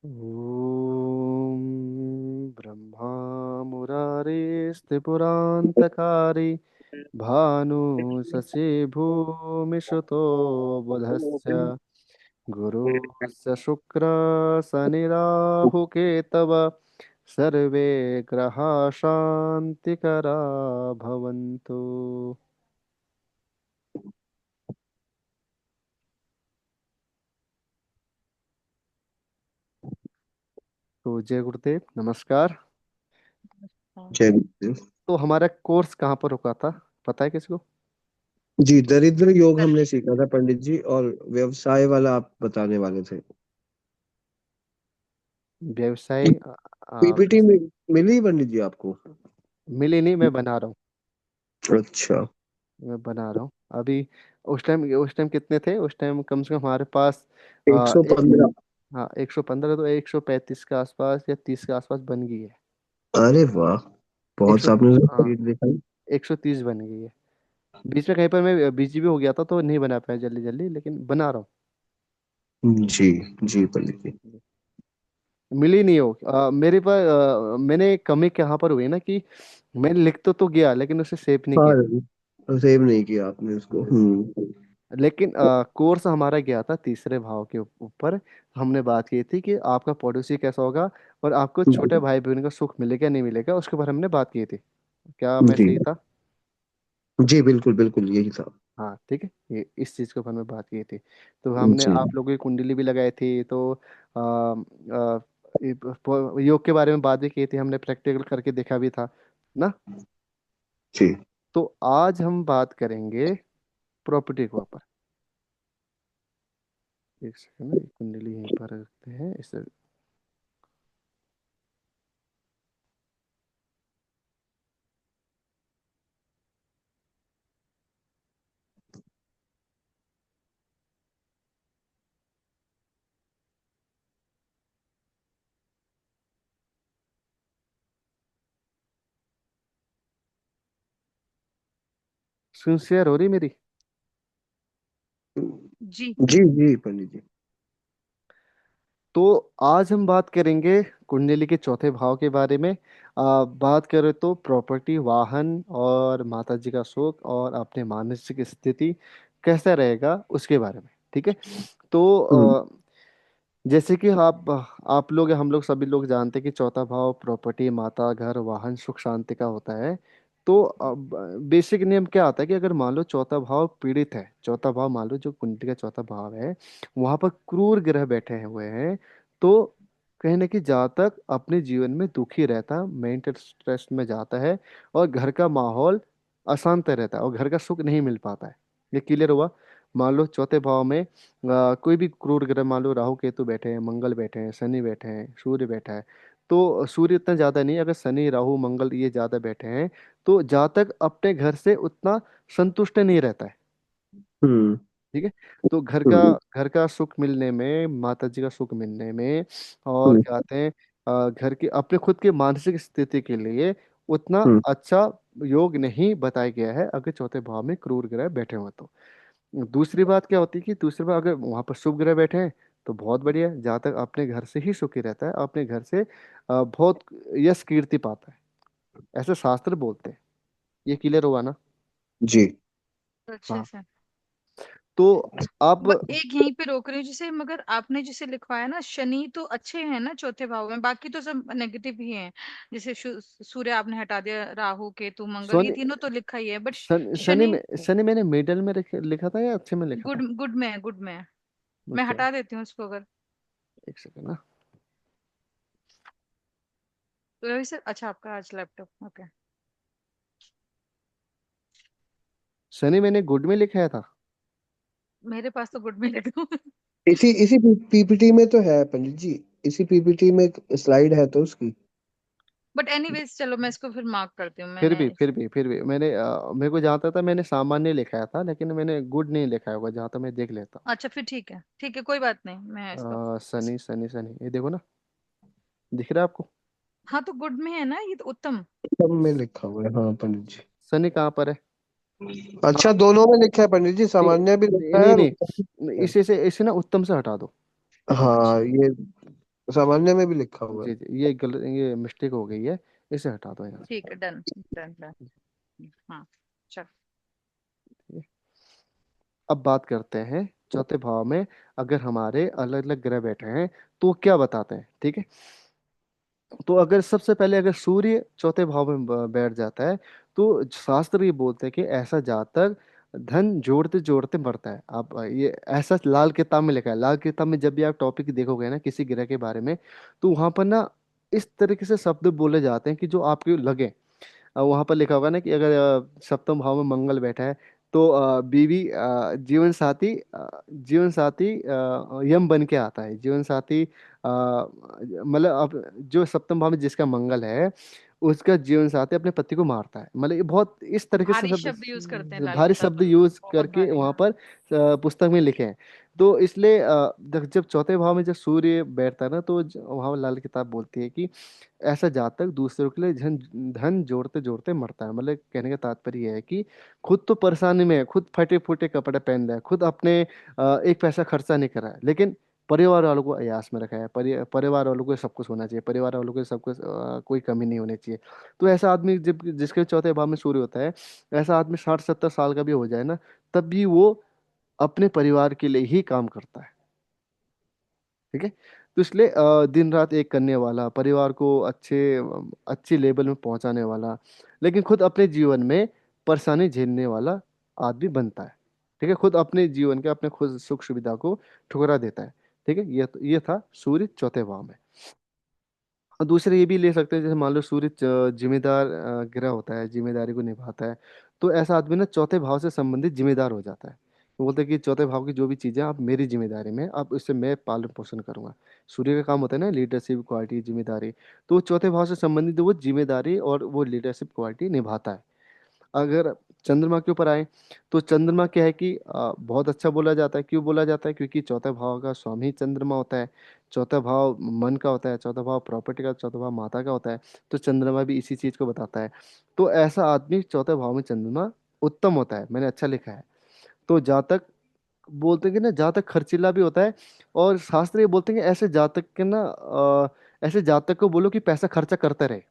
ॐ ब्रह्मा मुरारेस्त्रिपुरान्तकारी भानुशशि भूमिसुतो बुधस्य गुरुस्य शुक्रशनिराहुकेतव सर्वे ग्रहा शान्तिकरा भवन्तु। तो जय गुरुदेव, नमस्कार। हाँ। जय गुरुदेव। तो हमारा कोर्स कहाँ पर रुका था, पता है किसी को? जी, दरिद्र योग हमने सीखा था पंडित जी, और व्यवसाय वाला आप बताने वाले थे। व्यवसाय पीपीटी में मिली पंडित जी आपको? मिली नहीं, मैं बना रहा हूँ। अच्छा। मैं बना रहा हूँ अभी। उस टाइम कितने थे? उस टाइम कम से कम हमारे पास आ, ए, 115। हाँ 115, तो 135 के आसपास या 30 के आसपास बन गई है। अरे वाह, एक बहुत सौ आपने तो हाँ स्पीड दिखाई। 130 बन गई है। बीच में कहीं पर मैं बिजी भी हो गया था तो नहीं बना पाया जल्दी जल्दी, लेकिन बना रहा जी। जी पंडित जी। हूँ। मिली नहीं हो मेरे पास। मैंने कमी कहाँ पर हुई ना कि मैंने लिख तो गया लेकिन उसे सेव नहीं किया। हाँ, सेव नहीं किया आपने उसको। लेकिन कोर्स हमारा गया था तीसरे भाव के ऊपर। हमने बात की थी कि आपका पड़ोसी कैसा होगा और आपको छोटे भाई बहन का सुख मिलेगा नहीं मिलेगा, उसके ऊपर हमने बात की थी। क्या मैं जी सही था? जी, बिल्कुल बिल्कुल यही था। हाँ ठीक है, ये इस चीज़ के ऊपर में बात की थी। तो हमने जी आप लोगों की कुंडली भी लगाई थी, तो योग के बारे में बात भी की थी, हमने प्रैक्टिकल करके देखा भी था ना। जी। तो आज हम बात करेंगे प्रॉपर्टी के ऊपर। एक सेकंड ना, ये कुंडली यहीं पर रखते हैं इसे। सिंसियर हो रही मेरी? जी। जी जी पंडित जी। तो आज हम बात करेंगे कुंडली के चौथे भाव के बारे में। बात करें तो प्रॉपर्टी, वाहन और माता जी का सुख और अपने मानसिक स्थिति कैसा रहेगा उसके बारे में, ठीक है। तो हम्म जैसे कि आप लोग, हम लोग सभी लोग जानते हैं कि चौथा भाव प्रॉपर्टी, माता, घर, वाहन, सुख शांति का होता है। तो अब बेसिक नियम क्या आता है कि अगर मान लो चौथा भाव पीड़ित है, चौथा भाव मान लो जो कुंडली का चौथा भाव है वहां पर क्रूर ग्रह बैठे हुए हैं, तो कहीं ना कहीं जातक अपने जीवन में दुखी रहता, मेंटल स्ट्रेस में जाता है और घर का माहौल अशांत रहता है और घर का सुख नहीं मिल पाता है। ये क्लियर हुआ? मान लो चौथे भाव में कोई भी क्रूर ग्रह, मान लो राहु केतु बैठे हैं, मंगल बैठे हैं, शनि बैठे हैं, सूर्य बैठा है। तो सूर्य इतना ज्यादा नहीं, अगर शनि राहु मंगल ये ज्यादा बैठे हैं तो जातक अपने घर से उतना संतुष्ट नहीं रहता है। हम्म ठीक है। तो हम्म घर का सुख मिलने में, माता जी का सुख मिलने में, और हम्म क्या कहते हैं, घर की अपने खुद की मानसिक स्थिति के लिए उतना हम्म अच्छा योग नहीं बताया गया है अगर चौथे भाव में क्रूर ग्रह बैठे हो तो। दूसरी बात क्या होती है कि दूसरी बात, अगर वहां पर शुभ ग्रह बैठे हैं तो बहुत बढ़िया है, जहाँ तक अपने घर से ही सुखी रहता है, अपने घर से बहुत यश कीर्ति पाता है, ऐसे शास्त्र बोलते हैं। ये क्लियर हुआ ना? जी। तो अच्छे हाँ। से। तो आप एक यहीं पे रोक रही हूँ जिसे, मगर आपने जिसे लिखवाया ना, शनि तो अच्छे हैं ना चौथे भाव में, बाकी तो सब नेगेटिव ही हैं। जैसे सूर्य आपने हटा दिया, राहु केतु मंगल ये शनि, तीनों तो लिखा ही है, बट शनि शनि में, शनि मैंने मिडल में लिखा था या अच्छे में लिखा गुड था? गुड में है, गुड में है। मैं अच्छा, हटा देती हूँ उसको अगर। एक सेकंड ना। तो रवि सर, अच्छा आपका आज लैपटॉप, ओके। शनि मैंने गुड में लिखाया था। मेरे पास तो गुड में लगा। इसी इसी पीपीटी में तो है पंडित जी। इसी पीपीटी में स्लाइड है तो उसकी। बट एनीवेज चलो, मैं इसको फिर मार्क करती हूँ फिर मैंने भी फिर भी फिर भी मैंने मेरे को जहाँ तक था मैंने सामान्य लिखाया था, लेकिन मैंने गुड नहीं लिखाया होगा जहाँ तक मैं देख लेता अच्छा फिर ठीक है, कोई बात नहीं, मैं इसको। हूँ। शनि शनि शनि, ये देखो ना, दिख रहा है आपको? हाँ तो गुड में है ना, ये तो उत्तम। सब में लिखा हुआ है, हाँ पंडित जी। शनि कहाँ पर है? अच्छा, हाँ, दोनों में लिखा है पंडित जी, नहीं सामान्य भी नहीं लिखा है नहीं और नहीं, उत्तम भी लिखा इसे से इसे ना उत्तम से हटा दो। है। हाँ, ये सामान्य में भी लिखा हुआ है। जी जी, ये गलत, ये मिस्टेक हो गई है, इसे हटा दो यहाँ ठीक है, डन डन डन। हाँ, चल। से। अब बात करते हैं चौथे भाव में अगर हमारे अलग अलग ग्रह बैठे हैं तो क्या बताते हैं, ठीक है। तो अगर सबसे पहले अगर सूर्य चौथे भाव में बैठ जाता है तो शास्त्र ये बोलते हैं कि ऐसा जातक धन जोड़ते जोड़ते मरता है। आप ये ऐसा लाल किताब में लिखा है। लाल किताब में जब भी आप टॉपिक देखोगे ना किसी ग्रह के बारे में, तो वहां पर ना इस तरीके से शब्द बोले जाते हैं कि जो आपको लगे। वहां पर लिखा होगा ना कि अगर सप्तम भाव में मंगल बैठा है तो बीवी जीवन साथी यम बन के आता है। जीवन साथी मतलब अब जो सप्तम भाव में जिसका मंगल है उसका जीवन साथी अपने पति को मारता है। मतलब ये बहुत इस तरीके से भारी शब्द, शब्द यूज करते हैं लाल भारी किताब शब्द में, यूज बहुत करके भारी, वहां हाँ। पर पुस्तक में लिखे हैं। तो इसलिए जब चौथे भाव में जब सूर्य बैठता है ना तो वहां लाल किताब बोलती है कि ऐसा जातक दूसरों के लिए धन धन जोड़ते जोड़ते मरता है। मतलब कहने का तात्पर्य यह है कि खुद तो परेशानी में है, खुद फटे फूटे कपड़े पहन रहा है, खुद अपने एक पैसा खर्चा नहीं कर रहा है, लेकिन परिवार वालों को अयास में रखा है। परिवार वालों को सब कुछ होना चाहिए, परिवार वालों को सब कुछ कोई कमी नहीं होनी चाहिए। तो ऐसा आदमी जब जिसके चौथे भाव में सूर्य होता है, ऐसा आदमी 60-70 साल का भी हो जाए ना, तब भी वो अपने परिवार के लिए ही काम करता है, ठीक है। तो इसलिए दिन रात एक करने वाला, परिवार को अच्छी लेवल में पहुंचाने वाला, लेकिन खुद अपने जीवन में परेशानी झेलने वाला आदमी बनता है, ठीक है। खुद अपने जीवन के अपने खुद सुख सुविधा को ठुकरा देता है, ठीक है। ये था सूर्य चौथे भाव में। और दूसरे ये भी ले सकते हैं, जैसे मान लो सूर्य जिम्मेदार ग्रह होता है, जिम्मेदारी को निभाता है। तो ऐसा आदमी ना चौथे भाव से संबंधित जिम्मेदार हो जाता है। तो बोलते हैं कि चौथे भाव की जो भी चीजें आप मेरी जिम्मेदारी में, अब इससे मैं पालन पोषण करूंगा। सूर्य का काम होता है ना लीडरशिप क्वालिटी, जिम्मेदारी। तो चौथे भाव से संबंधित वो जिम्मेदारी और वो लीडरशिप क्वालिटी निभाता है। अगर चंद्रमा के ऊपर आए तो चंद्रमा क्या है कि बहुत अच्छा बोला जाता है। क्यों बोला जाता है? क्योंकि चौथा भाव का स्वामी चंद्रमा होता है। चौथा भाव मन का होता है, चौथा भाव प्रॉपर्टी का, चौथा भाव माता का होता है। तो चंद्रमा भी इसी चीज को बताता है। तो ऐसा आदमी चौथे भाव में चंद्रमा उत्तम होता है, मैंने अच्छा लिखा है। तो जातक बोलते हैं कि ना जातक खर्चीला भी होता है। और शास्त्र ये बोलते हैं कि ऐसे जातक के ना ऐसे जातक को बोलो कि पैसा खर्चा करते रहे।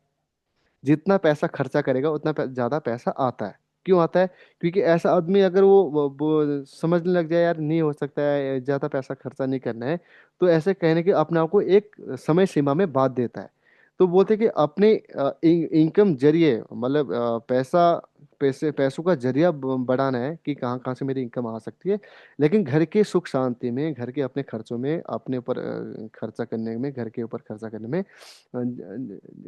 जितना पैसा खर्चा करेगा उतना ज्यादा पैसा आता है। क्यों आता है? क्योंकि ऐसा आदमी अगर वो समझने लग जाए यार नहीं हो सकता है, ज्यादा पैसा खर्चा नहीं करना है, तो ऐसे कहने के अपने आप को एक समय सीमा में बांध देता है। तो बोलते हैं कि अपने इनकम जरिए, मतलब पैसों का जरिया बढ़ाना है कि कहाँ कहाँ से मेरी इनकम आ सकती है। लेकिन घर के सुख शांति में, घर के अपने खर्चों में, अपने ऊपर खर्चा करने में, घर के ऊपर खर्चा करने में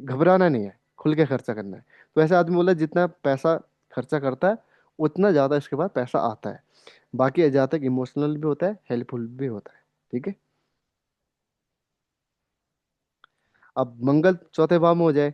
घबराना नहीं है, खुल के खर्चा करना है। तो ऐसा आदमी बोला जितना पैसा खर्चा करता है उतना ज्यादा इसके बाद पैसा आता है। बाकी जहाँ तक इमोशनल भी होता है, हेल्पफुल भी होता है, ठीक है। अब मंगल चौथे भाव में हो जाए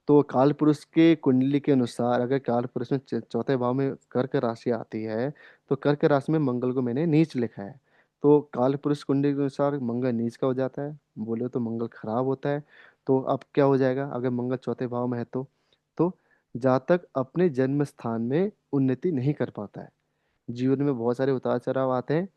तो काल पुरुष के कुंडली के अनुसार अगर काल पुरुष में चौथे भाव में कर्क राशि आती है तो कर्क राशि में मंगल को मैंने नीच लिखा है। तो काल पुरुष कुंडली के अनुसार मंगल नीच का हो जाता है, बोले तो मंगल खराब होता है। तो अब क्या हो जाएगा अगर मंगल चौथे भाव में है तो जातक अपने जन्म स्थान में उन्नति नहीं कर पाता है। जीवन में बहुत सारे उतार चढ़ाव आते हैं।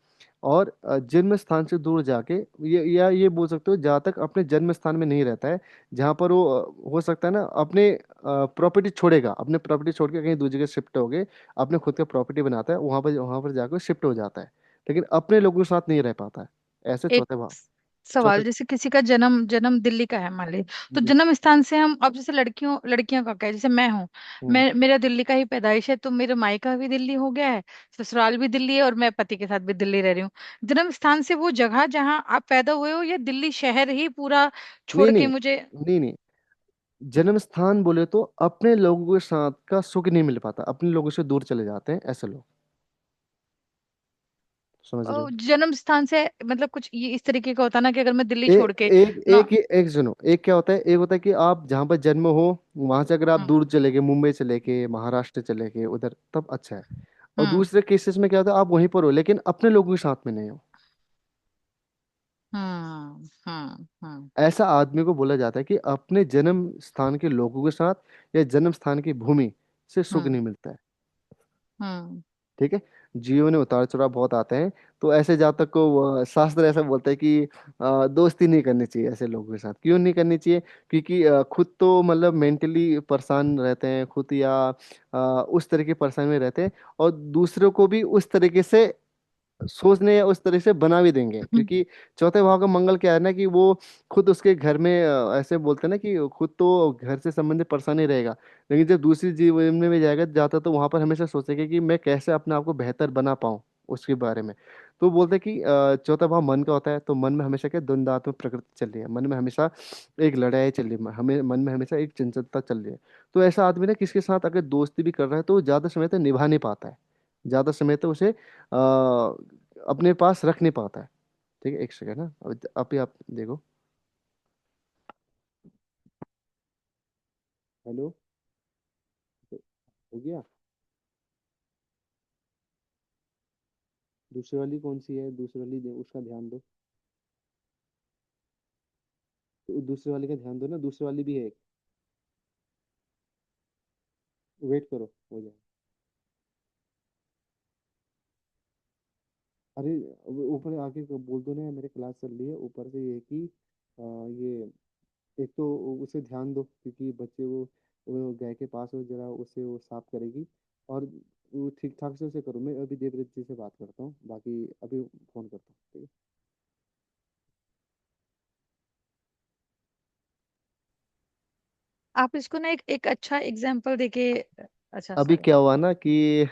और जन्म स्थान से दूर जाके, ये बोल सकते हो जहाँ तक अपने जन्म स्थान में नहीं रहता है, जहाँ पर वो हो सकता है ना अपने प्रॉपर्टी छोड़ेगा, अपने प्रॉपर्टी छोड़ के कहीं दूसरी जगह शिफ्ट हो गए, अपने खुद का प्रॉपर्टी बनाता है, वहां पर जाकर शिफ्ट हो जाता है, लेकिन अपने लोगों के साथ नहीं रह पाता है। ऐसे एक चौथे भाव। चौथे। सवाल, जैसे किसी का जन्म जन्म दिल्ली का है मान ली, तो जी। जन्म स्थान से हम, अब जैसे लड़कियों लड़कियों का क्या है, जैसे मैं हूँ, हम्म। मेरा दिल्ली का ही पैदाइश है, तो मेरा मायका भी दिल्ली हो गया है, ससुराल भी दिल्ली है, और मैं पति के साथ भी दिल्ली रह रही हूँ। जन्म स्थान से वो जगह जहाँ आप पैदा हुए हो, या दिल्ली शहर ही पूरा नहीं छोड़ के नहीं मुझे? नहीं नहीं, जन्म स्थान बोले तो अपने लोगों के साथ का सुख नहीं मिल पाता, अपने लोगों से दूर चले जाते हैं ऐसे लोग, समझ रहे हो? जन्म स्थान से मतलब कुछ ये इस तरीके का होता ना कि अगर मैं दिल्ली ए, छोड़ के एक नौ। एक एक सुनो, एक क्या होता है, एक होता है कि आप जहाँ पर जन्म हो वहां से अगर आप हम्म दूर चले गए, मुंबई चले गए, महाराष्ट्र चले गए उधर, तब अच्छा है। और हम्म दूसरे केसेस में क्या होता है आप वहीं पर हो लेकिन अपने लोगों के साथ में नहीं हो। हम्म। ऐसा आदमी को बोला जाता है कि अपने जन्म स्थान के लोगों के साथ या जन्म स्थान की भूमि से सुख हम्म नहीं मिलता है, हम्म ठीक है। जीवन में उतार चढ़ाव बहुत आते हैं। तो ऐसे जातक को शास्त्र ऐसा बोलता है कि दोस्ती नहीं करनी चाहिए ऐसे लोगों के साथ। क्यों नहीं करनी चाहिए? क्योंकि खुद तो मतलब मेंटली परेशान रहते हैं खुद, या उस तरह की परेशानी में रहते हैं, और दूसरों को भी उस तरीके से सोचने या उस तरह से बना भी देंगे। क्योंकि चौथे भाव का मंगल क्या है ना, कि वो खुद उसके घर में ऐसे बोलते हैं ना कि खुद तो घर से संबंधित परेशानी रहेगा, लेकिन जब दूसरी जीवन में भी जाएगा जाता तो वहां पर हमेशा सोचेगा कि मैं कैसे अपने आप को बेहतर बना पाऊं उसके बारे में। तो बोलते हैं कि चौथा भाव मन का होता है, तो मन में हमेशा क्या द्वंद्वात्मक प्रकृति चल रही है, मन में हमेशा एक लड़ाई चल रही है, हमें मन में हमेशा एक चंचलता चल रही है। तो ऐसा आदमी ना किसके साथ अगर दोस्ती भी कर रहा है तो वो ज्यादा समय तक निभा नहीं पाता है, ज्यादा समय तक उसे अपने पास रख नहीं पाता है। ठीक है, एक सेकंड ना, अभी आप देखो। हेलो, हो गया? दूसरी वाली कौन सी है? दूसरी वाली उसका ध्यान दो। तो दूसरी वाली का ध्यान दो ना, दूसरी वाली भी है एक। वेट करो, हो जाए। अरे ऊपर आके बोल दो ना, मेरे क्लास चल रही है ऊपर से, ये कि ये एक तो उसे ध्यान दो, क्योंकि बच्चे वो गाय के पास हो, जरा उसे वो साफ करेगी। और वो ठीक ठाक से उसे करो। मैं अभी देवव्रत जी से बात करता हूँ, बाकी अभी फोन करता हूँ, ठीक है? आप इसको ना एक अच्छा एग्जाम्पल देके। अच्छा, अभी सॉरी। क्या हुआ ना कि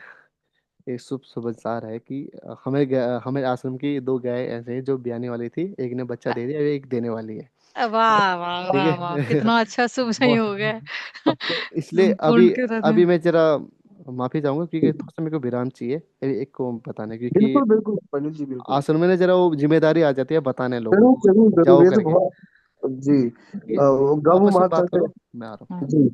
एक शुभ समाचार है कि हमें आश्रम की दो गाय ऐसे हैं जो ब्याने वाली थी, एक ने बच्चा दे दिया, एक देने वाली है। वाह वाह ठीक वाह वाह, है। कितना अच्छा शुभ संयोग है। तो इसलिए अभी पूर्ण के अभी हृदय। मैं जरा माफी चाहूंगा, क्योंकि थोड़ा सा मेरे को विराम चाहिए एक को बताने, क्योंकि बिल्कुल बिल्कुल पंडित जी, बिल्कुल आश्रम में ना जरा वो जिम्मेदारी आ जाती है बताने लोगों जरूर को जरूर जरूर, जाओ ये तो करके। बहुत। जी। ठीक है, वो तो गौ आपस में माता बात से। करो, मैं आ रहा हूँ। हाँ। जी।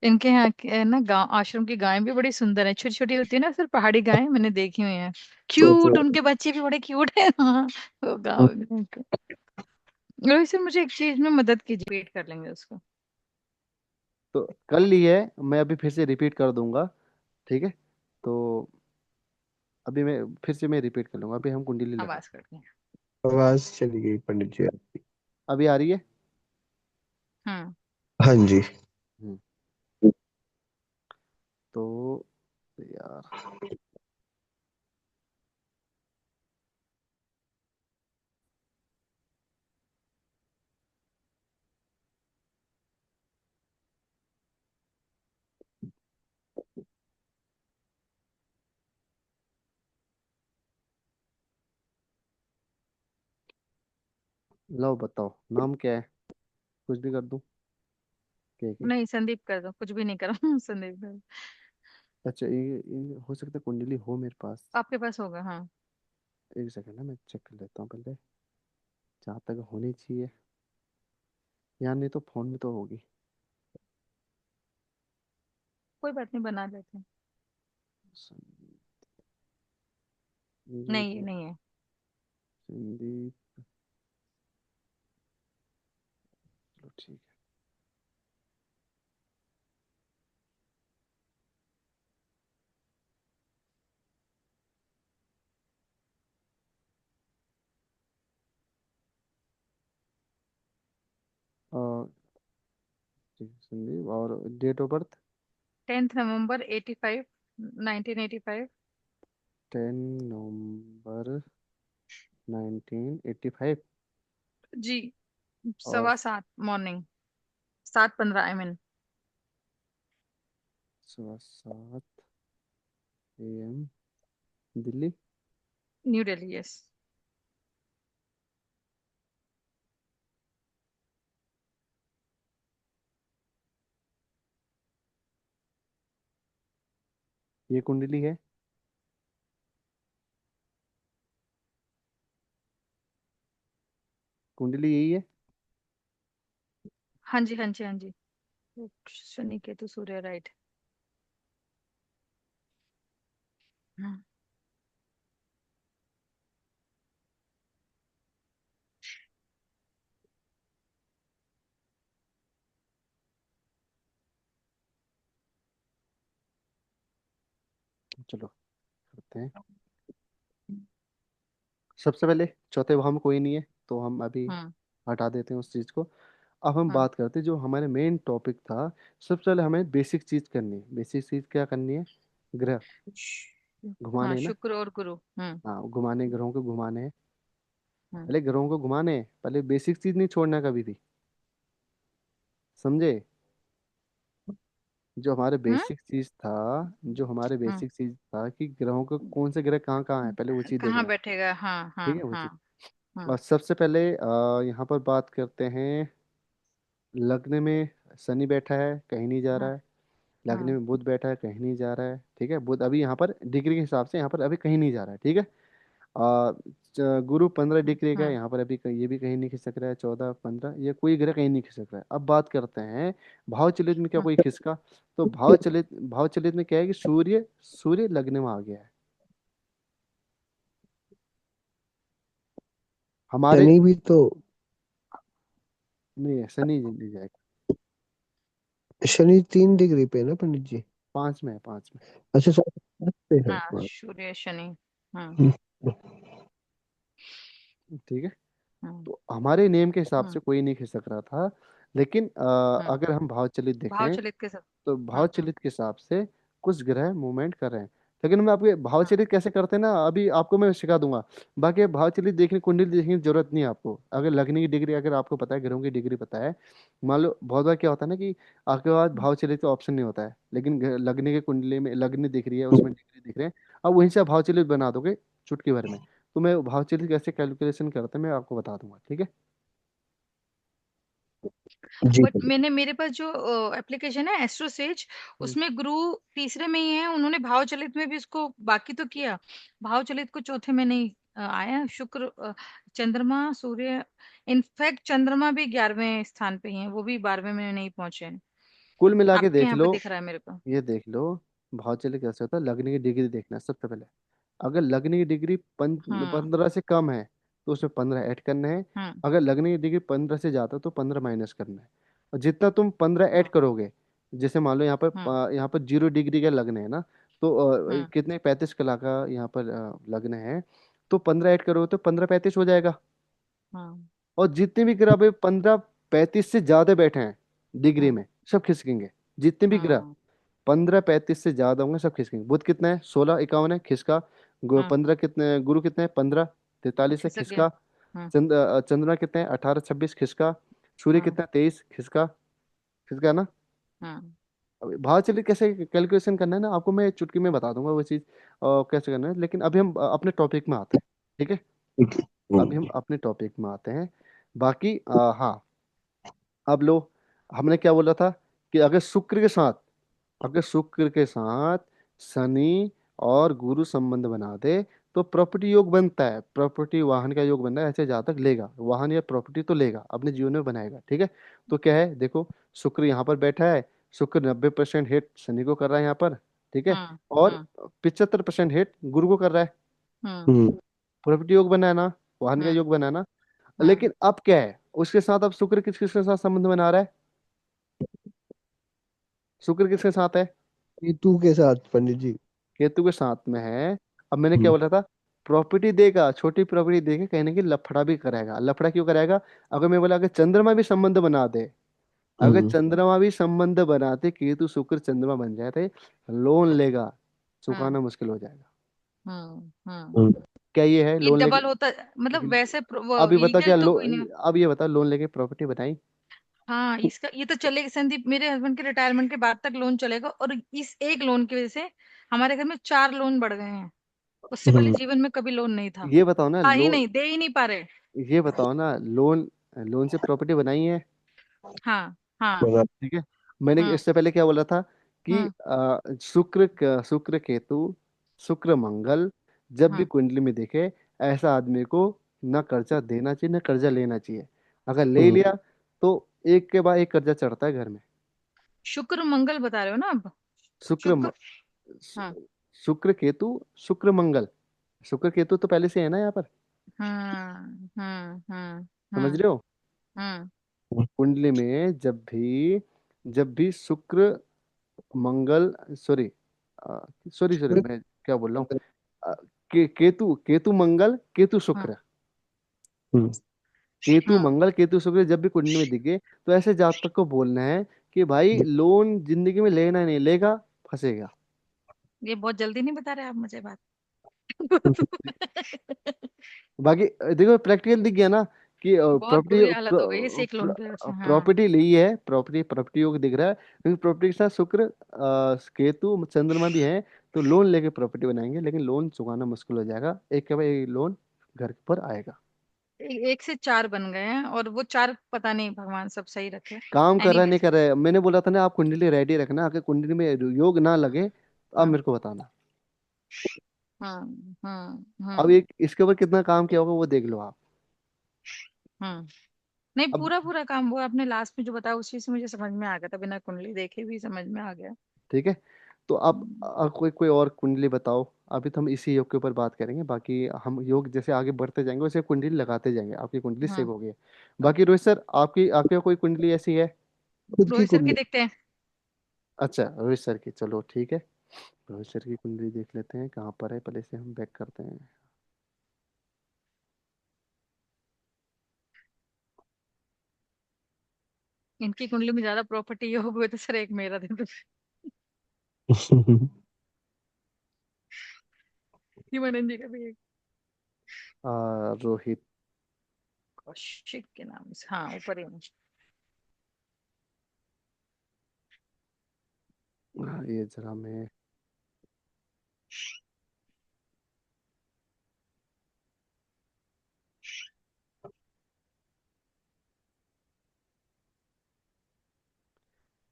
इनके यहाँ ना गांव आश्रम की गायें भी बड़ी सुंदर है, छोटी छोटी होती है ना सर, पहाड़ी गायें मैंने देखी हुई हैं। क्यूट, उनके बच्चे भी बड़े क्यूट है। हाँ, वो गाँव। रोहित सर, मुझे एक चीज में मदद कीजिए, वेट कर लेंगे उसको। तो कर ली है, मैं अभी फिर से रिपीट कर दूंगा। ठीक है, तो अभी मैं फिर से मैं रिपीट कर लूंगा। अभी हम कुंडली लगा, आवाज करती हैं। आवाज चली गई पंडित जी। अभी आ रही है? हम्म। हाँ जी। हम्म, तो यार, लो बताओ नाम क्या है, कुछ भी कर दूं? क्या है? नहीं, संदीप कर दो, कुछ भी नहीं करो। संदीप कर दो। अच्छा, ये हो सकता है कुंडली हो मेरे पास। आपके पास होगा, हाँ। एक सेकंड ना, मैं चेक कर लेता हूँ पहले, जहाँ तक होनी चाहिए। यार नहीं तो फोन में तो होगी। कोई बात नहीं, बना लेते हैं। नहीं, ये संदीप, नहीं है। संदीप, चलो ठीक है। ठीक है, संदीप, और डेट ऑफ बर्थ? 10 नवंबर 85, 1985। 10 नवंबर 1985। जी। और 7:15 morning, 7:15 I mean. 7 AM Delhi. New Delhi, yes. ये कुंडली है? कुंडली यही है? हाँ जी, हाँ जी, हाँ जी। शनि केतु सूर्य, राइट। चलो करते हैं। सबसे पहले चौथे भाव में कोई नहीं है, तो हम अभी हम्म। हटा देते हैं उस चीज को। अब हम हम्म। बात करते हैं जो हमारे मेन टॉपिक था। सबसे पहले हमें बेसिक चीज करनी है। बेसिक चीज क्या करनी है? ग्रह हाँ, घुमाने हैं ना। शुक्र और गुरु। हम्म। हाँ, घुमाने, ग्रहों को घुमाने हैं। हम्म। पहले ग्रहों को घुमाने हैं, पहले बेसिक चीज नहीं छोड़ना कभी भी, समझे? जो हमारे हम्म। बेसिक चीज था, जो हमारे हम्म। बेसिक चीज था कि ग्रहों को कौन से ग्रह कहाँ कहाँ है, पहले वो चीज कहाँ देखना है। बैठेगा? हाँ, हाँ, ठीक है, वो हाँ। चीज। हम्म। और सबसे पहले यहाँ पर बात करते हैं। लग्न में शनि बैठा है, कहीं नहीं जा रहा हम्म। है। लग्न हम्म। में बुध बैठा है, कहीं नहीं जा रहा है। ठीक है, बुध अभी यहाँ पर डिग्री के हिसाब से यहाँ पर अभी कहीं नहीं जा रहा है। ठीक है। आ, गुरु 15 डिग्री का है, हम्म। यहाँ पर अभी ये भी कहीं नहीं खिसक रहा है। 14 15 ये कोई ग्रह कहीं नहीं खिसक रहा है। अब बात करते हैं भाव चलित में क्या हम्म। कोई खिसका? तो भाव चलित में क्या है कि सूर्य सूर्य लग्न में आ गया है हमारे। शनि भी तो, नहीं है, शनि नहीं जाएगा। शनि 3 डिग्री पे है ना पंडित जी? 5 में है, 5 में। अच्छा, 7 पे है। हाँ, सूर्य शनि। हम्म। हम्म, ठीक है। हम्म। तो हमारे नियम के हिसाब हम्म। से कोई नहीं खिसक रहा था। लेकिन हम्म। अगर हम भाव चलित भाव देखें, चलित के साथ। तो हम्म। भाव चलित के हिसाब से कुछ ग्रह मूवमेंट कर रहे हैं। लेकिन मैं आपके भाव हम्म। चलित कैसे करते हैं ना, अभी आपको मैं सिखा दूंगा। बाकी भाव चलित देखने, कुंडली देखने की जरूरत नहीं है आपको। अगर लगने की डिग्री अगर आपको पता है, ग्रहों की डिग्री पता है। मान लो बहुत बार क्या होता है ना कि आपके पास भाव चलित का ऑप्शन नहीं होता है, लेकिन लगने के कुंडली में लगने दिख रही है, उसमें डिग्री दिख रहे हैं। अब वहीं से आप भाव चलित बना दोगे चुटकी भर में। तो मैं भाव चलित कैसे कैलकुलेशन करते हैं मैं आपको बता दूंगा। ठीक है। जी बट पंडित। मेरे पास जो एप्लीकेशन है एस्ट्रोसेज, हम्म। उसमें गुरु तीसरे में ही है। उन्होंने भाव चलित में भी उसको बाकी तो किया, भाव चलित को चौथे में नहीं आया। शुक्र, चंद्रमा, सूर्य, इनफैक्ट चंद्रमा भी 11वें स्थान पे ही है, वो भी 12वें में नहीं पहुंचे हैं। कुल मिला के आपके देख यहाँ लो। पे दिख रहा है मेरे को। ये देख लो, भाव चलित कैसे होता है। लगने की डिग्री देखना है सबसे पहले। अगर लगने की डिग्री हम्म। 15 से कम है, तो उसमें 15 ऐड करना है। हम्म। अगर लगने की डिग्री 15 से ज़्यादा, तो 15 माइनस करना है। और जितना तुम 15 ऐड हम्म। करोगे, जैसे मान लो हम्म। यहाँ पर 0 डिग्री का लग्न है ना, तो हम्म। कितने 35 कला का यहाँ पर लग्न है। तो 15 ऐड करोगे तो 15 35 हो जाएगा। हम्म। और जितने भी ग्रह अभी 15 35 से ज़्यादा बैठे हैं डिग्री हम्म। में, सब खिसकेंगे। जितने भी ग्रह हम्म। 15 35 से ज्यादा होंगे, सब खिसकेंगे। बुध कितना है? 16 51 है, खिसका। 15 कितने? गुरु कितने हैं? 15 43 है, खिसक गया। खिसका। हम्म। चंद्रमा कितने हैं? 18 26, खिसका। सूर्य हम्म। कितना है? 23, खिसका। खिसका ना। हम्म। अब भाव चलिए कैसे कैलकुलेशन करना है ना, आपको मैं चुटकी में बता दूंगा वो चीज कैसे करना है। लेकिन अभी हम अपने टॉपिक में आते हैं। ठीक है। ठीक है। अभी हम अपने टॉपिक में आते हैं। बाकी हाँ, अब लो, हमने क्या बोला था कि अगर शुक्र के साथ शनि और गुरु संबंध बना दे, तो प्रॉपर्टी योग बनता है। प्रॉपर्टी वाहन का योग बनता है। ऐसे जहाँ तक लेगा वाहन या प्रॉपर्टी तो लेगा, अपने जीवन में बनाएगा। ठीक है। तो क्या है देखो, शुक्र यहाँ पर बैठा है। शुक्र 90% हिट शनि को कर रहा है यहाँ पर। ठीक है। हम्म। और हम्म। 75% हिट गुरु को कर रहा है। हम्म। हम्म। प्रॉपर्टी योग बना है ना, वाहन का हम्म। योग बना है ना। हम्म। लेकिन अब क्या है, उसके साथ अब शुक्र किसके साथ संबंध बना रहा है? शुक्र किसके साथ है? केतु के साथ पंडित जी। केतु के साथ में है। अब मैंने क्या हम्म। बोला था? प्रॉपर्टी देगा, छोटी प्रॉपर्टी देके कहीं ना कहीं लफड़ा भी कराएगा। लफड़ा क्यों कराएगा? अगर मैं बोला अगर चंद्रमा भी संबंध बना दे, अगर हम्म। चंद्रमा भी संबंध बनाते, केतु शुक्र चंद्रमा बन जाते, लोन लेगा, हम्म। चुकाना मुश्किल हो जाएगा। हम्म। हम्म। क्या ये है ये लोन लेके? डबल होता, मतलब वैसे अभी बता लीगल क्या तो कोई नहीं। अब ये बता, लोन लेके प्रॉपर्टी बनाई? हाँ, इसका ये तो चलेगा संदीप, मेरे हस्बैंड के रिटायरमेंट के बाद तक लोन चलेगा। और इस एक लोन की वजह से हमारे घर में 4 लोन बढ़ गए हैं। उससे पहले हम्म। जीवन में कभी लोन नहीं था। ये बताओ ना ही लोन नहीं, दे ही नहीं पा रहे। ये बताओ ना लोन लोन से प्रॉपर्टी बनाई है? हाँ। हाँ। बना। ठीक है। मैंने हम्म। इससे पहले क्या बोला था कि हम्म। शुक्र केतु, शुक्र मंगल जब भी हम्म। कुंडली में दिखे, ऐसा आदमी को ना कर्जा देना चाहिए ना कर्जा लेना चाहिए। अगर ले हम्म। लिया, तो एक के बाद एक कर्जा चढ़ता है घर में। शुक्र मंगल बता रहे हो ना आप? शुक्र शुक्र। म- हाँ। शु- शुक्र केतु, शुक्र मंगल। शुक्र केतु तो पहले से है ना यहाँ पर, हम्म। हम्म। हम्म। समझ हम्म। रहे हो? हम्म। कुंडली में जब भी शुक्र मंगल, सॉरी सॉरी सॉरी, शुक्र मैं क्या बोल रहा हूँ, अ, केतु केतु मंगल केतु हाँ। शुक्र, हम्म। केतु हाँ, मंगल केतु शुक्र जब भी कुंडली में दिखे तो ऐसे जातक को बोलना है कि भाई लोन जिंदगी में लेना नहीं, लेगा फंसेगा। ये बहुत जल्दी नहीं बता रहे आप मुझे बात। बाकी देखो प्रैक्टिकल दिख गया ना कि बहुत प्रॉपर्टी, बुरी हालत हो गई इस एक लोन की वजह से। हाँ। प्रॉपर्टी ली है, प्रॉपर्टी को दिख रहा है, लेकिन प्रॉपर्टी के साथ शुक्र केतु चंद्रमा भी है, तो लोन लेके प्रॉपर्टी बनाएंगे, लेकिन लोन चुकाना मुश्किल हो जाएगा, एक के बाद एक लोन घर पर आएगा। एक से चार बन गए हैं, और वो चार पता नहीं भगवान सब सही रखे। काम कर रहा है नहीं एनीवेज। कर रहा है, मैंने बोला था ना आप कुंडली रेडी रखना, अगर कुंडली में योग ना हाँ। लगे तो आप हाँ। मेरे को बताना। हाँ। हाँ। अब हाँ। एक इसके ऊपर कितना काम किया होगा वो देख लो आप। हाँ। नहीं, अब पूरा पूरा काम वो आपने लास्ट में जो बताया उस चीज से मुझे समझ में आ गया था, बिना कुंडली देखे भी समझ में आ गया। ठीक है, तो आप हम्म। कोई कोई और कुंडली बताओ। अभी तो हम इसी योग के ऊपर बात करेंगे, बाकी हम योग जैसे आगे बढ़ते जाएंगे वैसे कुंडली लगाते जाएंगे, आपकी कुंडली हाँ। सेव हो गई है। हाँ। बाकी रोहित सर आपकी आपके कोई कुंडली ऐसी है? खुद की रोहित सर की कुंडली। देखते हैं। अच्छा रोहित सर की, चलो ठीक है, रोहित सर की कुंडली देख लेते हैं कहाँ पर है, पहले से हम बैक करते हैं। इनकी कुंडली में ज्यादा प्रॉपर्टी योग हुए तो सर एक मेरा दे दो। हिमानंद जी का भी एक। रोहित, कौशिक के नाम से, हाँ ऊपर ही है। ये जरा मैं,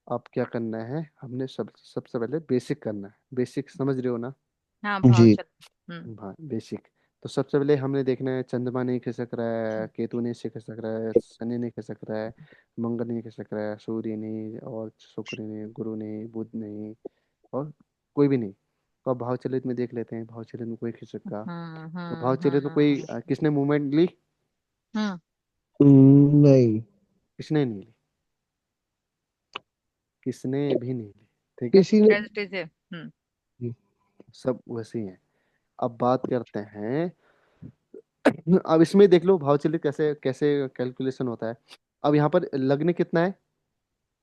अब क्या करना है, हमने सबसे पहले बेसिक करना है, बेसिक समझ रहे हो ना? हाँ, भाव जी। चल। हम्म। हाँ बेसिक। तो सबसे पहले हमने देखना है चंद्रमा नहीं खिसक रहा है, केतु नहीं से खिसक रहा है, शनि नहीं खिसक रहा है, मंगल नहीं खिसक रहा है, सूर्य नहीं, और शुक्र नहीं, गुरु नहीं, बुध नहीं, और कोई भी नहीं। तो अब भाव चलित में देख लेते हैं, भाव चलित में कोई खिसका, हम्म। तो भाव हम्म। चलित में कोई हम्म। किसने मूवमेंट ली? हम्म। नहीं। किसने नहीं ली, किसने भी नहीं ली। ठीक है, किसी ने। एज इट इज है। हम्म। सब वैसे ही है। अब बात करते हैं, अब इसमें देख लो भाव चलित कैसे कैसे कैलकुलेशन होता है। अब यहाँ पर लग्न कितना है?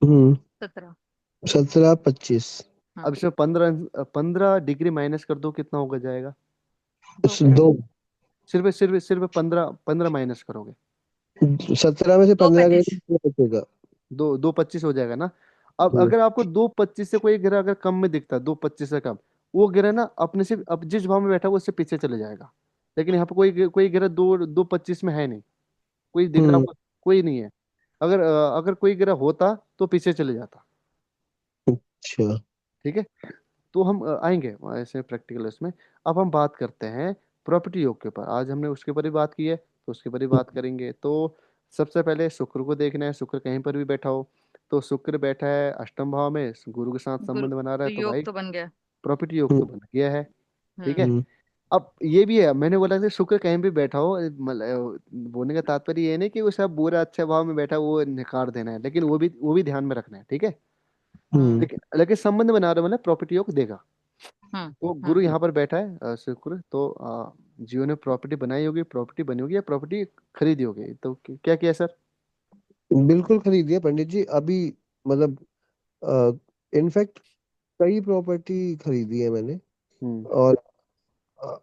हम्म। 17। 17, 25। हाँ। अब इसमें 15 डिग्री माइनस कर दो, कितना होगा जाएगा? दो करें। 2। सिर्फ 15 15 माइनस करोगे, 17 में से दो 15 गए पैंतीस तो कितना बचेगा? दो दो 25 हो जाएगा ना। अब हम्म। अगर आपको 2 25 से कोई ग्रह अगर कम में दिखता है, 2 25 से कम, वो ग्रह ना अपने से अब जिस भाव में बैठा है वो उससे पीछे चले जाएगा। लेकिन यहाँ पे कोई ग्रह 2 2 25 में है नहीं, कोई दिख रहा हम्म। आपको? कोई नहीं है। अगर कोई ग्रह होता तो पीछे चले जाता। अच्छा। ठीक है, तो हम आएंगे ऐसे प्रैक्टिकल इसमें। अब हम बात करते हैं प्रॉपर्टी योग के ऊपर, आज हमने उसके ऊपर ही बात की है तो उसके ऊपर ही बात करेंगे। तो सबसे पहले शुक्र को देखना है, शुक्र कहीं पर भी बैठा हो, तो शुक्र बैठा है अष्टम भाव में, गुरु के साथ गुरु संबंध बना रहा है, तो तो योग भाई तो बन गया। प्रॉपर्टी योग तो हम्म। बन गया है। ठीक है, हम्म। हम्म। अब ये भी है, मैंने बोला था शुक्र कहीं भी बैठा हो, बोलने का तात्पर्य ये नहीं कि वो सब बुरा अच्छे भाव में बैठा वो निकाल देना है, लेकिन वो भी ध्यान में रखना है। ठीक है, हम्म। हम्म। लेकिन लेकिन संबंध बना रहे हो मतलब प्रॉपर्टी योग देगा। हम्म। तो गुरु हम्म। यहाँ पर बैठा है शुक्र, तो जियो ने प्रॉपर्टी बनाई होगी, प्रॉपर्टी बनी होगी या प्रॉपर्टी खरीदी होगी, तो क्या किया सर? बिल्कुल खरीदिए पंडित जी अभी। मतलब इनफैक्ट कई प्रॉपर्टी खरीदी है मैंने। हम्म। और अ,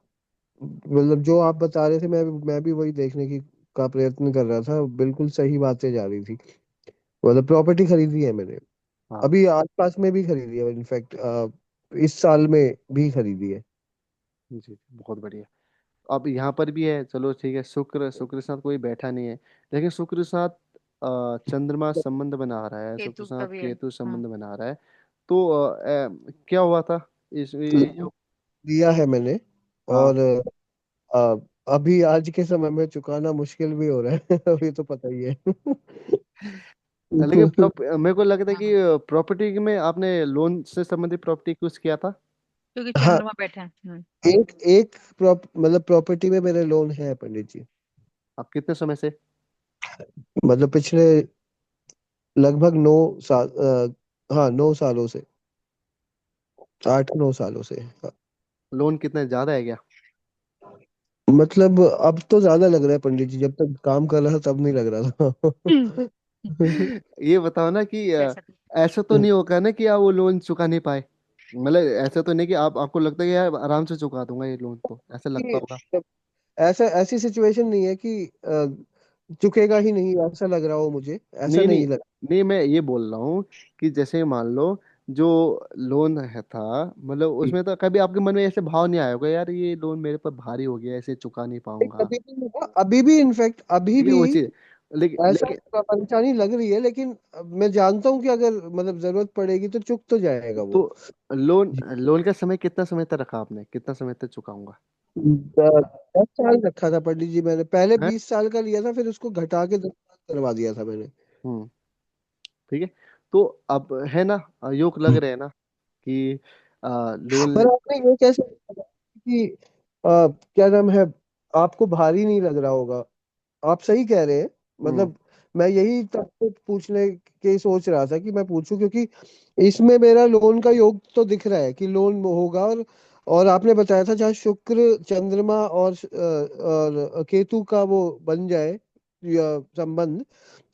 मतलब जो आप बता रहे थे मैं भी वही देखने की का प्रयत्न कर रहा था, बिल्कुल सही बातें जा रही थी। मतलब प्रॉपर्टी खरीदी है मैंने। हाँ अभी आसपास में भी खरीदी है इनफैक्ट, इस साल में भी खरीदी है। जी जी, बहुत बढ़िया। अब यहाँ पर भी है, चलो ठीक है, शुक्र शुक्र के साथ कोई बैठा नहीं है, लेकिन शुक्र के साथ चंद्रमा संबंध बना रहा है, शुक्र केतु के साथ का भी है। केतु हाँ। संबंध बना रहा है। तो क्या हुआ था इस ये जो, लिया है मैंने। हाँ, और अ, अभी आज के समय में चुकाना मुश्किल भी हो रहा है। अभी तो पता ही है। लेकिन मेरे को लगता है कि हाँ, प्रॉपर्टी में आपने लोन से संबंधित प्रॉपर्टी यूज किया था। क्योंकि हाँ। चंद्रमा बैठे हैं। हम्म। एक एक मतलब प्रॉपर्टी में मेरे लोन है पंडित जी। आप कितने समय से? मतलब पिछले लगभग 9 साल, हाँ 9 सालों से, 8 9 सालों से। हाँ। लोन कितना ज्यादा है क्या? मतलब अब तो ज्यादा लग रहा है पंडित जी, जब तक काम कर रहा था तब नहीं लग रहा हम्म। था। ये बताओ ना कि कैसा? ऐसा तो नहीं होगा ना कि आप वो लोन चुका नहीं पाए? मतलब ऐसा तो नहीं कि आप आपको लगता है कि यार आराम से चुका दूंगा ये लोन, तो ऐसा लगता कि होगा? ऐसा ऐसी सिचुएशन नहीं है कि चुकेगा ही नहीं, ऐसा लग रहा हो मुझे, ऐसा नहीं नहीं नहीं लग। नहीं, मैं ये बोल रहा हूँ कि जैसे मान लो जो लोन है था, मतलब उसमें तो कभी आपके मन में ऐसे भाव नहीं आया होगा यार ये लोन मेरे पर भारी हो गया, ऐसे चुका नहीं पाऊंगा? कभी भी नहीं हुआ, अभी भी इनफैक्ट अभी ठीक है भी वो चीज, लेकिन ऐसा लेकिन परेशानी लग रही है, लेकिन मैं जानता हूँ कि अगर मतलब जरूरत पड़ेगी तो चुक तो जाएगा तो वो। लोन जी। लोन का समय कितना समय तक रखा आपने, कितना समय तक चुकाऊंगा? 10 साल रखा था पंडित जी मैंने, पहले है। 20 साल का लिया था, फिर उसको घटा के 10 साल करवा दिया था मैंने। हम्म। ठीक है। तो अब है ना, योग लग रहे हैं ना कि लोन। पर आपने ये कैसे बताया कि क्या नाम है, आपको भारी नहीं लग रहा होगा? आप सही कह रहे हैं। हम्म। मतलब मैं यही तब से पूछने के सोच रहा था कि मैं पूछूं, क्योंकि इसमें मेरा लोन का योग तो दिख रहा है कि लोन होगा। और आपने बताया था जहाँ शुक्र चंद्रमा और केतु का वो बन जाए या संबंध,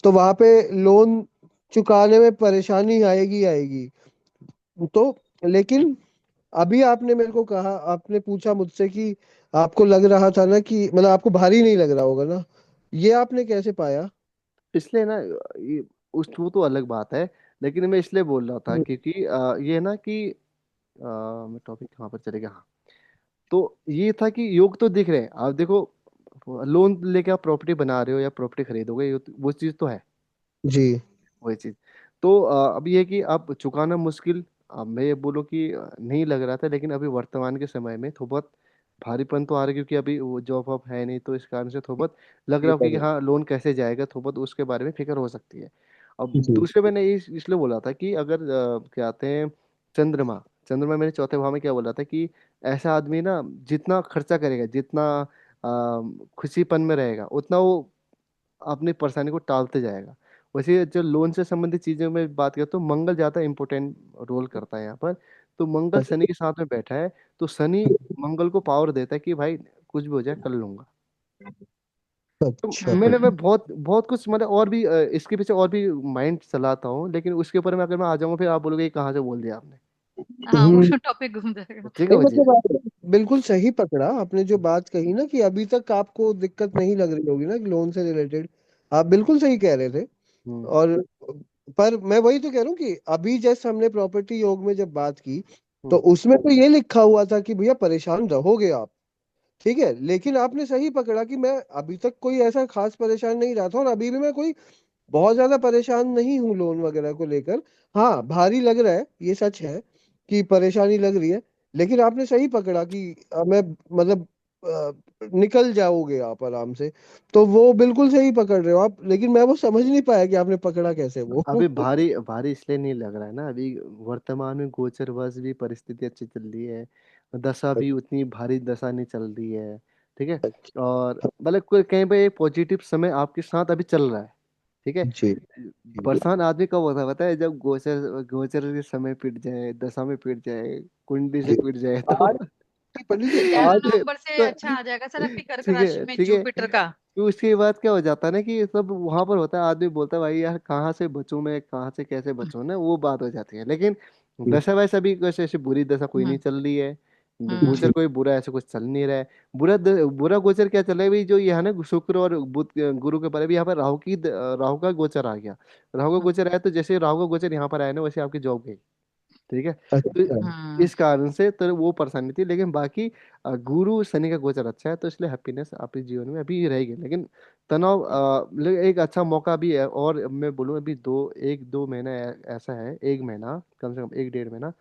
तो वहां पे लोन चुकाने में परेशानी आएगी आएगी। तो लेकिन अभी आपने मेरे को कहा, आपने पूछा मुझसे कि आपको लग रहा था ना कि मतलब आपको भारी नहीं लग रहा होगा ना, ये आपने कैसे पाया? इसलिए ना ये उस वो तो अलग बात है, लेकिन मैं इसलिए बोल रहा था हम्म, क्योंकि ये ना कि मैं टॉपिक कहाँ पर चलेगा, हाँ। तो ये था कि योग तो दिख रहे हैं, आप देखो लोन लेके आप प्रॉपर्टी बना रहे हो या प्रॉपर्टी खरीदोगे, वो चीज़ तो है, जी वही चीज़। तो अब ये है कि आप चुकाना मुश्किल, अब मैं ये बोलूँ कि नहीं लग रहा था, लेकिन अभी वर्तमान के समय में थोड़ा बहुत भारीपन तो आ रहा है, क्योंकि अभी वो जॉब वॉब है नहीं, तो इस कारण से थोड़ा बहुत लग रहा हो कि हाँ लोन कैसे जाएगा, थोड़ा बहुत उसके बारे में फिक्र हो सकती है। अब जी दूसरे मैंने इसलिए बोला था कि अगर क्या आते हैं चंद्रमा, चंद्रमा मैंने चौथे भाव में क्या बोला था कि ऐसा आदमी ना जितना खर्चा करेगा, जितना खुशीपन में रहेगा, उतना वो अपनी परेशानी को टालते जाएगा। वैसे जो लोन से संबंधित चीजों में बात करें तो मंगल ज्यादा इंपॉर्टेंट रोल करता है यहाँ पर। तो मंगल शनि के साथ में बैठा है, तो शनि मंगल को पावर देता है कि भाई कुछ भी हो जाए कर लूंगा। तो अच्छा मैं हम्म। बहुत बहुत कुछ मतलब और भी इसके पीछे और भी माइंड चलाता हूँ, लेकिन उसके ऊपर में अगर मैं आ जाऊंगा फिर आप बोलोगे ये कहाँ से बोल दिया आपने। हाँ, वो हम्म, टॉपिक घूम जाएगा। ठीक है नहीं वजह। मतलब आपने बिल्कुल सही पकड़ा, आपने जो बात कही ना कि अभी तक आपको दिक्कत नहीं लग रही होगी ना लोन से रिलेटेड, आप बिल्कुल सही कह रहे थे। हम्म। और पर मैं वही तो कह रहा हूँ कि अभी जैसे हमने प्रॉपर्टी योग में जब बात की, तो हम्म। उसमें तो ये लिखा हुआ था कि भैया परेशान रहोगे आप, ठीक है, लेकिन आपने सही पकड़ा कि मैं अभी तक कोई ऐसा खास परेशान नहीं रहा था, और अभी भी मैं कोई बहुत ज्यादा परेशान नहीं हूँ लोन वगैरह को लेकर। हाँ भारी लग रहा है, ये सच है कि परेशानी लग रही है, लेकिन आपने सही पकड़ा कि मैं मतलब निकल जाओगे आप आराम से। तो वो बिल्कुल सही पकड़ रहे हो आप, लेकिन मैं वो समझ नहीं पाया कि आपने पकड़ा कैसे वो। अभी भारी भारी इसलिए नहीं लग रहा है ना, अभी वर्तमान में गोचर वश भी परिस्थिति अच्छी चल रही है, दशा भी उतनी भारी दशा नहीं चल रही है। ठीक है। और मतलब कोई कहीं पे पॉजिटिव समय आपके साथ अभी चल रहा है। ठीक है। जी जी। परेशान आदमी कब होता है पता है, जब गोचर गोचर के समय पिट जाए, दशा में पिट जाए, कुंडली से जी पिट जाए तो आज पंडित जी ग्यारह आज नवंबर से तो अच्छा आ जाएगा सर आपकी कर्क ठीक राशि है में ठीक है। जुपिटर का। तो उसके बाद क्या हो जाता है ना कि सब वहां पर होता है, आदमी बोलता है भाई यार कहाँ से बचूं मैं, कहाँ से कैसे बचूं ना, वो बात हो जाती है। लेकिन दशा वैसा भी कुछ ऐसी बुरी दशा कोई नहीं हम्म। चल रही है, गोचर जी कोई बुरा ऐसा कुछ चल नहीं रहा है। बुरा गोचर क्या चल रहा है भाई, जो यहाँ ना शुक्र और बुध गुरु के परे भी यहाँ पर राहु का गोचर आ गया। राहु का गोचर आया, तो जैसे राहु का गोचर यहाँ पर आया ना, वैसे आपकी जॉब गई। ठीक है। तो अच्छा। हम्म। इस कारण से तो वो परेशानी थी, लेकिन बाकी गुरु शनि का गोचर अच्छा है, तो इसलिए हैप्पीनेस आपके जीवन में अभी रहेगी। लेकिन तनाव एक अच्छा मौका भी है, और मैं बोलूँ अभी एक दो महीना ऐसा है, एक महीना कम से कम एक डेढ़ महीना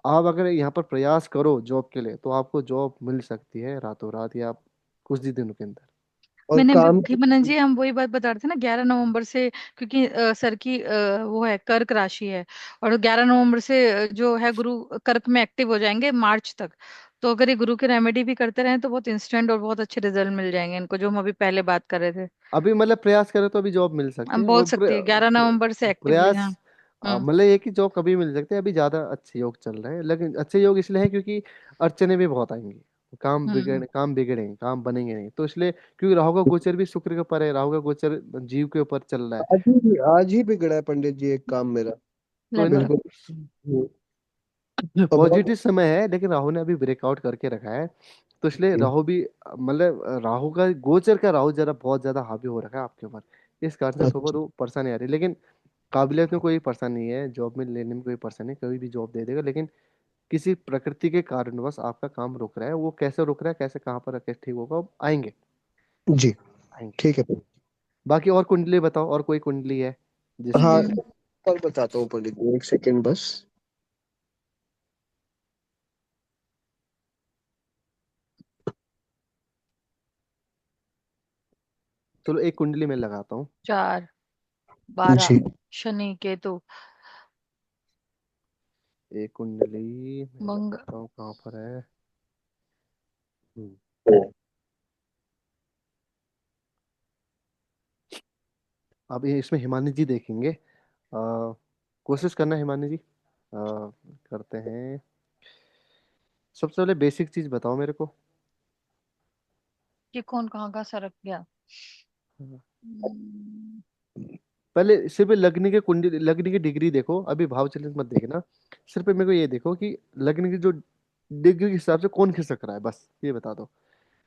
आप अगर यहाँ पर प्रयास करो जॉब के लिए, तो आपको जॉब मिल सकती है रातों रात या कुछ ही दिनों के अंदर। और मैंने काम वही मनन जी, हम वही बात बता रहे थे ना 11 नवंबर से, क्योंकि सर की वो है कर्क राशि है, और 11 नवंबर से जो है गुरु कर्क में एक्टिव हो जाएंगे मार्च तक। तो अगर ये गुरु की रेमेडी भी करते रहें तो बहुत इंस्टेंट और बहुत अच्छे रिजल्ट मिल जाएंगे इनको, जो हम अभी पहले बात कर रहे थे। अभी मतलब प्रयास करें तो अभी जॉब मिल सकती अब है, बोल सकती है 11 नवंबर से एक्टिवली, प्रयास हाँ। हम्म। मतलब ये कि जॉब कभी मिल सकते हैं, अभी ज्यादा अच्छे योग चल रहे हैं, लेकिन अच्छे योग इसलिए हैं क्योंकि अड़चने भी बहुत आएंगी। हम्म। काम बिगड़ेंगे, काम बनेंगे नहीं, तो इसलिए क्योंकि राहु का गोचर भी शुक्र के ऊपर है, राहु का गोचर जीव के ऊपर चल रहा है। आज ही बिगड़ा है पंडित जी एक काम मेरा। तो है ना, लैपटॉप। बिल्कुल। हम्म। और बहुत। पॉजिटिव समय है, लेकिन राहु ने अभी ब्रेकआउट करके रखा है। तो इसलिए राहु भी मतलब राहु का गोचर का राहु जरा बहुत ज्यादा हावी हो रखा है आपके ऊपर। इस कारण से थोड़ा अच्छा। वो परेशानी आ रही है, लेकिन काबिलियत में कोई परेशानी नहीं है, जॉब में लेने में कोई परेशानी नहीं, कभी भी जॉब दे देगा। लेकिन किसी प्रकृति के कारणवश आपका काम रुक रहा है, वो कैसे रुक रहा है, कैसे कहाँ पर कैसे ठीक होगा, वो आएंगे, जी। आएंगे। ठीक है पंडित। बाकी और कुंडली बताओ, और कोई कुंडली है हाँ, जिसमें। और बताता हूँ पंडित जी, एक सेकेंड बस। चलो एक कुंडली में लगाता हूँ। 4, 12। जी। शनि केतु। एक कुंडली मैं मंग लगाता हूँ, कहाँ पर है। हम्म, अब ये इसमें हिमानी जी देखेंगे। कोशिश करना हिमानी जी, करते हैं। सबसे पहले बेसिक चीज बताओ मेरे को। ये कौन कहाँ का सरक गया। हम्म, पहले सिर्फ लग्न के कुंडली, लग्न की डिग्री देखो, अभी भाव चलित मत देखना। सिर्फ मेरे को ये देखो कि लग्न की जो डिग्री के हिसाब से कौन खिसक रहा है, बस ये बता दो।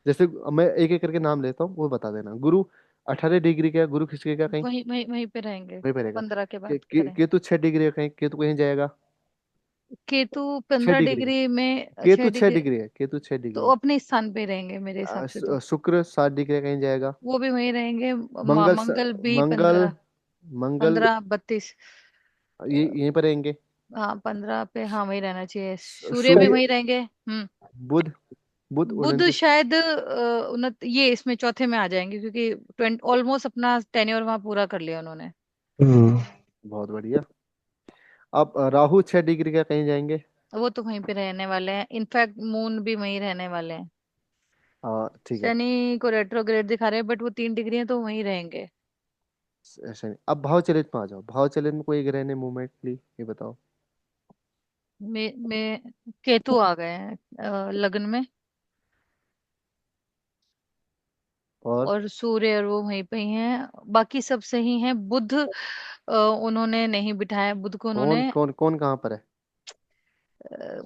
जैसे मैं एक एक करके नाम लेता हूँ, वो बता देना। गुरु 18 डिग्री का, गुरु खिसकेगा कहीं, वहीं पे रहेंगे। वहीं पे रहेगा। 15 के बाद करें। केतु 6 डिग्री का, कहीं केतु कहीं जाएगा। केतु छह 15 डिग्री डिग्री में, केतु छह छह डिग्री डिग्री है, केतु छह तो डिग्री अपने स्थान पे रहेंगे मेरे हिसाब से तो। शुक्र 7 डिग्री कहीं जाएगा। वो भी वहीं रहेंगे। मंगल मंगल भी मंगल 15, मंगल 15, 32। ये यहीं पर रहेंगे। हाँ, 15 पे, हाँ वही रहना चाहिए। सूर्य भी सूर्य, वहीं रहेंगे। हम्म। बुध बुध बुध 29। शायद ये इसमें चौथे में आ जाएंगे, क्योंकि 20 ऑलमोस्ट अपना टेन्योर वहां पूरा कर लिया उन्होंने। हम्म। बहुत बढ़िया। अब राहु 6 डिग्री का कहीं जाएंगे। वो तो वहीं पे रहने वाले हैं, इनफैक्ट मून भी वहीं रहने वाले हैं। ठीक है। शनि को रेट्रोग्रेड दिखा रहे हैं, बट वो 3 डिग्री है तो वहीं रहेंगे। ऐसा नहीं, अब भाव चलित में आ जाओ। भाव चलित में कोई ग्रह ने मूवमेंट ली, ये बताओ। में केतु आ गए हैं लग्न में। और और सूर्य और वो वहीं पे ही हैं। बाकी सब सही हैं। बुध उन्होंने नहीं बिठाया, बुध को कौन उन्होंने कौन कौन कहाँ पर है। अ,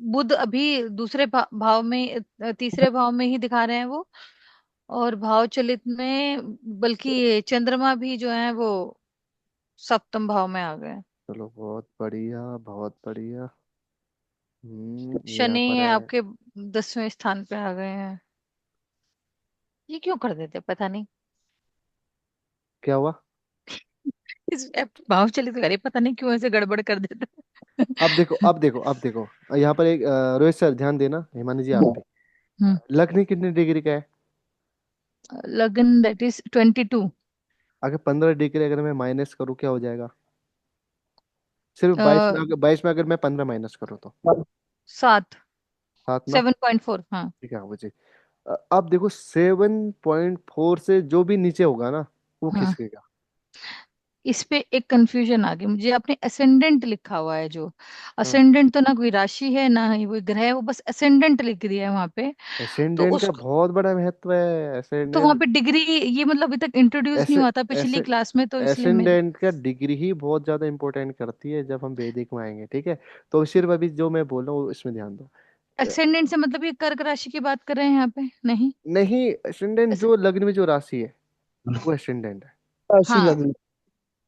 बुध अभी दूसरे भाव में, तीसरे भाव में ही दिखा रहे हैं वो। और भाव चलित में बल्कि ये चंद्रमा भी जो है वो सप्तम भाव में आ गए। चलो बहुत बढ़िया, बहुत बढ़िया। ये यहाँ पर शनि है। आपके 10वें स्थान पे आ गए हैं। ये क्यों कर देते पता नहीं। क्या हुआ। इस भाव चलित करे, पता नहीं क्यों ऐसे गड़बड़ कर देते। अब देखो, अब देखो, अब देखो, यहाँ पर एक रोहित सर ध्यान देना, हिमानी जी आप भी। हम्म। लग्न कितने डिग्री का है। लगन दैट इज 22। अगर 15 डिग्री अगर मैं माइनस करूँ क्या हो जाएगा। सिर्फ 22 में अगर मैं 15 माइनस करूँ तो 7, सात ना। 7.4। हाँ। ठीक है मुझे। अब देखो 7.4 से जो भी नीचे होगा ना, वो हाँ, खिसकेगा। इस पे एक कंफ्यूजन आ गई मुझे। आपने असेंडेंट लिखा हुआ है जो, हाँ, असेंडेंट तो ना कोई राशि है ना ही कोई ग्रह है, वो बस असेंडेंट लिख दिया है वहां पे। तो एसेंडेंट का उसको, बहुत बड़ा महत्व है, तो वहां एसेंडेंट। पे डिग्री, ये मतलब अभी तक इंट्रोड्यूस नहीं ऐसे हुआ था पिछली ऐसे क्लास में, तो इसलिए मैं। एसेंडेंट का डिग्री ही बहुत ज्यादा इंपॉर्टेंट करती है जब हम वैदिक में आएंगे, ठीक है। तो सिर्फ अभी जो मैं बोल रहा हूँ इसमें ध्यान दो। असेंडेंट से मतलब ये कर्क राशि की बात कर रहे हैं यहाँ पे, नहीं? नहीं, एसेंडेंट ऐसे। जो लग्न में जो राशि है, वो एसेंडेंट है। अच्छी हाँ। लग रही।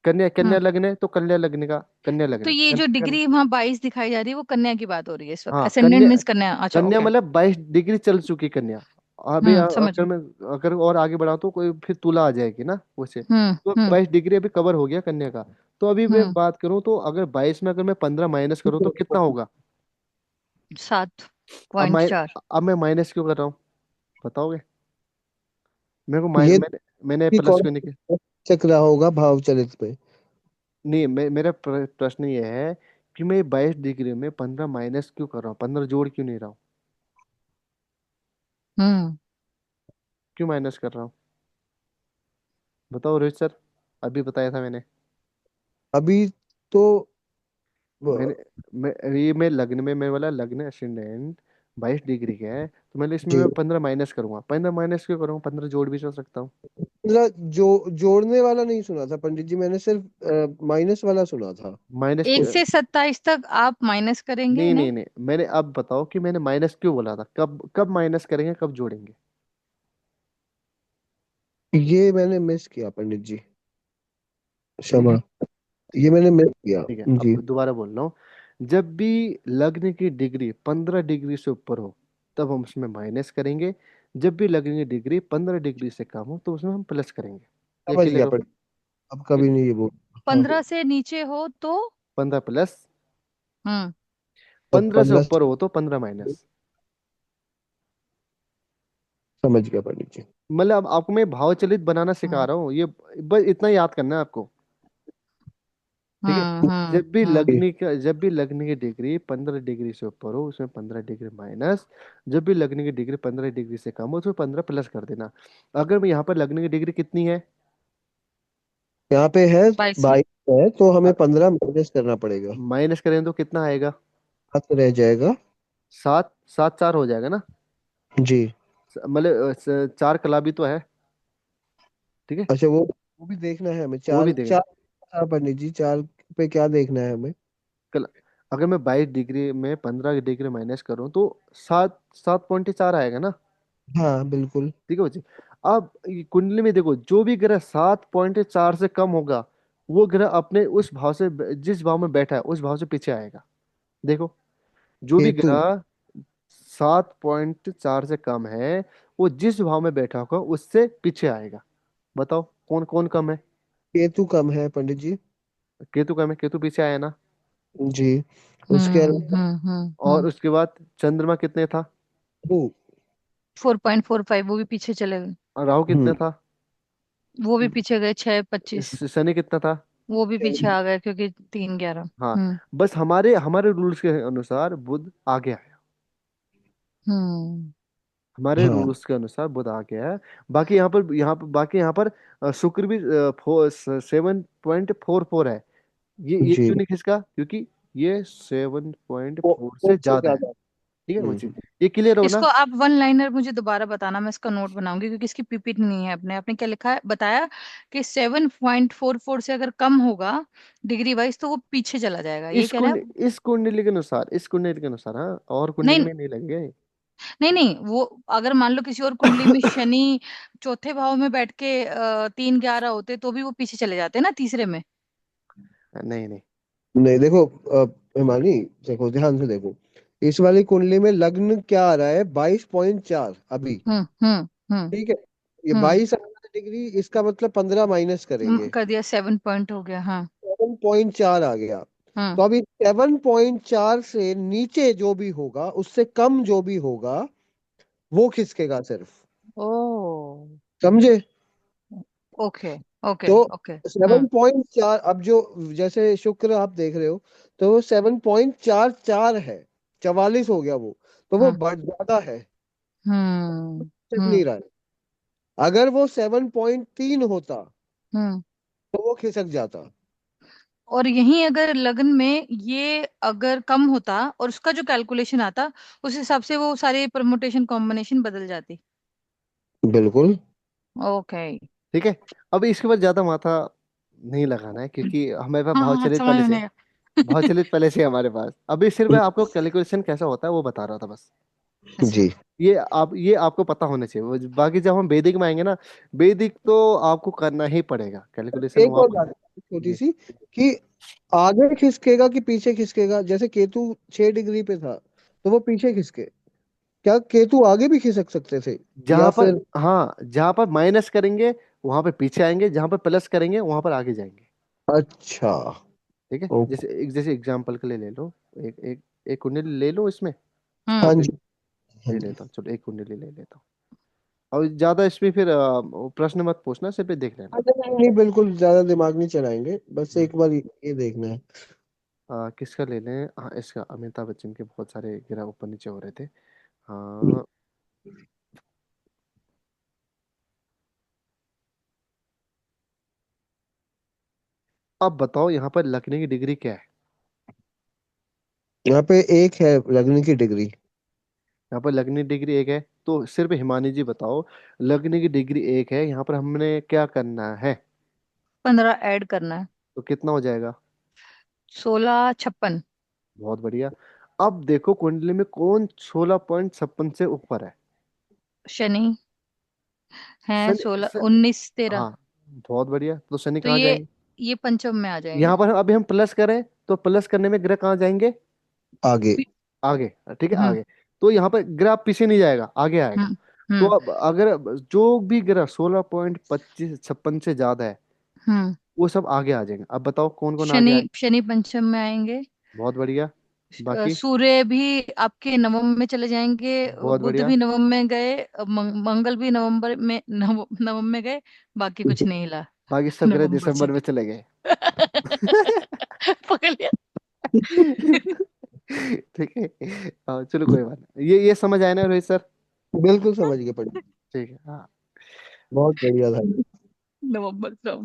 कन्या, कन्या हाँ, लग्न है तो कन्या लग्न का, कन्या लग्न तो है ये जो डिग्री वहां 22 दिखाई जा रही है वो कन्या की बात हो रही है इस वक्त। हाँ असेंडेंट कन्या, मीन्स कन्या, अच्छा कन्या ओके। मतलब 22 डिग्री चल चुकी कन्या। अभी समझ अगर गई। मैं, अगर और आगे बढ़ाऊं तो कोई फिर तुला आ जाएगी ना उसे। हम्म। तो हम्म। 22 डिग्री अभी कवर हो गया कन्या का। तो अभी मैं हम्म। बात करूं तो अगर 22 में अगर मैं 15 माइनस करूं तो कितना होगा। अब 7.4। अब मैं माइनस क्यों कर रहा हूँ, बताओगे मेरे को। ये मैंने मैंने कि प्लस कौन क्यों नहीं किया। चक रहा होगा भाव चलित में। नहीं, मेरा प्रश्न ये है कि मैं 22 डिग्री में 15 माइनस क्यों कर रहा हूँ, 15 जोड़ क्यों नहीं रहा हूँ, हम्म। क्यों माइनस कर रहा हूँ, बताओ रोहित सर। अभी बताया था मैंने। अभी तो मैंने मैं लग्न में, मैं बोला लग्न अशेंडेंट 22 डिग्री का है, तो मैंने इसमें जी, मैं 15 माइनस करूंगा। 15 माइनस क्यों करूंगा, 15 जोड़ भी तो सकता हूँ। मतलब जोड़ने वाला नहीं सुना था पंडित जी, मैंने सिर्फ माइनस वाला सुना था। माइनस एक क्यों? से 27 तक आप माइनस करेंगे नहीं इन्हें। नहीं नहीं, मैंने अब बताओ कि मैंने माइनस क्यों बोला था, कब कब माइनस करेंगे, कब जोड़ेंगे। ये मैंने मिस किया पंडित जी, ठीक क्षमा। है। ये मैंने मिस किया। ठीक है, जी। अब दोबारा बोल रहा हूँ। जब भी लग्न की डिग्री 15 डिग्री से ऊपर हो, तब हम उसमें माइनस करेंगे। जब भी लग्न की डिग्री 15 डिग्री से कम हो, तो उसमें हम प्लस करेंगे। ये समझ क्लियर गया हो? पंडित, अब कभी नहीं ये बोल। हाँ। 15 से नीचे हो तो। 15 प्लस, हम्म। तो 15 से 15। ऊपर हो तो 15 माइनस। समझ गया पंडित जी। मतलब आपको मैं भाव चलित बनाना सिखा हम्म। रहा हूँ ये, बस इतना याद करना है आपको। ठीक है। हम्म। हम्म। जब भी लगने की डिग्री 15 डिग्री से ऊपर हो, उसमें 15 डिग्री माइनस। जब भी लगने की डिग्री 15 डिग्री से कम हो, उसमें 15 प्लस कर देना। अगर मैं यहाँ पर लगने की डिग्री कितनी है? यहाँ पे है 22 है। 22 है, तो हमें 15 माइनस करना पड़ेगा। माइनस करें तो कितना आएगा? हाथ रह जाएगा। 7, 7 4 हो जाएगा ना। जी। मतलब 4 कला भी तो है। ठीक है। अच्छा, वो भी देखना है हमें, वो भी चार देगा। चार। हाँ पंडित जी, चार पे क्या देखना है हमें? कल अगर मैं 22 डिग्री में 15 डिग्री माइनस करूं तो 7, 7.4 आएगा ना। हाँ बिल्कुल। ठीक है बच्चे। अब ये कुंडली में देखो, जो भी ग्रह 7.4 से कम होगा, वो ग्रह अपने उस भाव से, जिस भाव में बैठा है उस भाव से पीछे आएगा। देखो, जो भी केतु। ग्रह 7.4 से कम है, वो जिस भाव में बैठा होगा उससे पीछे आएगा। बताओ कौन कौन कम है? केतु कम है पंडित जी। केतु कम है, केतु पीछे आया ना। जी। उसके अलावा और उसके बाद चंद्रमा कितने था? राहु। 4.45 वो भी पीछे चले गए। और राहु कितने हम्म। था? वो भी पीछे गए 6.25। शनि कितना था? वो भी पीछे आ गए क्योंकि 3.11। हाँ। हम्म। बस हमारे हमारे रूल्स के अनुसार बुध आगे आया। हम्म। हमारे हाँ। रूल्स के अनुसार बुध आ गया है। बाकी यहाँ पर शुक्र भी 7.44 है। ये जी। क्यों नहीं खिसका, क्योंकि ये 7.4 वो से से ज्यादा है। ज्यादा। ठीक है वो चीज। हम्म। ये क्लियर हो इसको ना? आप वन लाइनर मुझे दोबारा बताना, मैं इसका नोट बनाऊंगी क्योंकि इसकी पीपीटी नहीं है। अपने आपने क्या लिखा है बताया कि 7.44 से अगर कम होगा डिग्री वाइज तो वो पीछे चला जाएगा, ये कह रहे हैं आप? इस कुंडली के अनुसार, इस कुंडली के अनुसार, हाँ, और कुंडली नहीं में नहीं लगेगा। नहीं नहीं, वो अगर मान लो किसी और कुंडली में शनि चौथे भाव में बैठ के 3.11 होते तो भी वो पीछे चले जाते ना तीसरे में। नहीं नहीं। नहीं देखो, हिमानी, देखो ध्यान से देखो। इस वाली कुंडली में लग्न क्या आ रहा है? 22.4 अभी। हम्म। ठीक है। ये हम्म। 22 डिग्री, इसका मतलब 15 माइनस करेंगे। कर दिया, 7 पॉइंट हो गया, हाँ। 7.4 आ गया। हम्म। तो अभी 7.4 से नीचे जो भी होगा, उससे कम जो भी होगा, वो खिसकेगा सिर्फ। ओ। समझे? ओके ओके तो ओके। 7.4, अब जो जैसे शुक्र आप देख रहे हो, तो वो 7.44 है। 44 हो गया वो। तो वो हम्म। बढ़ ज्यादा है, हम्म। खिसक हम्म। नहीं रहा है। अगर वो 7.3 होता, हम्म। तो वो खिसक जाता। और यहीं अगर लगन में ये अगर कम होता और उसका जो कैलकुलेशन आता, उस हिसाब से वो सारे परमुटेशन कॉम्बिनेशन बदल जाती। बिल्कुल। ओके। ठीक है। अब इसके बाद ज्यादा माथा नहीं लगाना है, क्योंकि हमारे पास हाँ भाव हाँ, चलित समझ पहले में से, नहीं आया। भाव चलित पहले से है हमारे पास। अभी सिर्फ मैं आपको कैलकुलेशन कैसा होता है वो बता रहा था बस। अच्छा। जी। ये आपको पता होना चाहिए। बाकी जब हम वैदिक में आएंगे ना, वैदिक तो आपको करना ही पड़ेगा कैलकुलेशन एक वहां और पर। बात छोटी जी। सी, कि आगे खिसकेगा कि पीछे खिसकेगा? जैसे केतु 6 डिग्री पे था, तो वो पीछे खिसके। क्या केतु आगे भी खिसक सकते थे? या जहां पर, फिर? हाँ, जहां पर माइनस करेंगे वहां पर पीछे आएंगे, जहां पर प्लस करेंगे वहां पर आगे जाएंगे। अच्छा। ठीक है। ओ। जैसे एग्जांपल के लिए ले लो, एक एक एक कुंडली ले लो इसमें। हाँ हम्म। एक जी। हाँ ले जी। लेता हूँ, चलो एक कुंडली ले लेता हूँ। और ज्यादा इसमें फिर प्रश्न मत पूछना, सिर्फ ये देख लेना। अच्छा, नहीं नहीं, बिल्कुल ज्यादा दिमाग नहीं चलाएंगे, बस हम्म। एक बार ये देखना है। किसका ले लें? हाँ, इसका अमिताभ बच्चन के बहुत सारे ग्रह ऊपर नीचे हो रहे थे। हाँ। अब बताओ यहाँ पर लगने की डिग्री क्या है। यहाँ पे एक है लगने की डिग्री। यहाँ पर लगने की डिग्री एक है, तो सिर्फ हिमानी जी बताओ, लगने की डिग्री एक है, यहाँ पर हमने क्या करना है। 15 ऐड करना है। तो कितना हो जाएगा। 16 56। बहुत बढ़िया। अब देखो कुंडली में कौन 16.56 से ऊपर है। शनि है। शनि 16 19 13। हाँ, बहुत बढ़िया, तो शनि तो कहाँ जाएंगे। ये पंचम में आ यहाँ जाएंगे। पर अभी हम प्लस करें, तो प्लस करने में ग्रह कहाँ जाएंगे। आगे। पी- आगे। ठीक है, हम्म आगे। तो यहाँ पर ग्रह अब पीछे नहीं जाएगा, आगे आएगा। हम्म तो हम्म अब अगर जो भी ग्रह 16.25 56 से ज्यादा है, हम्म। वो सब आगे आ जाएंगे। अब बताओ कौन कौन आगे शनि आए। शनि पंचम में आएंगे। बहुत बढ़िया। बाकी। सूर्य भी आपके नवम में चले जाएंगे। बहुत बुध बढ़िया। भी नवम में गए। मंगल भी नवंबर में नवम में गए। बाकी कुछ नहीं हिला। बाकी सब ग्रह नवंबर से। दिसंबर में चले गए। पकड़ लिया। ठीक है। चलो कोई बात नहीं, ये समझ आया ना रोहित सर। बिल्कुल समझ गए पंडित। ठीक है, हाँ। बहुत बढ़िया था। नवंबर से।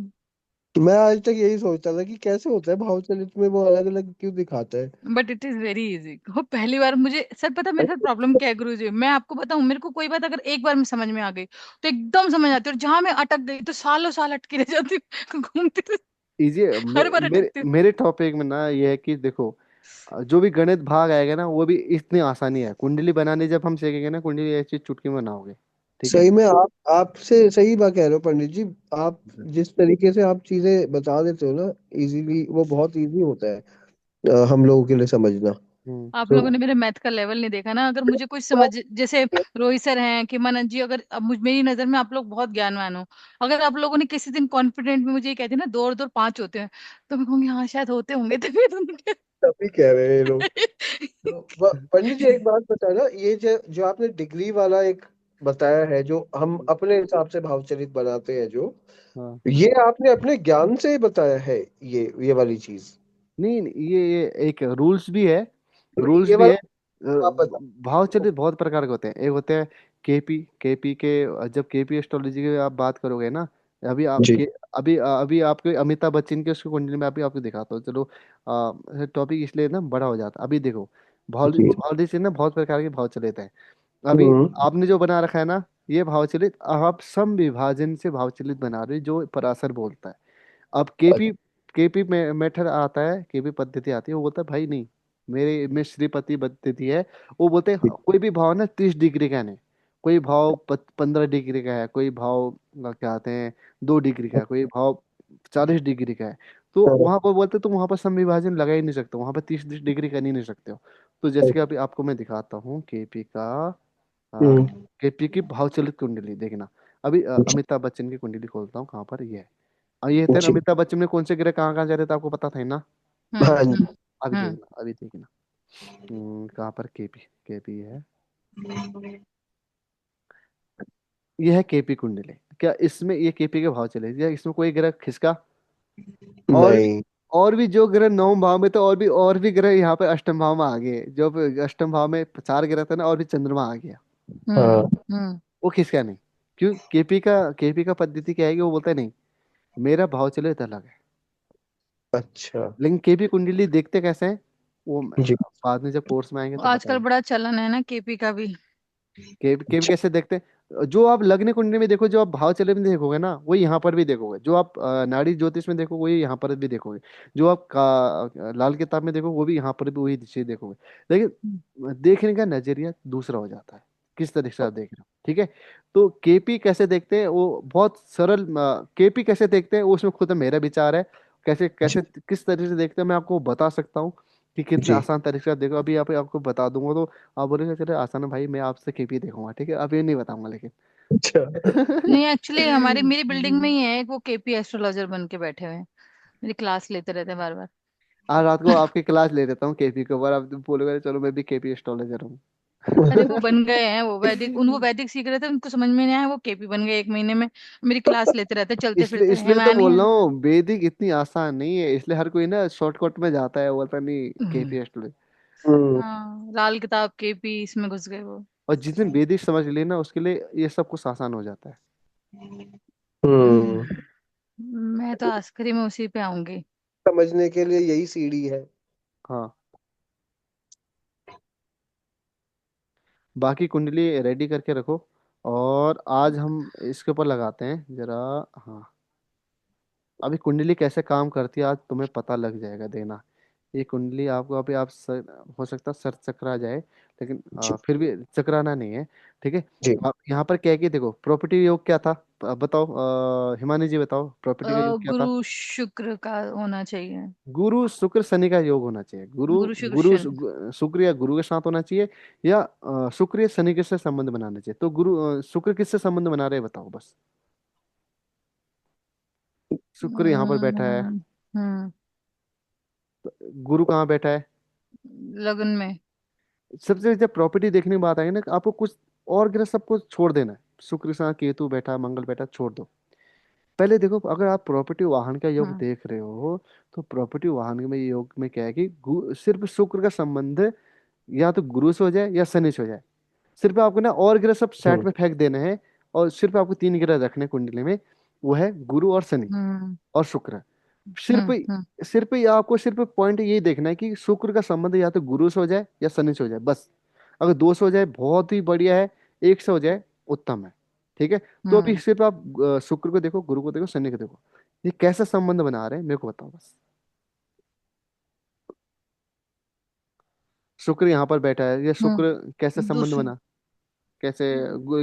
मैं आज तक यही सोचता था कि कैसे होता है भाव चलित में वो अलग अलग क्यों दिखाता है। But it is very easy. वो पहली बार मुझे सर पता मेरे साथ प्रॉब्लम क्या है गुरुजी, मैं आपको बताऊं, मेरे को कोई बात अगर एक बार में समझ में आ गई तो एकदम समझ आती है, और जहां मैं अटक गई तो सालों साल अटकी रह जाती हूँ। घूमती रहती इजी। हूँ, हर बार मेरे अटकती हूँ। मेरे टॉपिक में ना ये है कि देखो, जो भी गणित भाग आएगा ना, वो भी इतनी आसानी है। कुंडली बनाने जब हम सीखेंगे ना, कुंडली ऐसी चुटकी में बनाओगे। ठीक है। सही में आप आपसे सही बात कह रहे हो पंडित जी। आप जिस तरीके से आप चीजें बता देते हो ना इजीली, वो बहुत इजी होता है हम लोगों के लिए समझना। हम्म। आप तो लोगों ने मेरे मैथ का लेवल नहीं देखा ना। अगर मुझे कुछ समझ, जैसे रोहित सर हैं, किमानंद जी, अगर अब मेरी नजर में आप लोग बहुत ज्ञानवान हो, अगर आप लोगों ने किसी दिन कॉन्फिडेंट में मुझे ये कहते ना 2 और 2 5 होते हैं, तो मैं कहूंगी हाँ शायद होते होंगे, तभी तो उनके। तभी कह रहे हैं ये लोग। तो पंडित जी एक बात बताना, ये जो जो आपने डिग्री वाला एक बताया है जो हम अपने हिसाब से भावचलित बनाते हैं जो, हाँ। ये आपने अपने ज्ञान से बताया है ये वाली चीज। नहीं नहीं, ये एक रूल्स भी है। रूल्स ये भी है। वाला आप बता। भाव चलित बहुत प्रकार के होते हैं। एक होते हैं केपी। केपी के जब केपी एस्ट्रोलॉजी की आप बात करोगे ना, अभी जी आपके अभी आपके अमिताभ बच्चन के उसको कुंडली में अभी आपको दिखाता हूँ, चलो। टॉपिक इसलिए ना बड़ा हो जाता है। अभी देखो, भाव जी। भाव से ना बहुत प्रकार के भाव चलित हैं। अभी हम्म। आपने जो बना रखा है ना, ये भावचलित आप सम विभाजन से भावचलित बना रहे हो, जो पराशर बोलता है। अब केपी मेथड आता है, केपी पद्धति आती है, वो बोलता है भाई नहीं, मेरे में श्रीपति पद्धति है। वो बोलते हैं कोई भी भाव ना 30 डिग्री का नहीं, कोई भाव 15 डिग्री का है, कोई भाव क्या आते हैं 2 डिग्री का है, कोई भाव 40 डिग्री का है। तो वहां पर बोलते तुम वहां पर सम विभाजन लगा ही नहीं सकते, वहां पर 30 डिग्री कर ही नहीं सकते हो। तो जैसे कि अभी आपको मैं दिखाता हूँ केपी का, हम्म। केपी की भावचलित कुंडली देखना। अभी अमिताभ बच्चन की कुंडली खोलता हूँ, कहाँ पर ये है। ये थे ना, जी। अमिताभ बच्चन ने कौन से ग्रह कहाँ कहाँ जा रहे थे, आपको पता था ना। हम्म हाँ हम्म जी। अभी हम्म देखना, अभी देखना। कहाँ पर केपी। केपी है, ये है केपी कुंडली। क्या इसमें ये केपी के भाव चले, या इसमें कोई ग्रह खिसका। और भी नहीं। और भी जो ग्रह 9 भाव में थे, और भी ग्रह यहाँ पे अष्टम भाव में आ गए। जो अष्टम भाव में 4 ग्रह थे ना, और भी चंद्रमा आ गया। हम्म हाँ। हम्म वो खिसका नहीं। क्यों, केपी का पद्धति क्या है कि वो बोलता है नहीं, मेरा भाव चले तो अलग है। अच्छा। लेकिन केपी कुंडली देखते कैसे हैं, वो जी। बाद में जब कोर्स में आएंगे तो आजकल बताएंगे। बड़ा चलन है ना केपी का भी। केपी कैसे देखते हैं, जो आप लग्न कुंडली में देखो, जो आप भाव चले में देखोगे ना, वो यहाँ पर भी देखोगे। जो आप नाड़ी ज्योतिष में देखोगे, वही यहाँ पर भी देखोगे। जो आप लाल किताब में देखोगे, वो भी यहाँ पर भी वही चीज देखोगे। लेकिन देखने का नजरिया दूसरा हो जाता है, किस तरीके से आप देख रहे हो। ठीक है। तो केपी कैसे देखते हैं, वो बहुत सरल। केपी कैसे देखते हैं, वो उसमें खुद मेरा विचार है। कैसे जी। कैसे किस तरीके से देखते हैं, मैं आपको बता सकता हूँ कि कितने जी। आसान तरीके से आप देखो। अभी आपको बता दूंगा तो आप बोलेंगे चले आसान है भाई, मैं आपसे केपी देखूंगा। ठीक है, अब ये नहीं बताऊंगा लेकिन। अच्छा। नहीं, एक्चुअली हमारी मेरी बिल्डिंग में ही है एक, वो केपी एस्ट्रोलॉजर बन के बैठे हुए हैं। मेरी क्लास लेते रहते हैं बार बार। आज रात को आपकी क्लास ले लेता हूँ केपी के ऊपर, आप बोलोगे चलो मैं भी केपी एस्ट्रोलॉजर हूँ। अरे वो बन गए हैं, वो वैदिक सीख रहे थे, उनको समझ में नहीं आया, वो केपी बन गए 1 महीने में। मेरी क्लास लेते रहते, चलते इसलिए फिरते इसलिए तो हिमानी बोल है। रहा हूँ, वैदिक इतनी आसान नहीं है, इसलिए हर कोई ना शॉर्टकट में जाता है, बोलता नहीं केपी एस्ट्रोलॉजर। हम्म। हाँ, लाल किताब केपी इसमें घुस गए वो। और जिस दिन वैदिक समझ लिए ना, उसके लिए ये सब कुछ आसान हो जाता है। हम्म। मैं तो आखिरी में उसी पे आऊंगी। समझने के लिए यही सीढ़ी है। हाँ, बाकी कुंडली रेडी करके रखो, और आज हम इसके ऊपर लगाते हैं जरा। हाँ, अभी कुंडली कैसे काम करती है आज तुम्हें पता लग जाएगा, देना। ये कुंडली आपको अभी हो सकता है सर चकरा जाए, लेकिन जी। फिर भी चकराना नहीं है। ठीक है। जी। आप यहाँ पर क्या है कि देखो, प्रॉपर्टी योग क्या था? बताओ, हिमानी जी बताओ, प्रॉपर्टी का योग क्या था? गुरु शुक्र का होना चाहिए। गुरु शुक्र शनि का योग होना चाहिए। गुरु गुरु शुक्र गुरु शनि। शुक्र या गुरु के साथ होना चाहिए, या शुक्र या शनि के से संबंध बनाना चाहिए। तो शुक्र किससे संबंध बना रहे हैं बताओ बस। शुक्र यहाँ पर बैठा है, हम्म। हम्म। गुरु कहाँ बैठा है? लगन में। सबसे जब प्रॉपर्टी देखने की बात आई ना, आपको कुछ और ग्रह सबको छोड़ देना है। शुक्र के साथ केतु बैठा, मंगल बैठा, छोड़ दो। पहले देखो, अगर आप प्रॉपर्टी वाहन का योग हाँ। देख रहे हो, तो प्रॉपर्टी वाहन में योग में क्या है कि सिर्फ शुक्र का संबंध या तो गुरु से हो जाए या शनि से हो जाए। सिर्फ आपको ना और ग्रह सब सेट हम्म। में फेंक देने हैं, और सिर्फ आपको तीन ग्रह रखने कुंडली में। वो है गुरु और शनि हम्म। और शुक्र। सिर्फ हम्म। सिर्फ आपको सिर्फ पॉइंट ये देखना है कि शुक्र का संबंध या तो गुरु से हो जाए या शनि से हो जाए, बस। अगर दो से हो जाए बहुत ही बढ़िया है, एक से हो जाए उत्तम है। ठीक है। तो अभी हम्म। सिर्फ आप शुक्र को देखो, गुरु को देखो, शनि को देखो, ये कैसा संबंध बना रहे हैं मेरे को बताओ बस। शुक्र यहाँ पर बैठा है, ये शुक्र कैसे संबंध दूसरा। बना? कैसे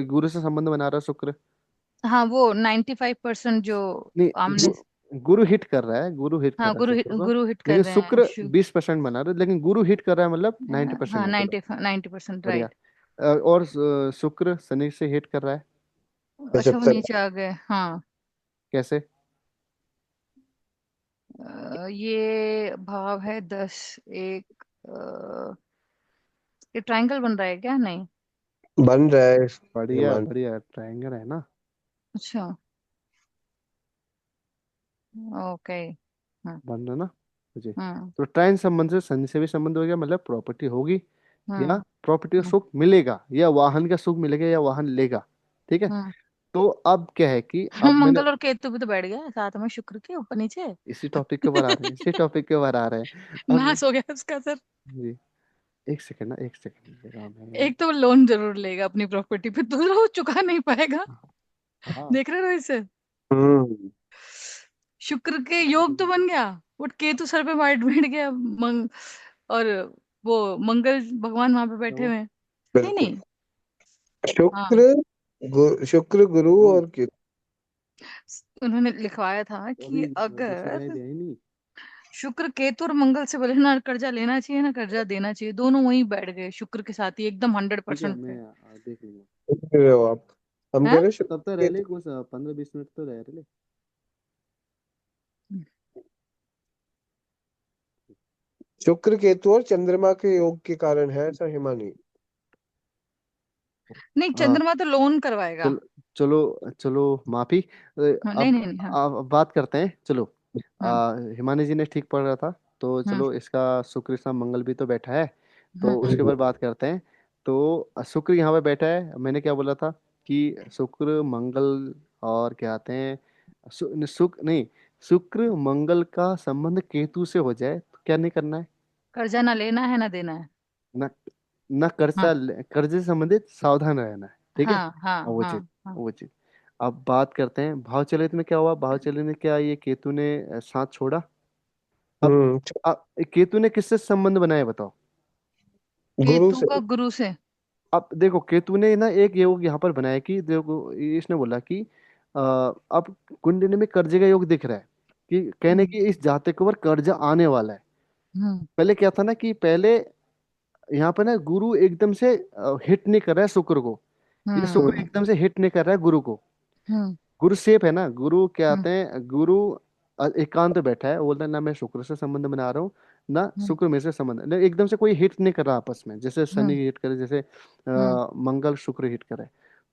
गुरु से संबंध बना रहा है शुक्र? हाँ, वो 95% जो नहीं, आमने। गुरु हिट कर रहा है, गुरु हिट कर हाँ, रहा है शुक्र को। गुरु हिट कर लेकिन रहे हैं शुक्र 20% बना रहा है, लेकिन गुरु हिट कर रहा है मतलब 90% हाँ, मतलब। 90% बढ़िया। राइट। और शुक्र शनि से हिट कर रहा है। अच्छा, वो 75। नीचे आ गए, हाँ। कैसे? ये भाव है 10 1। ये ट्रायंगल बन रहा है क्या? नहीं। बन रहा है। बढ़िया ईमान। बढ़िया, ट्रायंगल है ना। अच्छा। ओके। हाँ। बन रहा ना मुझे। हम्म। तो ट्राइन संबंध से शनि से भी संबंध हो गया, मतलब प्रॉपर्टी होगी, या हम्म। प्रॉपर्टी का हम्म। सुख मिलेगा, या वाहन का सुख मिलेगा, या वाहन लेगा। ठीक है। हम्म। तो अब क्या है कि अब मैंने मंगल और केतु भी तो बैठ गया साथ में, शुक्र के ऊपर नीचे। इसी टॉपिक के ऊपर आ रहे हैं, इसी टॉपिक के ऊपर आ रहे हैं अब। नाश हो गया उसका सर। जी, एक सेकंड ना, एक सेकंड जरा मैं। एक तो वो लोन जरूर लेगा अपनी प्रॉपर्टी पे, दूसरा वो चुका नहीं पाएगा। हाँ, देख रहे हो इसे? हम्म। शुक्र के योग तो बन गया, वो केतु सर पे बैठ गया और वो मंगल भगवान वहां पे बैठे तो हुए हैं। नहीं बिल्कुल। नहीं। हाँ। शुक्र शुक्र गुरु वो और केतु। उन्होंने लिखवाया था तो कि अभी दूसरा गाय अगर ले आई नहीं। शुक्र केतु और मंगल से बोले ना कर्जा लेना चाहिए ना कर्जा देना चाहिए, दोनों वहीं बैठ गए शुक्र के साथ ही एकदम हंड्रेड ठीक है, परसेंट मैं पे। देख लूंगा। देख रहे हो आप? हम कह है। रहे हैं तब तक शुक्र रह ले, केतु। कुछ 15-20 मिनट तो रह ले। शुक्र केतु और चंद्रमा के योग के कारण है ऐसा, हिमानी। नहीं, हाँ, चंद्रमा तो लोन करवाएगा। चलो चलो चलो, माफी। हाँ, नहीं नहीं नहीं, हाँ। अब बात करते हैं, चलो। हाँ। हिमानी जी ने ठीक पढ़ रहा था, तो हम्म। चलो इसका शुक्र सा मंगल भी तो बैठा है, तो हम्म। उसके ऊपर बात करते हैं। तो शुक्र यहाँ पे बैठा है, मैंने क्या बोला था कि शुक्र मंगल और क्या आते हैं, शुक्र नहीं, शुक्र मंगल का संबंध केतु से हो जाए तो क्या नहीं करना है? कर्जा ना लेना है ना देना है। न न कर्जा हाँ। कर्जे से संबंधित सावधान रहना है। ठीक है। हाँ। हाँ। वो चीज, हाँ। हाँ। वो चीज। अब बात करते हैं भाव चलित में क्या हुआ। भाव चलित में क्या, ये केतु ने साथ छोड़ा। अब हम्म। केतु ने किससे संबंध बनाए बताओ? गुरु केतु से। का गुरु से। अब देखो, केतु ने ना एक योग यहाँ पर बनाया कि देखो, इसने बोला कि अब कुंडली में कर्जे का योग दिख रहा है, कि कहने हम्म। की इस जातक के ऊपर कर्जा आने वाला है। हम्म। पहले क्या था ना कि पहले यहाँ पर ना गुरु एकदम से हिट नहीं कर रहा है शुक्र को, ये शुक्र हम्म। एकदम से हिट नहीं कर रहा है गुरु को। हम्म। गुरु सेफ है ना, गुरु क्या हम्म। आते हैं, गुरु एकांत बैठा है, बोलता है ना मैं शुक्र से संबंध बना रहा हूँ, ना हम्म। शुक्र मेरे से संबंध, एकदम से कोई हिट नहीं कर रहा आपस में, जैसे शनि हम्म। हिट करे, जैसे हम्म। मंगल शुक्र हिट करे।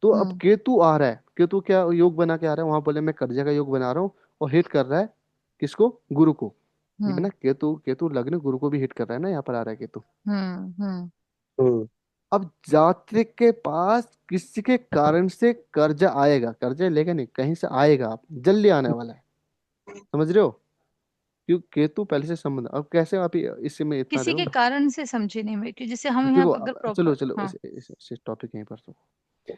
तो अब हम्म। केतु आ रहा है, केतु क्या योग बना के आ रहा है वहां, बोले मैं कर्जा का योग बना रहा हूँ, और हिट कर रहा है किसको? गुरु को। ये है हम्म। ना, केतु केतु लग्न गुरु को भी हिट कर रहा है ना, यहाँ पर आ रहा है केतु। हम्म। हम्म। हम्म। अब जातक के पास किसी के कारण से कर्जा आएगा, कर्जा लेगा नहीं, कहीं से आएगा, जल्दी आने वाला है। समझ रहे हो? क्यों केतु पहले से संबंध, अब कैसे आप इससे में इतना किसी देखो के ना। कारण से समझे नहीं मैं, कि जैसे हम हैं देखो अगर चलो प्रॉपर। चलो हाँ। इस टॉपिक यहीं पर तो।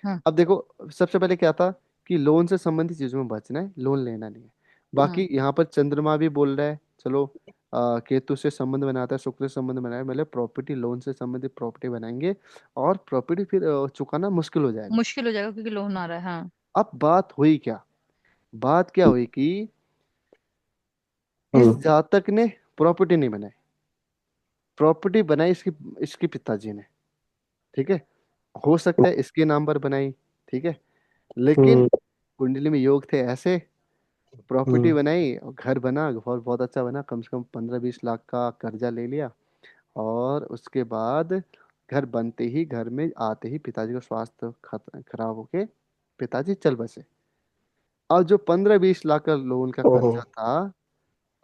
हाँ। अब देखो सबसे पहले क्या था कि लोन से संबंधित चीजों में बचना है, लोन लेना नहीं है। हाँ। बाकी यहाँ पर चंद्रमा भी बोल रहा है, चलो केतु से संबंध बनाता है, शुक्र से संबंध बनाया, मतलब प्रॉपर्टी लोन से संबंधित प्रॉपर्टी बनाएंगे और प्रॉपर्टी फिर चुकाना मुश्किल हो जाएगा। मुश्किल हो जाएगा क्योंकि लोन आ रहा है। हाँ। अब बात हुई क्या, बात क्या हुई कि इस हम्म। जातक ने प्रॉपर्टी नहीं बनाई, प्रॉपर्टी बनाई इसकी इसके पिताजी ने, ठीक है। हो सकता है इसके नाम पर बनाई, ठीक है, लेकिन हम्म। कुंडली में योग थे ऐसे, प्रॉपर्टी हम्म। बनाई और घर बना, बहुत बहुत अच्छा बना, कम से कम 15-20 लाख का कर्जा ले लिया। और उसके बाद घर बनते ही, घर में आते ही पिताजी का स्वास्थ्य खराब होके पिताजी चल बसे। अब जो 15-20 लाख का लोन का ओहो। कर्जा था,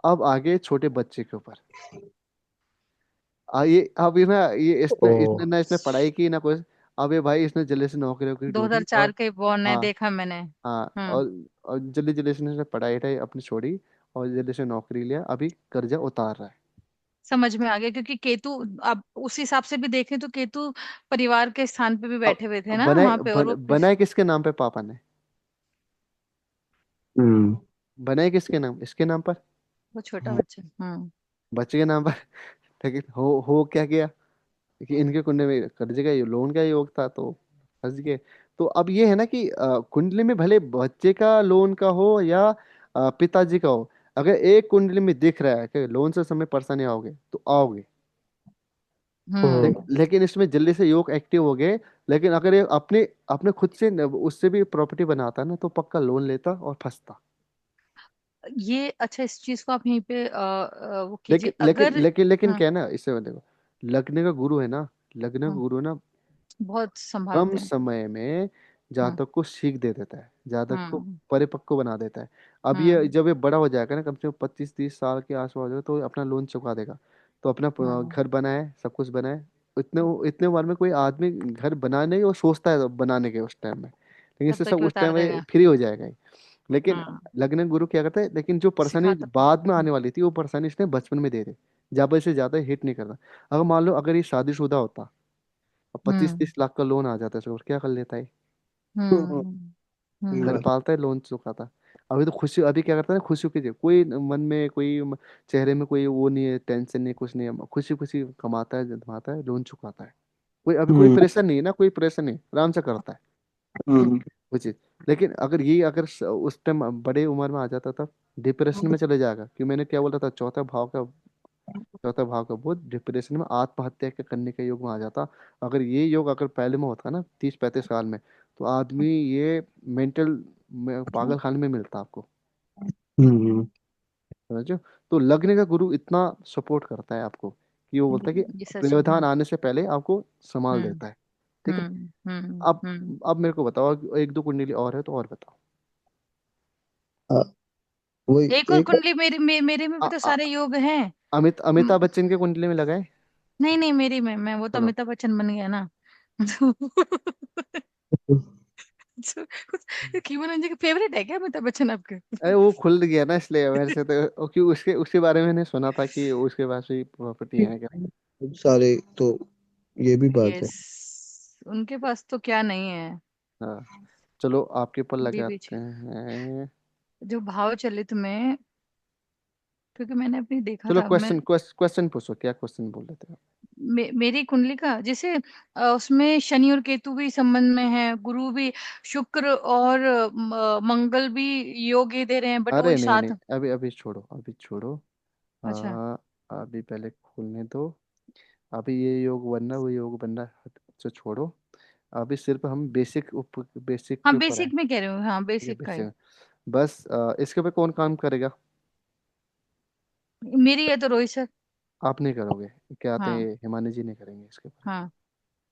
अब आगे छोटे बच्चे के ऊपर। ये अब ये ना, ये ओ। इसने इसने ना इसने पढ़ाई की ना कुछ। अब ये भाई इसने जल्दी से नौकरी वोकरी ढूंढी, और 2004 के बॉर्न है, हाँ देखा मैंने। हाँ, हम्म। और जल्दी जल्दी से इसने पढ़ाई वढ़ाई अपनी छोड़ी और जल्दी से नौकरी लिया, अभी कर्जा उतार रहा है। समझ में आ गया, क्योंकि केतु, अब उस हिसाब से भी देखें तो केतु परिवार के स्थान पे भी अब बैठे हुए थे ना बनाए वहां पे, और वो बनाए किसके नाम पे पापा ने, हम्म। बनाए किसके नाम, इसके नाम पर, वो छोटा बच्चा। हम्म। बच्चे के नाम पर। लेकिन हो क्या गया कि इनके कुंडली में कर्जे का लोन का योग था तो फंस गए। तो अब ये है ना कि कुंडली में भले बच्चे का लोन का हो या पिताजी का हो, अगर एक कुंडली में दिख रहा है कि लोन से समय परेशानी आओगे तो आओगे, हम्म। लेकिन इसमें जल्दी से योग एक्टिव हो गए। लेकिन अगर ये अपने अपने खुद से उससे भी प्रॉपर्टी बनाता ना तो पक्का लोन लेता और फंसता। ये अच्छा, इस चीज को आप यहीं पे वो लेकिन कीजिए लेकिन अगर। लेकिन लेकिन हाँ। क्या है ना, इससे देखो, लग्न का गुरु है ना, लग्न का हाँ। गुरु ना बहुत कम संभालते हैं। समय में हाँ। जातक को सीख दे देता है, जातक को हम्म। परिपक्व बना देता है। अब ये हम्म। जब ये बड़ा हो जाएगा ना, कम से कम 25-30 साल के आसपास हो जाएगा, तो ये अपना लोन चुका देगा। तो अपना हम्म। घर बनाए, सब कुछ बनाए। इतने इतने उम्र में कोई आदमी घर बनाने और सोचता है बनाने के उस टाइम में, लेकिन तब इससे तक सब ये उस टाइम उतार में देगा। फ्री हो जाएगा ही। लेकिन हाँ। लग्न गुरु क्या करता है, लेकिन जो परेशानी सिखाता भी है। बाद में आने वाली थी वो परेशानी इसने बचपन में दे दी, ज्यादा से ज्यादा हिट नहीं करता। अगर मान लो अगर ये शादीशुदा होता, अब पच्चीस हम्म। तीस लाख का लोन आ जाता है इसके ऊपर, क्या कर लेता है, हम्म। घर हम्म। पालता है, लोन चुकाता है। अभी तो खुशी, अभी क्या करता है ना, खुशी की कोई मन में कोई चेहरे में कोई वो नहीं है, टेंशन नहीं, कुछ नहीं है, खुशी खुशी कमाता है, जमाता है, लोन चुकाता है। कोई अभी कोई हम्म। प्रेशर नहीं है ना, कोई प्रेशर नहीं, आराम से करता है हम्म। वो चीज। लेकिन अगर ये अगर उस टाइम बड़े उम्र में आ जाता तब डिप्रेशन में चले जाएगा, कि मैंने क्या बोला था, चौथा भाव का बोध डिप्रेशन में आत्महत्या के करने के योग में आ जाता। अगर ये योग अगर पहले में होता ना 30-35 साल में, तो आदमी ये मेंटल पागल खाने में मिलता आपको, हम्म। समझो। तो लग्न का गुरु इतना सपोर्ट करता है आपको कि वो बोलता है कि ये सच है। व्यवधान हाँ। आने से पहले आपको संभाल हम्म। देता है, ठीक है। हम्म। हम्म। अब हम्म। अब मेरे को बताओ, एक दो कुंडली और है तो और बताओ। हाँ, वही एक और एक। कुंडली मेरे में अ, भी तो अ, सारे योग हैं। अमिताभ बच्चन के कुंडली में लगाए। नहीं नहीं, मेरी में मैं वो तो सुनो, अमिताभ बच्चन बन गया ना। ह्यूमन अंजलि का फेवरेट है क्या अमिताभ बच्चन आपके? अरे वो खुल गया ना इसलिए मेरे से तो, क्यों उसके उसके बारे में मैंने सुना था कि उसके पास भी प्रॉपर्टी है क्या। सारे तो, ये भी बात है। यस। उनके पास तो क्या नहीं है। हाँ, चलो आपके ऊपर बीबीच लगाते हैं। जो भाव चलित में, क्योंकि मैंने अपनी देखा चलो था मैं। क्वेश्चन पूछो, क्या क्वेश्चन बोल रहे थे आप। मेरी कुंडली का जैसे उसमें शनि और केतु भी संबंध में है, गुरु भी, शुक्र और मंगल भी योग ही दे रहे हैं, बट अरे वही नहीं नहीं, साथ। अभी अभी छोड़ो, अभी छोड़ो। अच्छा। हाँ, अभी पहले खोलने दो। अभी ये योग बनना, वो योग बनना तो छोड़ो। अभी सिर्फ हम बेसिक हाँ के ऊपर है, बेसिक में कह रहे हो, हाँ ठीक है, बेसिक का ही। बेसिक। बस इसके ऊपर कौन काम करेगा। मेरी है तो रोहित सर। आप नहीं करोगे, क्या आते हाँ। हैं हिमानी जी नहीं करेंगे इसके हाँ।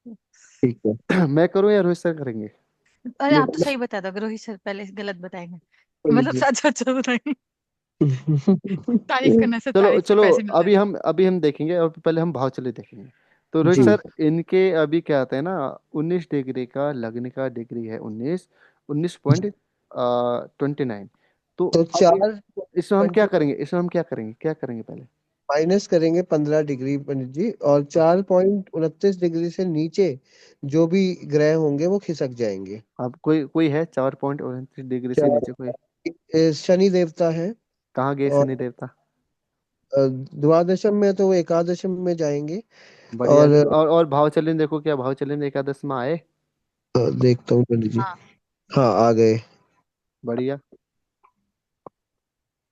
ठीक है। ऊपर। मैं करूँ या रोहित सर करेंगे। अरे मैं आप तो सही बता दो, रोहित सर पहले गलत बताएंगे। कोई मतलब सच सच बताएंगे। तारीफ नहीं। करने से चलो तारीफ के चलो, पैसे मिलते हैं। अभी हम देखेंगे, और पहले हम भाव चले देखेंगे। तो रोहित जी। सर, इनके अभी क्या आता है ना, 19 डिग्री का लग्न का डिग्री है, 19, 19.29। तो तो अब चार इसमें हम क्या 20 करेंगे, इसमें हम क्या करेंगे पहले? माइनस करेंगे 15 डिग्री पंडित जी, और 4.29 डिग्री से नीचे जो भी ग्रह होंगे वो खिसक जाएंगे। अब कोई कोई है 4.29 डिग्री से चार नीचे कोई? शनि देवता है। कहाँ गए और शनि देवता? द्वादशम में तो वो एकादशम में जाएंगे। बढ़िया। और और भाव चलन देखो, क्या भाव चलन एकादश में आए? देखता हूँ पंडित जी। हाँ। हाँ, आ गए। बढ़िया।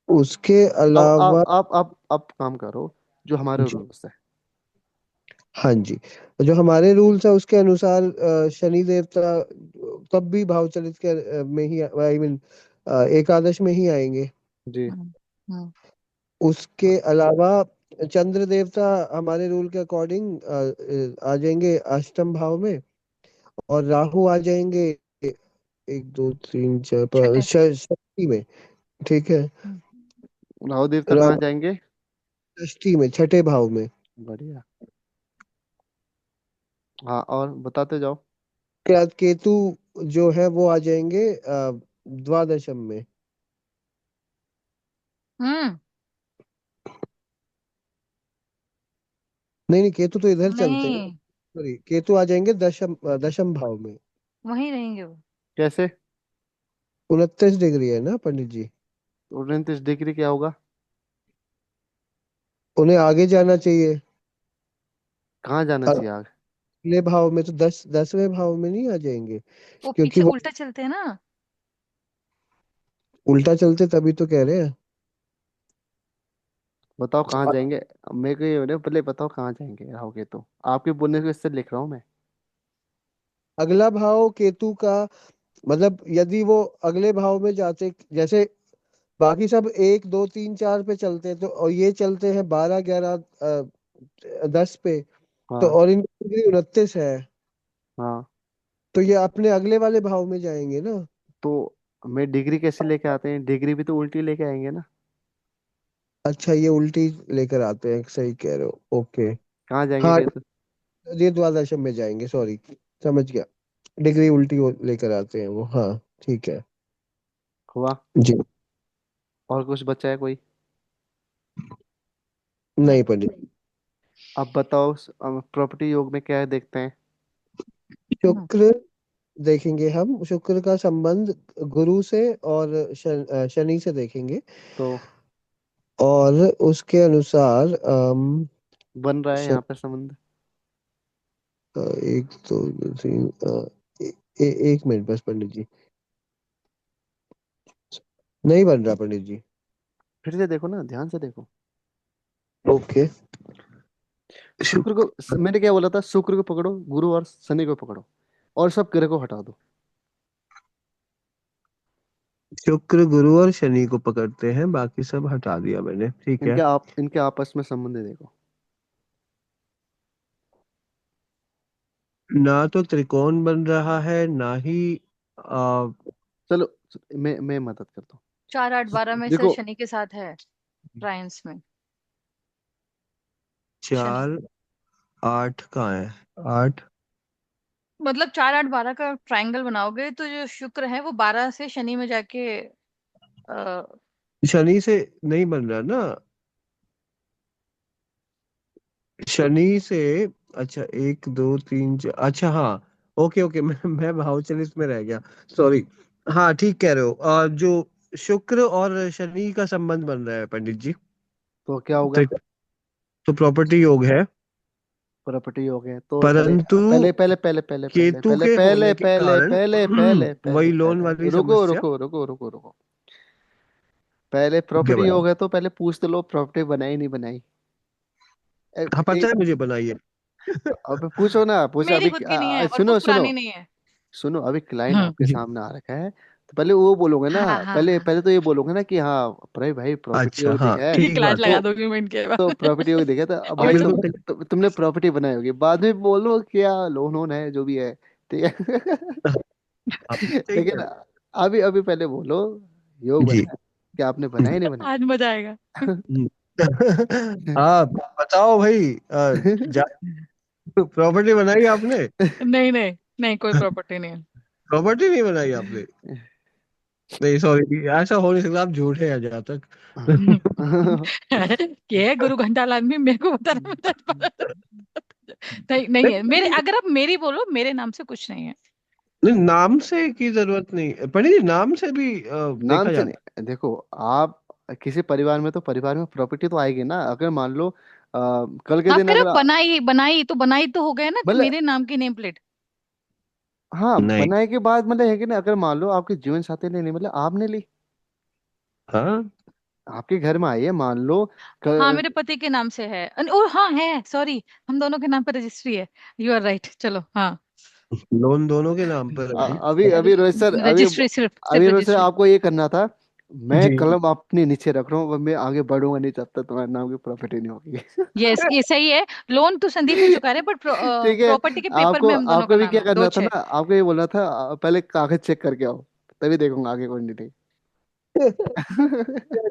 उसके अब आप अलावा आप आप आप काम करो, जो हमारे जी, रूल्स है। हाँ जी, जो हमारे रूल्स है उसके अनुसार शनि देवता तब भी भाव चलित के में ही, आई मीन एकादश में ही आएंगे। जी। हम्म। हम्म। उसके अलावा चंद्र देवता हमारे रूल के अकॉर्डिंग आ जाएंगे अष्टम भाव में। और राहु आ जाएंगे 1 2 3 4 छठे। षष्ठी में। ठीक है। हम्म। राहु देवता कहाँ राहु जाएंगे? षष्ठी में, छठे भाव में। बढ़िया। हाँ, और बताते जाओ। उसके बाद केतु जो है वो आ जाएंगे द्वादशम में। हम्म। नहीं नहीं, केतु तो इधर चलते हैं। नहीं, सॉरी, केतु आ जाएंगे दशम दशम भाव में। वहीं रहेंगे वो। कैसे? 29 डिग्री है ना पंडित जी। 29 डिग्री क्या होगा? उन्हें आगे जाना चाहिए। कहाँ जाना चाहिए आगे? अगले भाव में तो 10वें भाव में नहीं आ जाएंगे? वो क्योंकि पीछे वो उल्टा चलते हैं ना। उल्टा चलते, तभी तो कह रहे हैं। बताओ कहाँ जाएंगे। मेरे को ये बोले, पहले बताओ कहाँ जाएंगे राहु केतु, आपके बोलने को इससे लिख रहा हूँ मैं। अगला भाव केतु का, मतलब यदि वो अगले भाव में जाते, जैसे बाकी सब 1 2 3 4 पे चलते हैं, तो और ये चलते हैं 12 11 10 पे। तो हाँ। और इनकी डिग्री 29 है। हाँ। तो ये अपने अगले वाले भाव में जाएंगे ना। तो मैं डिग्री कैसे लेके आते हैं, डिग्री भी तो उल्टी लेके आएंगे ना। अच्छा, ये उल्टी लेकर आते हैं, सही कह रहे हो, ओके। कहाँ जाएंगे हाँ, कैसे? ये द्वादशम में जाएंगे, सॉरी, समझ गया। डिग्री उल्टी लेकर आते हैं वो, हाँ। ठीक है हुआ। जी। और कुछ बचा है कोई? नहीं नहीं। पंडित। अब बताओ, प्रॉपर्टी योग में क्या है देखते हैं। हम्म। शुक्र देखेंगे हम, शुक्र का संबंध गुरु से और शनि से देखेंगे। तो और उसके अनुसार बन रहा है श- यहाँ पे संबंध? 1 2 3 एक मिनट बस पंडित जी। नहीं बन रहा पंडित जी। फिर से देखो ना, ध्यान से देखो। ओके। शुक्र को, मैंने क्या बोला था, शुक्र को पकड़ो, गुरु और शनि को पकड़ो, और सब ग्रह को हटा दो। शुक्र गुरु और शनि को पकड़ते हैं, बाकी सब हटा दिया मैंने, ठीक है। इनके आपस में संबंध देखो। ना तो त्रिकोण बन रहा है, ना ही आ, चलो, मैं मदद करता हूँ। 4 8 12 में से देखो, शनि के साथ है, ट्रायंस में। शनि, 4 8 कहाँ है? 8 मतलब 4 8 12 का ट्रायंगल बनाओगे तो जो शुक्र है वो 12 से शनि में जाके आ, शनि से नहीं बन रहा ना, शनि से। अच्छा, 1 2 3 4, अच्छा हाँ। ओके ओके, मैं भावचलित में रह गया, सॉरी। हाँ, ठीक कह रहे हो। जो शुक्र और शनि का संबंध बन रहा है पंडित जी। तो क्या होगा? त्रिक- तो प्रॉपर्टी योग है। प्रॉपर्टी हो गए तो पहले परंतु पहले पहले पहले पहले पहले केतु पहले के पहले होने के पहले कारण पहले पहले वही पहले लोन पहले वाली रुको समस्या रुको रुको रुको रुको। पहले आगे प्रॉपर्टी हो बढ़ी। गए तो पहले पूछ तो लो, प्रॉपर्टी बनाई नहीं बनाई। ए, हाँ, ए, पता है मुझे, बनाइए। अब पूछो ना, पूछो मेरी अभी। खुद की नहीं है और सुनो कुछ सुनो पुरानी नहीं है। सुनो, अभी क्लाइंट हाँ आपके जी। सामने आ रखा है, तो पहले वो बोलोगे ना। हाँ हाँ पहले हाँ। पहले तो ये बोलोगे ना कि हाँ प्रवीण भाई प्रॉपर्टी अच्छा, हो हाँ, देखा है। ये ठीक क्लास बात है। लगा तो दोगे मिनट के तो बाद। प्रॉपर्टी हो देखा था, अब और भाई तो बिल्कुल सही। तुमने प्रॉपर्टी बनाई होगी, बाद में बोलो क्या लोन वोन है जो भी है। ठीक है। आप सही कह लेकिन रहे अभी अभी पहले बोलो, योग हो। जी। बनाया क्या आपने, बनाया नहीं आज मजा आएगा। हम्म। हाँ, बताओ भाई। प्रॉपर्टी बनाई आपने? नहीं नहीं नहीं, कोई प्रॉपर्टी नहीं है। प्रॉपर्टी नहीं बनाई आपने? नहीं सॉरी, ऐसा हो नहीं सकता, आप झूठे हैं जहाँ तक। ये है गुरु घंटाल आदमी, मेरे को बताना बता नहीं, नहीं है मेरे, अगर आप मेरी बोलो, मेरे नाम से कुछ नहीं है। नहीं, नाम से की जरूरत नहीं पंडित जी, नाम से भी नाम देखा से जाता नहीं, देखो आप किसी परिवार में, तो परिवार में प्रॉपर्टी तो आएगी ना। अगर मान लो कल के आप दिन कह रहे अगर हो बनाई, बनाई तो हो गया ना कि मतलब, मेरे नाम की नेम प्लेट। हाँ है। नहीं। बनाए के बाद मतलब है कि ना, अगर मान लो आपके जीवन साथी ने नहीं, मतलब आपने ली, हाँ, आपके घर में आई है मान लो हाँ क, मेरे पति के नाम से है, ओ हाँ है, सॉरी, हम दोनों के नाम पर रजिस्ट्री है। यू आर राइट, चलो हाँ। लोन दोनों के नाम पर है भाई। अभी अभी रोहित सर, अभी रजिस्ट्री, सिर्फ अभी सिर्फ रोहित सर रजिस्ट्री। आपको ये करना था। मैं जी। कलम अपने नीचे रख रहा हूँ, मैं आगे बढ़ूंगा नहीं, जब तक तुम्हारे नाम की प्रॉपर्टी नहीं होगी। यस, ये सही है। लोन तो संदीप ने चुका रहा है, बट ठीक है। प्रॉपर्टी के पेपर आपको में हम दोनों का आपको भी नाम क्या है, दो करना था छह। ना, आपको ये बोलना था पहले कागज चेक करके आओ, तभी देखूंगा आगे कौन डिटेल।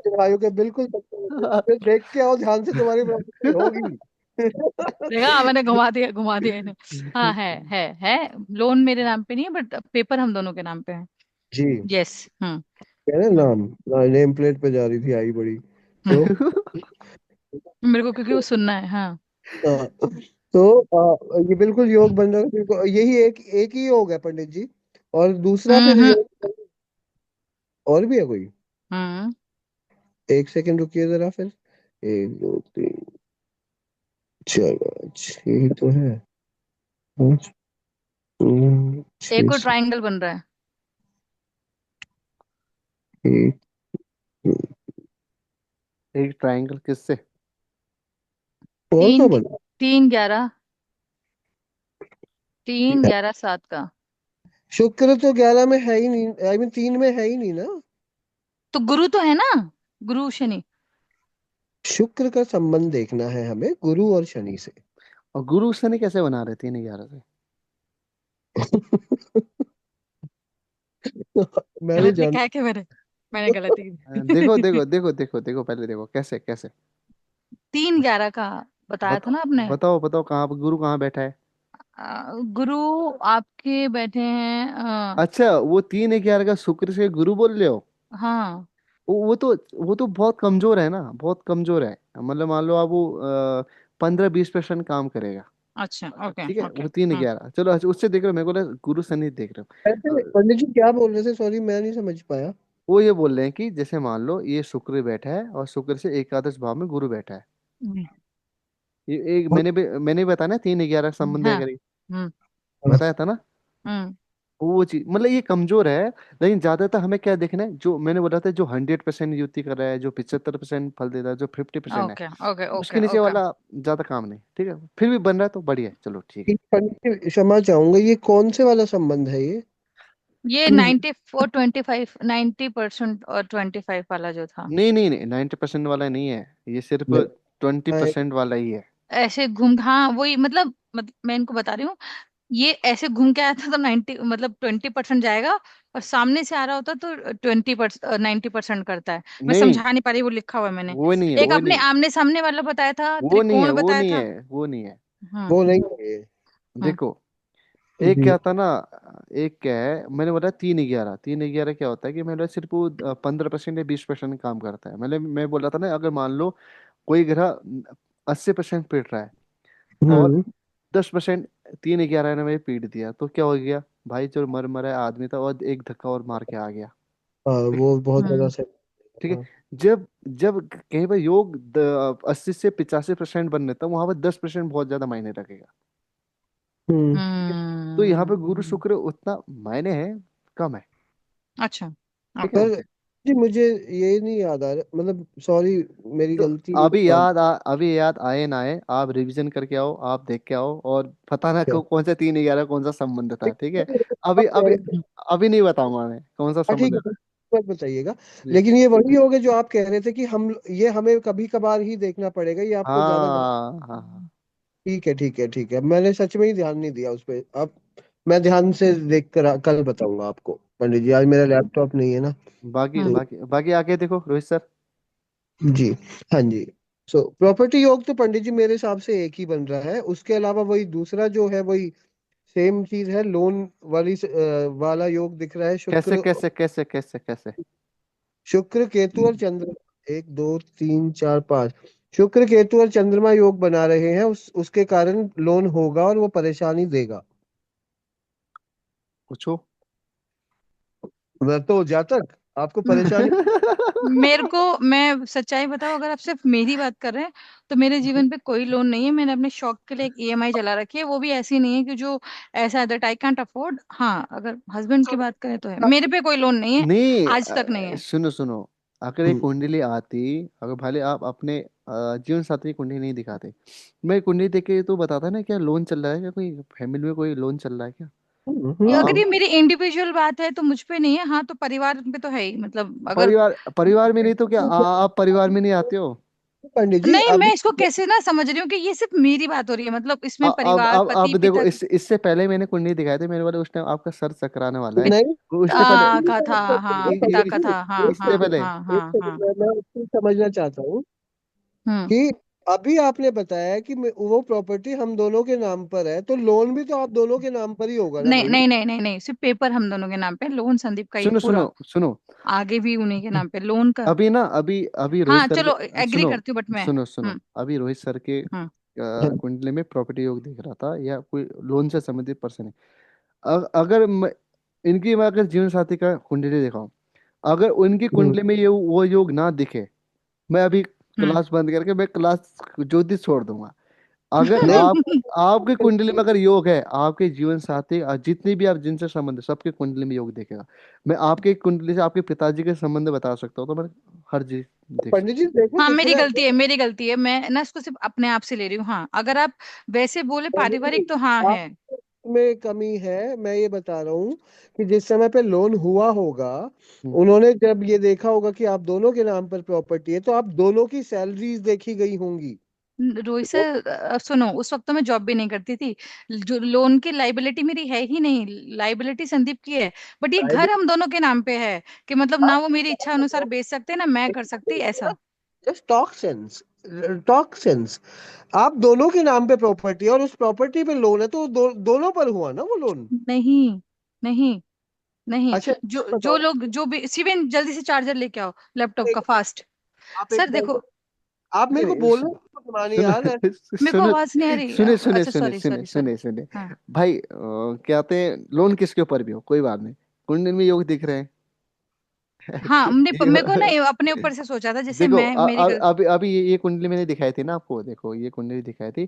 भाइयों के बिल्कुल पक्के होते हैं। फिर देख के आओ ध्यान से, तुम्हारी प्रॉपर्टी होगी। देखा, मैंने घुमा दिया, घुमा दिया इन्हें। हाँ है। लोन मेरे नाम पे नहीं है, बट पेपर हम दोनों के नाम पे है। जी। यस। हम्म। कह रहे हम्म। नाम, नेम प्लेट पे जा रही थी आई बड़ी। तो मेरे को क्योंकि वो सुनना है, हाँ। हाँ, तो ये बिल्कुल योग बन रहा है, बिल्कुल यही एक एक ही योग है पंडित जी। और दूसरा फिर हम्म। योग और भी है कोई? हम्म। एक सेकंड रुकिए जरा फिर। एक दो तीन चार पाँच, यही तो है। पाँच, एक छः, और ट्रायंगल बन रहा है। एक, एक ट्रायंगल किससे? और का तीन, बना? 3 11, 3 11 7 का। शुक्र तो 11 में है ही नहीं, आई मीन 3 में है ही नहीं ना। तो गुरु तो है ना, गुरु शनि। शुक्र का संबंध देखना है हमें गुरु और शनि से। और गुरु शनि कैसे बना रहे 3 11 से? मैं नहीं गलत लिखा है जानता। कि मैंने गलत देखो ही। देखो देखो देखो देखो, पहले देखो कैसे कैसे। 3 11 का बताया था बताओ ना आपने। बताओ बताओ, कहाँ पर गुरु कहाँ बैठा है? गुरु आपके बैठे हैं, अच्छा, वो 3 11 का शुक्र से गुरु बोल रहे हो? हाँ। वो तो बहुत कमजोर है ना, बहुत कमजोर है। मतलब मान लो आप वो 15-20% काम करेगा। अच्छा, ओके ठीक है, ओके। वो 3 11 चलो, अच्छा, उससे देख रहे हो, मेरे को लगा गुरु शनि देख रहे ऐसे हो। पंडित जी क्या बोल रहे थे, सॉरी मैं नहीं समझ पाया। वो ये बोल रहे हैं कि जैसे मान लो ये शुक्र बैठा है, और शुक्र से एकादश भाव में गुरु बैठा है। हम्म, ये एक मैंने भी बताया ना, 3 11 संबंध है हाँ। करीब, हम्म। बताया था ना। हम्म। वो चीज मतलब ये कमजोर है। लेकिन ज्यादातर हमें क्या देखना है, जो मैंने बोला था, जो 100% युति कर रहा है, जो 75% फल देता है, जो 50% है, ओके ओके उसके ओके नीचे ओके। वाला ज्यादा काम नहीं। ठीक है, फिर भी बन रहा है तो बढ़िया है, चलो ठीक है। पंडित जी क्षमा चाहूंगा, ये कौन से वाला संबंध है ये? ये 94 25, 90% और 25 वाला जो था। नहीं नहीं नहीं, 90% वाला नहीं है, ये सिर्फ नहीं, 20% वाला ही है। ऐसे घूम, हाँ वही मतलब मैं इनको बता रही हूँ। ये ऐसे घूम के आया था तो 90, मतलब 20% जाएगा, और सामने से आ रहा होता तो 20%, 90% करता है। मैं नहीं, समझा नहीं पा रही, वो लिखा हुआ है मैंने। वो नहीं है, एक वो अपने नहीं, आमने सामने वाला बताया था, वो नहीं है, त्रिकोण वो बताया नहीं था। है, वो नहीं है। हम्म। वो नहीं है ये। देखो, एक जी। क्या था ना, एक क्या है, मैंने बोला 3 11, 3 11 क्या होता है कि मैंने बोला सिर्फ वो 15% या 20% काम करता है। मतलब मैं बोला था ना, अगर मान लो कोई ग्रह 80% पीट रहा है, और हम्म। 10% 3 11 ने मुझे पीट दिया, तो क्या हो गया भाई, जो मर मरा आदमी था, और एक धक्का और मार के आ गया। हाँ, ठीक वो बहुत ज्यादा हम्म। सही। ठीक है। हाँ। जब जब कहीं पर योग 80 से 85% बन रहा था, वहां पर 10% बहुत ज्यादा मायने रखेगा। हम्म। ठीक है। तो यहाँ पे गुरु हम्म। शुक्र उतना मायने है, कम है। अच्छा। ठीक है। ओके। पर जी मुझे ये नहीं याद आ रहा, मतलब सॉरी, मेरी तो गलती है। अभी याद आए ना आए, आप रिवीजन करके आओ, आप देख के आओ, और पता ना क्या? कौन सा 3 11 कौन सा संबंध था। ठीक है। आप अभी कह अभी रहे थे। अभी नहीं बताऊंगा मैं कौन सा हाँ ठीक संबंध है, था। मत बताइएगा। जी। लेकिन ये वही हो गया जो आप कह रहे थे कि हम, ये हमें कभी कभार ही देखना पड़ेगा, ये आपको ज्यादा हाँ हाँ हाँ। ठीक है ठीक है ठीक है, मैंने सच में ही ध्यान नहीं दिया उस पे। अब मैं ध्यान से देख कर कल बताऊंगा आपको पंडित जी, आज मेरा लैपटॉप नहीं है ना। बाकी हम्म। तो बाकी बाकी आके देखो रोहित सर। जी। हाँ जी। सो प्रॉपर्टी योग तो पंडित जी मेरे हिसाब से एक ही बन रहा है, उसके अलावा वही दूसरा जो है वही सेम चीज है, लोन वाला योग दिख रहा है। कैसे शुक्र, कैसे कैसे कैसे कैसे? शुक्र केतु और चंद्रमा, 1 2 3 4 5, शुक्र केतु और चंद्रमा योग बना रहे हैं, उसके कारण लोन होगा और वो परेशानी देगा। पूछो। वह तो जातक आपको परेशानी। मेरे को, मैं सच्चाई बताऊं, अगर आप सिर्फ मेरी बात कर रहे हैं तो मेरे जीवन पे कोई लोन नहीं है। मैंने अपने शौक के लिए एक ईएमआई चला रखी है, वो भी ऐसी नहीं है कि जो ऐसा दैट आई कांट अफोर्ड। हाँ, अगर हस्बैंड की बात करें तो है, मेरे पे कोई लोन नहीं है, नहीं, आज तक नहीं है। सुनो सुनो। अगर एक हम्म, कुंडली आती, अगर भले आप अपने जीवन साथी की कुंडली नहीं दिखाते, मैं कुंडली देख के तो बताता ना क्या लोन चल रहा है, क्या कोई फैमिली में कोई लोन चल रहा है क्या? अगर आ, ये मेरी इंडिविजुअल बात है तो मुझ पे नहीं है, हाँ तो परिवार पे तो है ही, मतलब अगर। परिवार परिवार में नहीं तो क्या आप परिवार में नहीं आते हो? पंडित जी नहीं, अभी। मैं इसको कैसे ना समझ रही हूँ कि ये सिर्फ मेरी बात हो रही है, मतलब इसमें परिवार, अब पति देखो, पिता इससे पहले मैंने कुंडली दिखाई थी मेरे वाले, उस टाइम आपका सर चकराने वाला है। नहीं, वो उससे पहले का था, हाँ पिता का था, हाँ इससे हाँ पहले हाँ हाँ हाँ। मैं उसको समझना चाहता हूँ हम्म। कि अभी आपने बताया कि वो प्रॉपर्टी हम दोनों के नाम पर है, तो लोन भी तो आप दोनों के नाम पर ही होगा ना नहीं भाई। नहीं नहीं नहीं नहीं, सिर्फ पेपर हम दोनों के नाम पे, लोन संदीप का ही सुनो सुनो पूरा। सुनो। आगे भी उन्हीं के नाम पे लोन का। अभी ना, अभी अभी रोहित हाँ सर चलो, के, एग्री सुनो करती हूँ, बट मैं। सुनो सुनो, हम्म। अभी रोहित सर के हम्म। कुंडली में प्रॉपर्टी योग दिख रहा था, या कोई लोन से संबंधित पर्सन है। अगर इनकी मैं अगर जीवन साथी का कुंडली दिखाऊं, अगर उनकी हम्म, कुंडली में ये वो योग ना दिखे, मैं अभी हम्म। क्लास बंद करके मैं क्लास ज्योतिष छोड़ दूंगा। अगर नहीं, आप, आपकी कुंडली में अगर योग है, आपके जीवन साथी जितनी भी आप जिनसे संबंध है, सबके कुंडली में योग देखेगा। मैं आपके कुंडली से आपके पिताजी के संबंध बता सकता हूँ, तो मैं हर चीज देख पंडित जी सकता देखो हाँ दिख मेरी रहा गलती है, मेरी गलती है, मैं ना इसको सिर्फ अपने आप से ले रही हूँ। हाँ अगर आप वैसे बोले है। नहीं, पारिवारिक तो हाँ आप है। में कमी है, मैं ये बता रहा हूँ कि जिस समय पे लोन हुआ होगा, हूँ। उन्होंने जब ये देखा होगा कि आप दोनों के नाम पर प्रॉपर्टी है, तो आप दोनों की सैलरीज देखी गई होंगी। रोहित सर, सुनो, उस वक्त तो मैं जॉब भी नहीं करती थी। जो लोन की लाइबिलिटी मेरी है ही नहीं, लाइबिलिटी संदीप की है। बट ये घर हम दोनों के नाम पे है, कि मतलब ना वो मेरी इच्छा अनुसार बेच सकते ना मैं कर सकती ऐसा। Just talk sense, talk sense. आप दोनों के नाम पे प्रॉपर्टी है और उस प्रॉपर्टी पे लोन है, तो दोनों पर हुआ ना वो लोन। नहीं नहीं नहीं। अच्छा जो जो बताओ, लोग जो भी, शिवेन जल्दी से चार्जर लेके आओ लैपटॉप का, एक फास्ट। आप एक सर देखो, आप मेरे को नहीं, बोलना तो घुमानी सुनो यार। मेरे को सुनो आवाज नहीं आ रही। सुने सुने अच्छा सुने सॉरी सुने सॉरी सॉरी। सुने सुने। हाँ भाई क्या कहते हैं, लोन किसके ऊपर भी हो कोई बात नहीं, कुंडली में योग दिख रहे हाँ, मेरे को ना हैं। ये अपने ऊपर से सोचा था, जैसे देखो मैं मेरी अभी अभी ये कुंडली मैंने दिखाई थी ना आपको, देखो ये कुंडली दिखाई थी।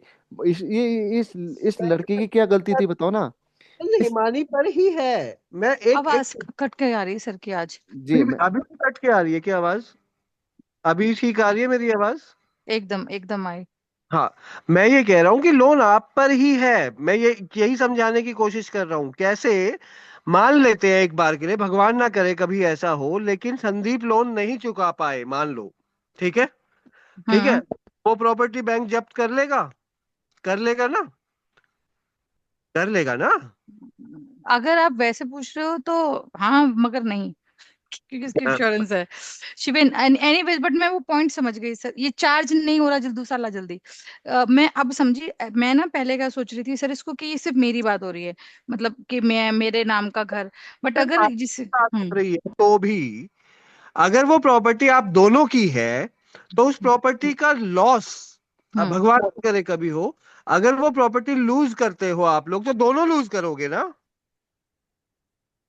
इस लड़के की क्या गलती थी बताओ ना? इस हिमानी पर ही है। मैं एक आवाज एक कट के आ रही है सर की आज। जी मैं, अभी भी कट के आ रही है क्या आवाज? अभी ठीक आ रही है मेरी आवाज? एकदम एकदम आई। हाँ, मैं ये कह रहा हूँ कि लोन आप पर ही है। मैं ये यही समझाने की कोशिश कर रहा हूँ। कैसे? मान लेते हैं एक बार के लिए, भगवान ना करे कभी ऐसा हो, लेकिन संदीप लोन नहीं चुका पाए, मान लो। ठीक है, ठीक है। हम्म। वो प्रॉपर्टी बैंक जब्त कर लेगा, कर लेगा ना, कर लेगा ना। अगर आप वैसे पूछ रहे हो तो हाँ, मगर नहीं, क्योंकि इसकी हाँ, इंश्योरेंस है। शिवेन, एनीवेज, बट मैं वो पॉइंट समझ गई सर, ये चार्ज नहीं हो रहा जल्दी, दूसरा ला जल्दी। मैं अब समझी। मैं ना पहले क्या सोच रही थी सर इसको, कि ये सिर्फ मेरी बात हो रही है, मतलब कि मैं मेरे नाम का घर। बट सिर्फ अगर आपकी जिस बात हो रही है तो भी, अगर वो प्रॉपर्टी आप दोनों की है, तो उस प्रॉपर्टी का लॉस, अब हम्म। भगवान न करे कभी हो, अगर वो प्रॉपर्टी लूज करते हो आप लोग, तो दोनों लूज करोगे ना,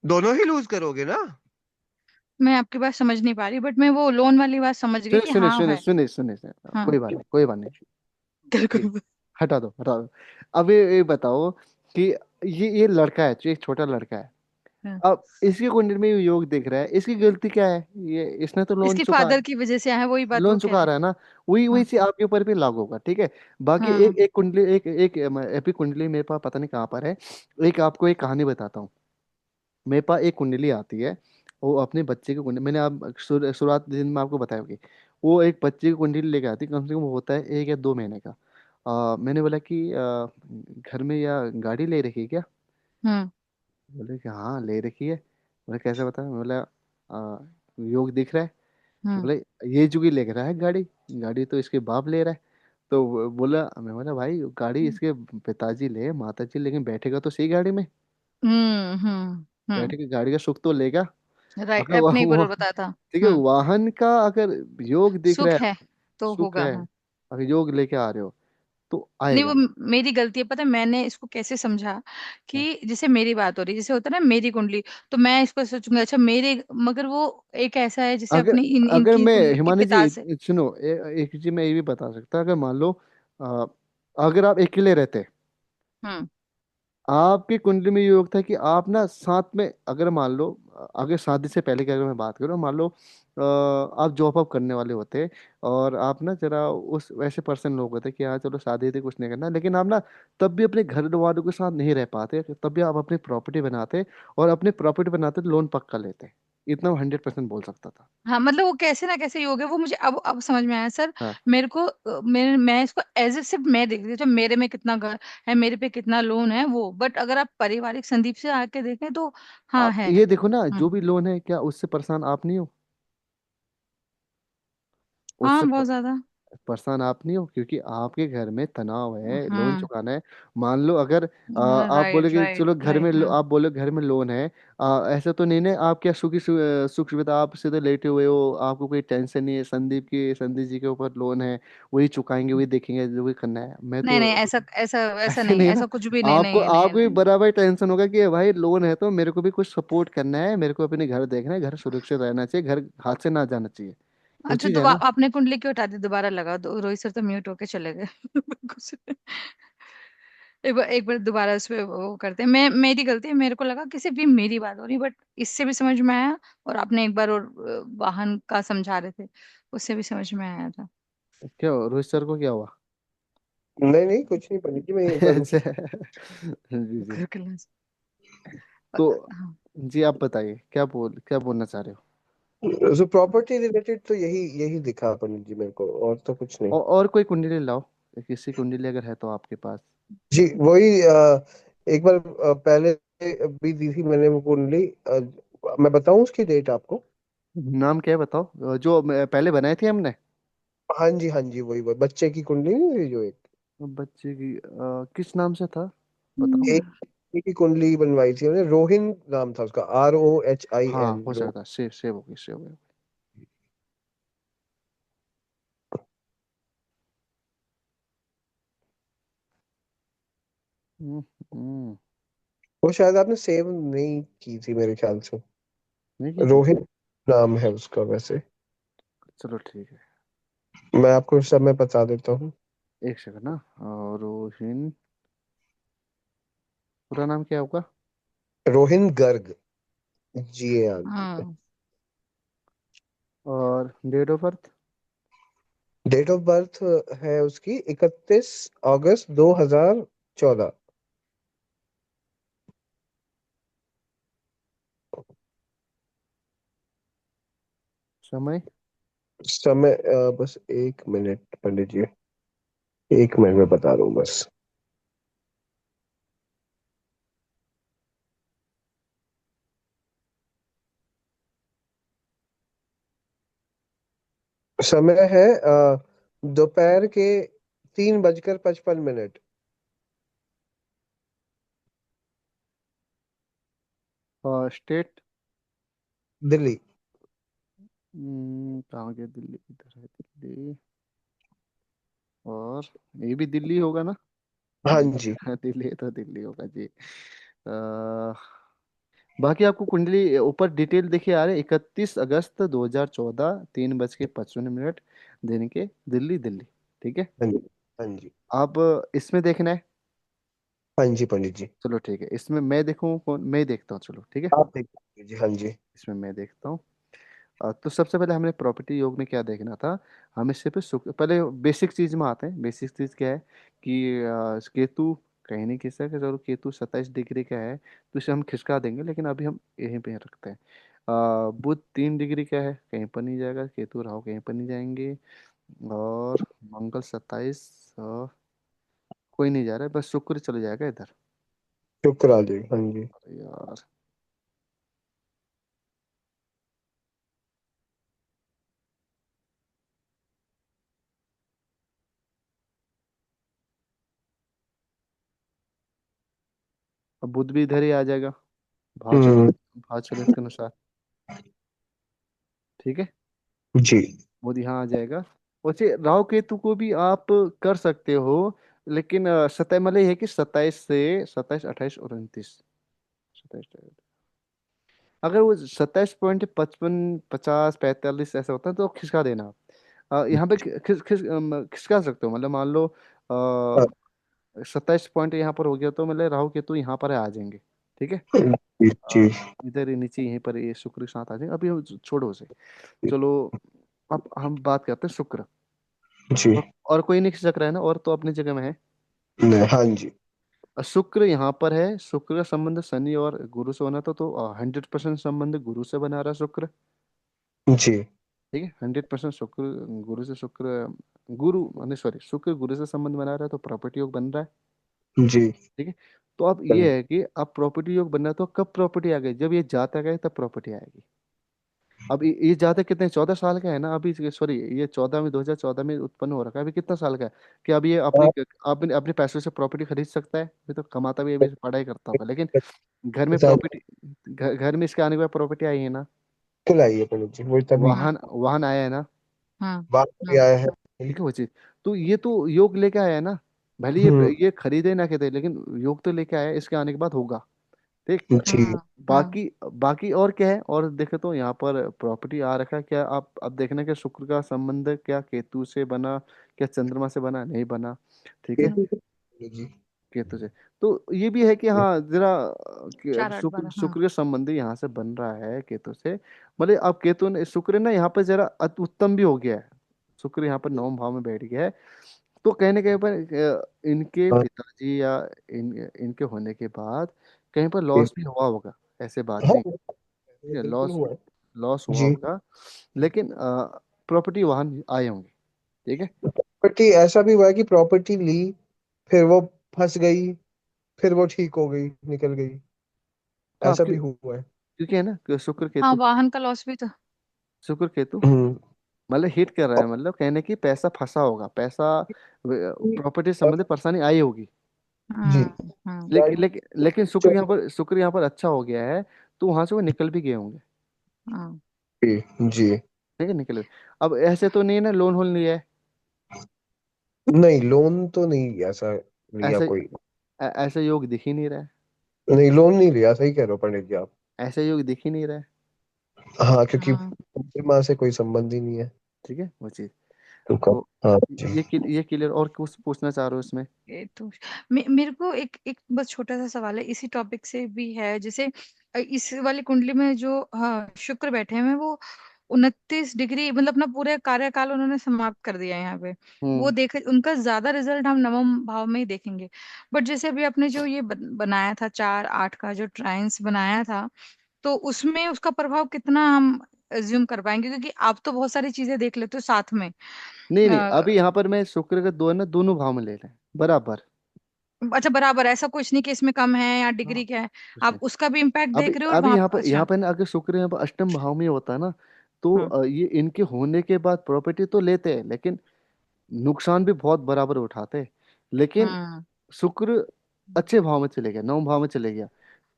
दोनों ही लूज करोगे ना। मैं आपकी बात समझ नहीं पा रही, बट मैं वो लोन वाली बात समझ गई सुने कि सुने हाँ सुने है। सुने सुने सुने, हाँ। कोई बात नहीं कोई बात नहीं। जी, बिल्कुल। हटा दो हटा दो। अब ये बताओ कि ये लड़का है जो एक छोटा लड़का है, हाँ। अब इसकी कुंडली में योग दिख रहा है, इसकी गलती क्या है? ये इसने तो लोन इसके चुका, फादर की वजह से है, वही बात लोन वो कह चुका रहे। रहा है ना, वही वही हाँ चीज आपके ऊपर भी लागू होगा, ठीक है। बाकी हाँ एक एक कुंडली, एक एपी कुंडली मेरे पास पता नहीं कहाँ पर है। एक आपको एक कहानी बताता हूँ। मेरे पास एक कुंडली आती है, वो अपने बच्चे की कुंडली, मैंने आप शुरुआत दिन में आपको बताया होगी। वो एक बच्चे की कुंडली लेके आती, कम से कम वो होता है 1 या 2 महीने का। मैंने बोला कि घर में या गाड़ी ले रखी है क्या? हम्म बोले कि हाँ ले रखी है। बोले कैसे बता? मैं बोला योग दिख रहा है। हम्म बोले ये जुगी लेके रहा है गाड़ी, गाड़ी तो इसके बाप ले रहा है। तो बोला, मैं बोला भाई गाड़ी इसके पिताजी ले, माताजी, लेकिन बैठेगा तो सही गाड़ी में, हम्म। बैठे के गाड़ी का सुख तो लेगा। राइट, अगर आपने एक बार और बताया था। ठीक है, हम्म। वाहन का अगर योग दिख रहा सुख है, है तो सुख होगा, है, हाँ। अगर योग लेके आ रहे हो तो नहीं, आएगा। वो मेरी गलती है, पता है मैंने इसको कैसे समझा हाँ। कि जैसे मेरी बात हो रही है, जैसे होता है ना मेरी कुंडली, तो मैं इसको सोचूंगा अच्छा मेरे, मगर वो एक ऐसा है जैसे अगर अपनी अगर इनकी मैं, कुंडली के हिमानी जी पिता से। सुनो, एक चीज मैं ये भी बता सकता, अगर मान लो अ, अगर आप अकेले रहते, हम्म। आपकी कुंडली में ये योग था कि आप ना साथ में, अगर मान लो अगर शादी से पहले की अगर मैं बात करूँ, मान लो आप जॉब अप करने वाले होते, और आप ना जरा उस वैसे पर्सन लोग होते कि हाँ चलो शादी थी, कुछ नहीं करना, लेकिन आप ना तब भी अपने घर वालों के साथ नहीं रह पाते, तब भी आप अपनी प्रॉपर्टी बनाते, और अपनी प्रॉपर्टी बनाते लोन पक्का लेते, इतना 100% बोल सकता था। हाँ मतलब वो कैसे ना कैसे योग है, वो मुझे अब समझ में आया सर। हाँ। मेरे को मैं इसको एज ए सिर्फ मैं देख रही थी मेरे में कितना घर है, मेरे पे कितना लोन है वो, बट अगर आप पारिवारिक संदीप से आके देखें तो हाँ आप है। ये देखो ना, जो हम्म। भी लोन है, क्या उससे परेशान आप नहीं हो? हाँ उससे बहुत ज्यादा। परेशान आप नहीं हो, क्योंकि आपके घर में तनाव है, लोन हम्म। चुकाना है। मान लो अगर आप राइट बोलोगे राइट चलो घर में राइट। आप बोलो घर में लोन है, ऐसा तो नहीं ना, आप क्या सुख सुविधा, आप सीधे लेटे हुए हो, आपको कोई टेंशन नहीं है, संदीप जी के ऊपर लोन है, वही चुकाएंगे, वही देखेंगे, वही करना है, मैं नहीं तो नहीं, ऐसा ऐसा ऐसा ऐसे नहीं, नहीं है ना। ऐसा कुछ भी नहीं, आपको नहीं नहीं आपको भी नहीं। बराबर टेंशन होगा कि भाई लोन है तो मेरे को भी कुछ सपोर्ट करना है, मेरे को अपने घर देखना है, घर सुरक्षित रहना चाहिए, घर हाथ से ना जाना चाहिए, वो अच्छा चीज है दोबारा ना। आपने कुंडली क्यों उठा दी, दोबारा लगा दो, रोहित सर तो म्यूट होके चले गए। कुछ एक बार दोबारा उस पे वो करते हैं, मैं मेरी गलती है, मेरे को लगा किसी भी मेरी बात हो रही, बट इससे भी समझ में आया, और आपने एक बार और वाहन का समझा रहे थे, उससे भी समझ में आया था। क्या रोहित सर को क्या हुआ? नहीं नहीं, कुछ नहीं पंडित जी, मैं एक बार अच्छा। जी जी। गुरु क्लास। तो हाँ। जी आप बताइए, क्या बोलना चाह रहे हो? सो प्रॉपर्टी रिलेटेड तो यही यही दिखा पंडित जी मेरे को, और तो कुछ नहीं। और कोई कुंडली लाओ, किसी कुंडली अगर है तो आपके पास। जी वही एक बार पहले भी दी थी मैंने वो कुंडली, मैं बताऊं उसकी डेट आपको? नाम क्या है बताओ, जो पहले बनाए थे हमने। हाँ जी वही वही बच्चे की कुंडली नहीं थी जो एक, बच्चे की किस नाम से था, बताओ। एक बच्चे की कुंडली बनवाई थी हमने, रोहिन नाम था उसका, हाँ ROHIN। हो सकता है, सेव हो गई, सेव हो गई। हम्म, हम्म, वो शायद आपने सेव नहीं की थी मेरे ख्याल से। नहीं की थी। रोहित नाम है उसका वैसे। चलो ठीक है। मैं आपको इस समय बता देता हूँ। एक सेकंड ना, रोहिन, पूरा नाम क्या होगा? रोहिन गर्ग, GARG। हाँ। और date of birth? Date of birth है उसकी 31 अगस्त 2014। समय? समय बस 1 मिनट पंडित जी, 1 मिनट में बता रहा हूँ बस। समय है दोपहर के 3:55। और स्टेट? दिल्ली। कहाँ गया दिल्ली, इधर है दिल्ली। और ये भी दिल्ली होगा ना? हाँ जी। हाँ, दिल्ली तो दिल्ली होगा जी। बाकी आपको कुंडली ऊपर डिटेल देखिए आ रहे, 31 अगस्त 2014, 3:55 दिन के, दिल्ली दिल्ली। ठीक है। हाँ जी। हाँ जी। आप इसमें देखना है। हाँ जी पंडित जी। चलो ठीक है, इसमें मैं देखूँ कौन, मैं देखता हूँ, चलो ठीक है। आप देख लीजिए जी, हाँ जी। इसमें मैं देखता हूँ। तो सबसे पहले हमने प्रॉपर्टी योग में क्या देखना था, हमें सिर्फ पहले बेसिक चीज में आते हैं। बेसिक चीज क्या है कि केतु कहीं नहीं खिसका कि चलो केतु 27 डिग्री का है तो इसे हम खिसका देंगे, लेकिन अभी हम यहीं पे रखते हैं। बुध 3 डिग्री का है, कहीं पर नहीं जाएगा, केतु राहु कहीं पर नहीं जाएंगे। और मंगल 27, कोई नहीं जा रहा है, बस शुक्र चले जाएगा इधर। शुक्र आ जाएगा, हाँ जी। अरे यार, अब बुध भी इधर ही आ जाएगा, हम्म। भाव चरित के अनुसार। ठीक है, जी। बुध यहाँ आ जाएगा। वैसे राहु केतु को भी आप कर सकते हो, लेकिन सतह मतलब ये है कि 27 से 28 28 और 29, 27, अगर वो 27.55 50 45 ऐसा होता है तो खिसका देना आप। यहाँ पे खिसका सकते हो, मतलब मान लो हाँ, 27 पॉइंट यहाँ पर हो गया तो मतलब राहु केतु यहाँ पर आ जाएंगे। ठीक है, जी अ, जी इधर ही नीचे यहीं पर ये शुक्र के साथ आ जाएंगे। अभी हम छोड़ो उसे, चलो अब हम बात करते हैं शुक्र। जी। और कोई नहीं खिसक रहा है ना, और तो अपनी जगह में है। नहीं, हाँ जी। शुक्र यहाँ पर है, शुक्र का संबंध शनि और गुरु से होना था, तो 100% संबंध गुरु से बना रहा है शुक्र। जी। ठीक है, 100% शुक्र, गुरु से शुक्र, गुरु नहीं सॉरी शुक्र गुरु से संबंध बना रहा है तो प्रॉपर्टी योग बन रहा है। जी। ठीक है, तो अब ये है कि अब प्रॉपर्टी योग बनना है, तो कब प्रॉपर्टी आ गई, जब ये जातक है तब प्रॉपर्टी आएगी। अब ये जातक कितने, 14 साल का है ना अभी, सॉरी ये 2014 में उत्पन्न हो रखा है, अभी कितना साल का है कि अभी ये हाँ, अपने अपने पैसों से प्रॉपर्टी खरीद सकता है, अभी तो कमाता भी है, अभी पढ़ाई करता होगा, लेकिन घर में बिल्कुल प्रॉपर्टी, घर में इसके आने के बाद प्रॉपर्टी आई है ना, आई है पंडित जी, वही तभी हाँ वाहन वाहन आया है ना। हाँ बात भी हाँ आया है। ठीक है वो चीज, तो ये तो योग लेके आया है ना, भले हम्म। ये खरीदे ना खरीदे, लेकिन योग तो लेके आया है, इसके आने के बाद होगा। ठीक, जी। हाँ हाँ बाकी बाकी और क्या है, और देखे तो यहाँ पर प्रॉपर्टी आ रखा है क्या, आप अब देखना कि शुक्र का संबंध क्या केतु से बना, क्या चंद्रमा से बना, नहीं बना। ठीक है, केतु से जी। केतु से, तो ये भी है कि हाँ जरा चार आठ शुक्र बारह हाँ। शुक्र के संबंधी यहाँ से बन रहा है केतु से, मतलब अब केतु ने शुक्र ना यहाँ पर जरा अति उत्तम भी हो गया है, शुक्र यहाँ पर 9वें भाव में बैठ गया है। तो कहने के पर इनके हाँ, पिताजी या इनके होने के बाद कहीं पर ठीक। लॉस भी हुआ होगा, ऐसे बात हाँ, नहीं। ये ठीक है, बिल्कुल लॉस हुआ है। लॉस हुआ जी। होगा, लेकिन प्रॉपर्टी वाहन आए होंगे। ठीक है, प्रॉपर्टी ऐसा भी हुआ है कि प्रॉपर्टी ली, फिर वो फंस गई, फिर वो ठीक हो गई, निकल गई। हाँ ऐसा भी हुआ है। क्योंकि है ना कि शुक्र हाँ केतु, वाहन का लॉस भी तो। शुक्र केतु हम्म। मतलब हिट कर रहा है, और मतलब कहने की पैसा फंसा होगा, पैसा प्रॉपर्टी संबंधी परेशानी आई होगी। जी। लेकिन लेकिन शुक्र यहाँ पर अच्छा हो गया है, तो वहां से वो निकल भी गए होंगे। हाँ जी। जी। ठीक है, निकल गए। अब ऐसे तो नहीं है ना लोन होल लिया है, नहीं, लोन तो नहीं ऐसा लिया ऐसे कोई। ऐसे योग दिख ही नहीं रहा है, नहीं, लोन नहीं लिया, सही कह रहे हो पंडित जी आप। ऐसे योग दिख ही नहीं रहा है। हाँ, क्योंकि हाँ माँ से कोई संबंध ही नहीं है। ठीक है वो चीज, तो तो हाँ जी। ये क्लियर, और कुछ पूछना चाह रहे हो इसमें। ये तो मेरे को एक एक बस छोटा सा सवाल है इसी टॉपिक से भी है, जैसे इस वाली कुंडली में जो हाँ शुक्र बैठे हैं वो 29 डिग्री मतलब अपना पूरा कार्यकाल उन्होंने समाप्त कर दिया है यहाँ पे। वो हम्म देख उनका ज्यादा रिजल्ट हम नवम भाव में ही देखेंगे। बट जैसे अभी आपने जो ये बनाया था 4 8 का जो ट्रायंस बनाया था, तो उसमें उसका प्रभाव कितना हम एज्यूम कर पाएंगे, क्योंकि आप तो बहुत सारी चीजें देख लेते हो साथ में। नहीं नहीं, अभी यहाँ पर मैं शुक्र के दो है ना, दोनों भाव में ले रहे हैं बराबर। अच्छा बराबर, ऐसा कुछ नहीं कि इसमें कम है या हाँ डिग्री क्या है। कुछ आप नहीं, उसका भी इम्पैक्ट अभी देख रहे हो और अभी वहां यहाँ अच्छा। पर ना अगर शुक्र यहाँ पर अष्टम भाव में होता है ना, तो हाँ ये इनके होने के बाद प्रॉपर्टी तो लेते हैं, लेकिन नुकसान भी बहुत बराबर उठाते हैं। लेकिन हाँ शुक्र अच्छे भाव में चले गया, 9वें भाव में चले गया,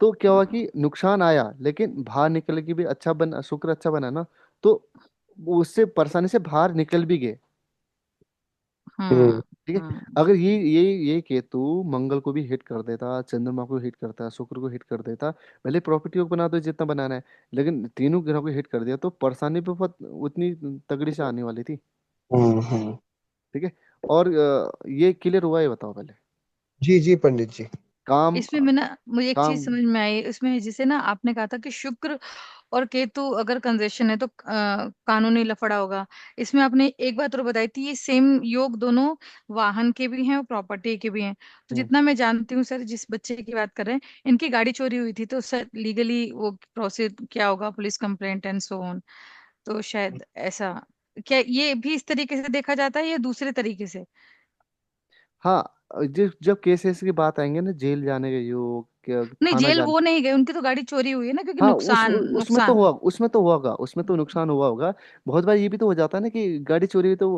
तो क्या हुआ कि नुकसान आया, लेकिन बाहर निकल के भी अच्छा बना, शुक्र अच्छा बना ना, तो वो उससे परेशानी से बाहर निकल भी गए। हम्म। हाँ ठीक है, हाँ अगर ये केतु मंगल को भी हिट कर देता, चंद्रमा को हिट करता, शुक्र को हिट कर देता, भले प्रॉपर्टी को बना दो जितना बनाना है, लेकिन तीनों ग्रहों को हिट कर दिया तो परेशानी भी बहुत उतनी तगड़ी से आने वाली थी। हम्म। ठीक है, और ये क्लियर हुआ, ये बताओ पहले। जी जी पंडित जी। काम इसमें मैं ना मुझे एक काम चीज समझ में आई इसमें, जिसे ना आपने कहा था कि शुक्र और केतु अगर कंजक्शन है तो कानूनी लफड़ा होगा। इसमें आपने एक बात और बताई थी, ये सेम योग दोनों वाहन के भी हैं और प्रॉपर्टी के भी हैं। तो हम्म, जितना मैं जानती हूँ सर, जिस बच्चे की बात कर रहे हैं इनकी गाड़ी चोरी हुई थी, तो सर लीगली वो प्रोसीड क्या होगा, police complaint and so on. तो शायद ऐसा, क्या ये भी इस तरीके से देखा जाता है या दूसरे तरीके से? हाँ जब जब केसेस की बात आएंगे ना, जेल जाने के योग, नहीं थाना जेल जाने, वो नहीं गए, उनकी तो गाड़ी चोरी हुई है ना, क्योंकि हाँ नुकसान उसमें तो नुकसान। हुआ, उसमें तो हुआ होगा, उसमें तो नुकसान हुआ होगा। बहुत बार ये भी तो हो जाता है ना कि गाड़ी चोरी हुई तो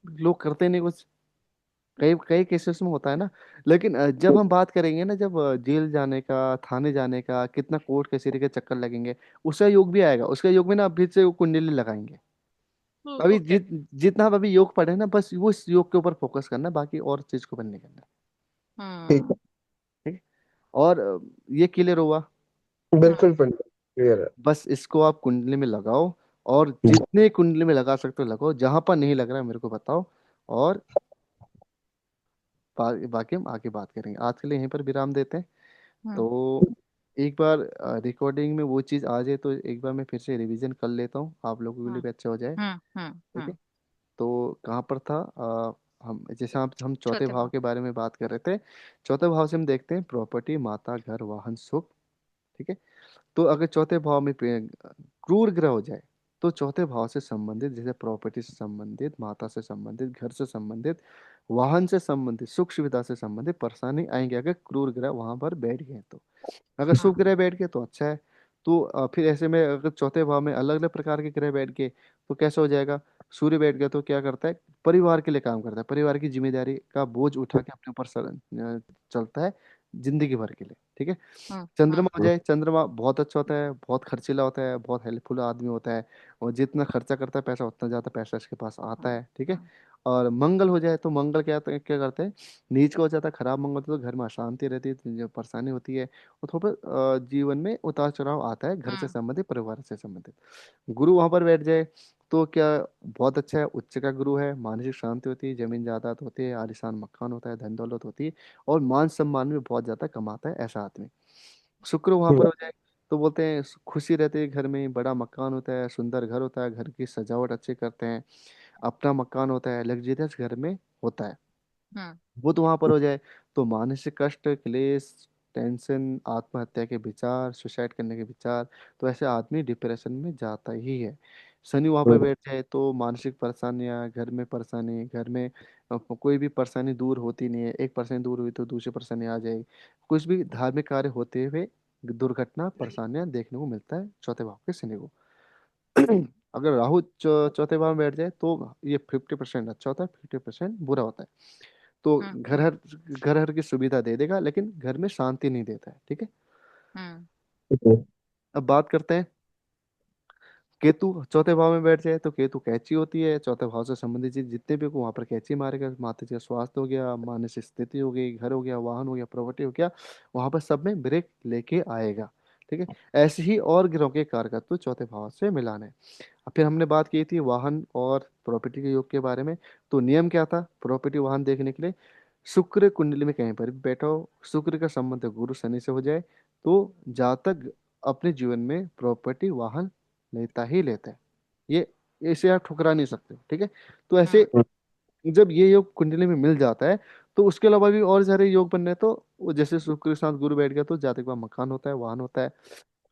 लोग करते नहीं कुछ, कई कई केसेस में होता है ना। लेकिन जब हम बात करेंगे ना, जब जेल जाने का, थाने जाने का, कितना कोर्ट कचहरी के चक्कर लगेंगे, उसका योग भी आएगा। उसका योग में ना अभी से वो कुंडली लगाएंगे। अभी ओके। जितना हम अभी योग पढ़े ना, बस वो इस योग के ऊपर फोकस करना है, बाकी और चीज को बंद नहीं करना। ठीक है। हम्म। ठीक है। और ये क्लियर हुआ। हम्म। बिल्कुल पंडित, क्लियर है। बस इसको आप कुंडली में लगाओ, और जितने कुंडली में लगा सकते हो लगाओ, जहां पर नहीं लग रहा है मेरे को बताओ। और बाकी हम आगे बात करेंगे। आज के लिए यहीं पर विराम देते हैं। हम्म। तो एक बार रिकॉर्डिंग में वो चीज़ आ जाए तो एक बार मैं फिर से रिवीजन कर लेता हूँ, आप लोगों के लिए हम्म। भी अच्छा हो जाए। हम्म। हम्म। ठीक है। तो कहाँ पर था हम जैसे हम चौथे चौथे भाव भाव। के बारे में बात कर रहे थे। चौथे भाव से हम देखते हैं प्रॉपर्टी, माता, घर, वाहन, सुख। ठीक है। तो अगर चौथे भाव में क्रूर ग्रह हो जाए, तो चौथे भाव से संबंधित, जैसे प्रॉपर्टी से संबंधित, माता से संबंधित, घर से संबंधित, वाहन से संबंधित, सुख सुविधा से संबंधित परेशानी आएंगे, अगर क्रूर ग्रह वहां पर बैठ गए तो। अगर हाँ। शुभ ग्रह बैठ गए तो अच्छा है। तो फिर ऐसे में अगर चौथे भाव में अलग अलग प्रकार के ग्रह बैठ गए तो कैसा हो जाएगा। सूर्य बैठ गया तो क्या करता है, परिवार के लिए काम करता है, परिवार की जिम्मेदारी का बोझ उठा के अपने ऊपर चलता है, जिंदगी भर के लिए। ठीक है। हम्म। चंद्रमा हम्म। हो जाए, चंद्रमा बहुत अच्छा होता है, बहुत खर्चीला होता है, बहुत हेल्पफुल आदमी होता है, और जितना खर्चा करता है पैसा, उतना ज्यादा पैसा इसके पास आता हम्म। है। ठीक है। हम्म। और मंगल हो जाए तो मंगल क्या करते हैं, नीच का हो जाता है, खराब मंगल तो घर में अशांति रहती है, तो जो परेशानी होती है, वो थोड़ा जीवन में उतार चढ़ाव आता है, घर से हम्म। संबंधित, परिवार से संबंधित। गुरु वहां पर बैठ जाए तो क्या, बहुत अच्छा है, उच्च का गुरु है, मानसिक शांति होती है, जमीन जायदाद होती है, आलीशान मकान होता है, धन दौलत होती है, और मान सम्मान भी बहुत ज्यादा कमाता है ऐसा आदमी। शुक्र वहां पर हो जाए तो बोलते हैं खुशी रहती है, घर में बड़ा मकान होता है, सुंदर घर होता है, घर की सजावट अच्छे करते हैं, अपना मकान होता है, लग्जरियस घर में होता है। हम्म। बुध वहां पर हो जाए तो मानसिक कष्ट, क्लेश, टेंशन, आत्महत्या के विचार, सुसाइड करने के विचार, तो ऐसे आदमी डिप्रेशन में जाता ही है। शनि वहां पर बैठ जाए तो मानसिक परेशानियां, घर में परेशानी, घर में कोई भी परेशानी दूर होती नहीं है, एक परेशानी दूर हुई तो दूसरी परेशानी आ जाएगी। कुछ भी धार्मिक कार्य होते हुए दुर्घटना, परेशानियां देखने को मिलता है चौथे भाव के शनि को। अगर राहु चौथे भाव में बैठ जाए तो ये 50% अच्छा होता है, 50% बुरा होता है। तो हम्म। घर हर की सुविधा दे देगा, लेकिन घर में शांति नहीं देता है। ठीक है। हम्म। अब बात करते हैं केतु चौथे भाव में बैठ जाए तो केतु कैची होती है, चौथे भाव से संबंधित चीज जितने भी को वहां पर कैची मारेगा। माता जी का स्वास्थ्य हो गया, मानसिक स्थिति हो गई, घर हो गया, वाहन हो गया, प्रॉपर्टी हो गया, वहां पर सब में ब्रेक लेके आएगा। ठीक है। ऐसे ही और ग्रहों के कारकत्व चौथे भाव से मिलाने। अब फिर हमने बात की थी वाहन और प्रॉपर्टी के योग के बारे में। तो नियम क्या था प्रॉपर्टी वाहन देखने के लिए, शुक्र कुंडली में कहीं पर भी बैठा हो, शुक्र का संबंध गुरु शनि से हो जाए, तो जातक अपने जीवन में प्रॉपर्टी वाहन लेता ही लेता है। ये इसे आप ठुकरा नहीं सकते। ठीक है। तो ऐसे हम्म। जब ये योग कुंडली में मिल जाता है, तो उसके अलावा भी और सारे योग बनने, तो वो जैसे शुक्र के साथ गुरु बैठ गया तो जातक का मकान होता है, वाहन होता है।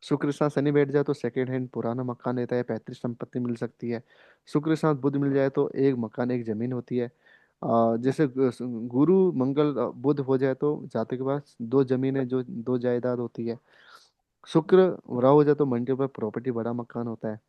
शुक्र के साथ शनि बैठ जाए तो सेकेंड हैंड पुराना मकान रहता है, पैतृक संपत्ति मिल सकती है। शुक्र के साथ बुध मिल जाए तो एक मकान, एक जमीन होती है। जैसे गुरु मंगल बुध हो जाए तो जातक के पास दो जमीनें, जो दो जायदाद होती है। शुक्र राहु हो जाए तो मंडी पर प्रॉपर्टी, बड़ा मकान होता है।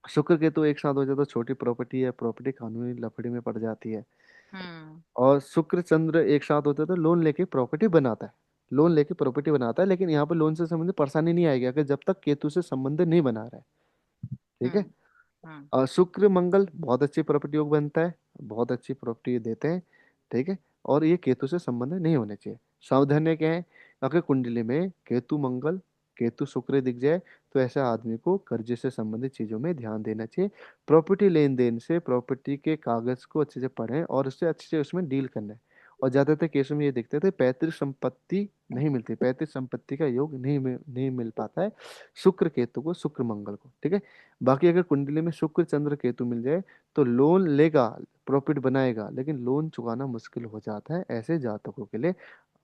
शुक्र केतु एक साथ हो जाए तो छोटी प्रॉपर्टी है, प्रॉपर्टी कानूनी लफड़े में पड़ जाती है। हम्म। और शुक्र चंद्र एक साथ होते हैं तो लोन लेके प्रॉपर्टी बनाता है, लोन लेके प्रॉपर्टी बनाता है, लेकिन यहाँ पर लोन से संबंधित परेशानी नहीं आएगी अगर जब तक केतु से संबंध नहीं बना रहा है। ठीक है। हम्म। हम्म। शुक्र मंगल बहुत अच्छी प्रॉपर्टी योग बनता है, बहुत अच्छी प्रॉपर्टी देते हैं। ठीक है। और ये केतु से संबंध नहीं होने चाहिए। सावधानी क्या है, अगर कुंडली में केतु मंगल, केतु शुक्र दिख जाए तो ऐसे आदमी को कर्जे से संबंधित चीजों में ध्यान देना चाहिए। प्रॉपर्टी लेन देन से प्रॉपर्टी के कागज को अच्छे से पढ़ें और उससे अच्छे से उसमें डील करना है। और ज्यादातर केसों में ये दिखते थे पैतृक संपत्ति नहीं मिलती, पैतृक संपत्ति का योग नहीं मिल पाता है शुक्र केतु को, शुक्र मंगल को। ठीक है। बाकी अगर कुंडली में शुक्र चंद्र केतु मिल जाए तो लोन लेगा, प्रॉफिट बनाएगा, लेकिन लोन चुकाना मुश्किल हो जाता है ऐसे जातकों के लिए।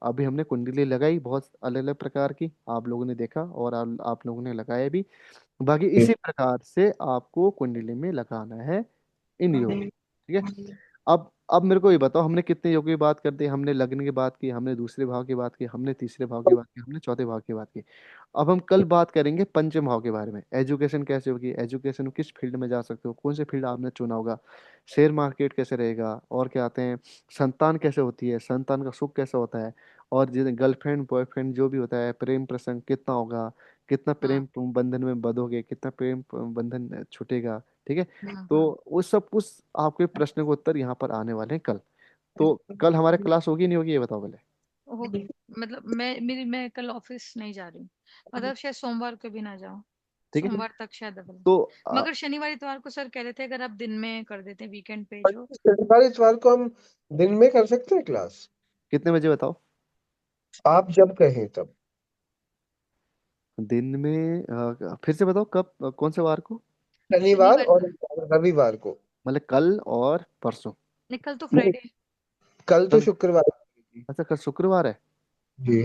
अभी हमने कुंडली लगाई बहुत अलग अलग प्रकार की, आप लोगों ने देखा और आप लोगों ने लगाया भी। बाकी इसी प्रकार से आपको कुंडली में लगाना है इन योग। ठीक है। अब अब मेरे को ये बताओ, हमने कितने योग की बात कर दी, हमने लग्न की बात की, हमने दूसरे भाव की बात की, हमने तीसरे भाव की बात की, हमने चौथे भाव की बात की। अब हम कल बात करेंगे पंचम भाव के बारे में। एजुकेशन कैसे होगी, एजुकेशन किस फील्ड में जा सकते हो, कौन से फील्ड आपने चुना होगा, शेयर मार्केट कैसे रहेगा, और क्या आते हैं, संतान कैसे होती है, संतान का सुख कैसा होता है, और जिस गर्लफ्रेंड बॉयफ्रेंड जो भी होता है, प्रेम प्रसंग कितना होगा, कितना हाँ। प्रेम तुम बंधन में बंधोगे, कितना प्रेम बंधन छूटेगा। ठीक है। तो हाँ। वो सब कुछ आपके प्रश्न के उत्तर यहाँ पर आने वाले हैं कल। तो कल हमारे क्लास होगी नहीं होगी, ये बताओ पहले। होगी। मतलब मैं कल ऑफिस नहीं जा रही हूँ। मतलब शायद सोमवार को भी ना जाऊँ। ठीक है। सोमवार तक शायद अवेलेबल। तो मगर शनिवार इतवार को सर कह रहे थे अगर आप दिन में कर देते वीकेंड पे जो। शनिवार इतवार को हम दिन में कर सकते हैं क्लास, कितने बजे बताओ। आप जब कहें तब। दिन में फिर से बताओ कब, कौन से वार को। शनिवार शनिवार और रविवार को। मतलब कल और परसों। निकल तो नहीं, फ्राइडे। कल तो कल, शुक्रवार है। अच्छा कल शुक्रवार है। जी।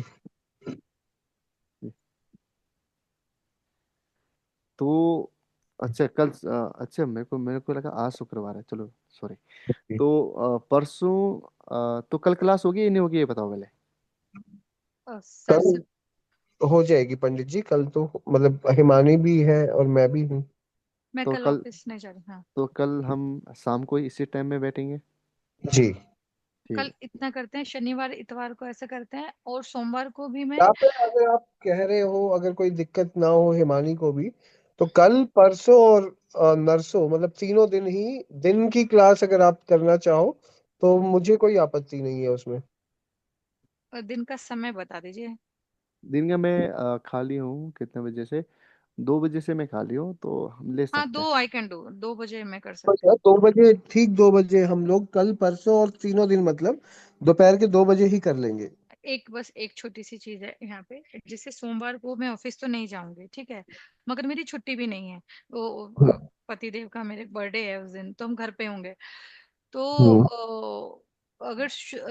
तो अच्छा कल, अच्छा मेरे को लगा आज शुक्रवार है, चलो सॉरी। जी। तो परसों, तो कल क्लास होगी या नहीं होगी, ये बताओ पहले। सर से। कल हो जाएगी पंडित जी, कल तो मतलब हिमानी भी है और मैं भी हूँ। मैं तो कल कल, ऑफिस नहीं जा रही। हाँ। तो कल हम शाम को ही इसी टाइम में बैठेंगे। जी। ठीक कल है। इतना करते हैं, शनिवार इतवार को ऐसा करते हैं, और सोमवार को भी मैं। या फिर अगर आप कह रहे हो अगर कोई दिक्कत ना हो हिमानी को भी, तो कल परसों और नरसों मतलब तीनों दिन ही दिन की क्लास अगर आप करना चाहो तो मुझे कोई आपत्ति नहीं है उसमें। दिन का समय बता दीजिए। दिन का मैं खाली हूँ कितने बजे से, 2 बजे से मैं खाली हूँ, तो हम ले हाँ, सकते हैं। 2 आई कैन डू, 2 बजे मैं कर बस सकती हूँ। 2 बजे, ठीक 2 बजे हम लोग कल परसों और तीनों दिन मतलब दोपहर के 2 बजे ही कर लेंगे। बस एक छोटी सी चीज है यहाँ पे, जिससे सोमवार को मैं ऑफिस तो नहीं जाऊंगी, ठीक है। मगर मेरी छुट्टी भी नहीं है। वो हम्म। पति देव का मेरे बर्थडे है उस दिन, तो हम घर पे होंगे। तो हम्म। अगर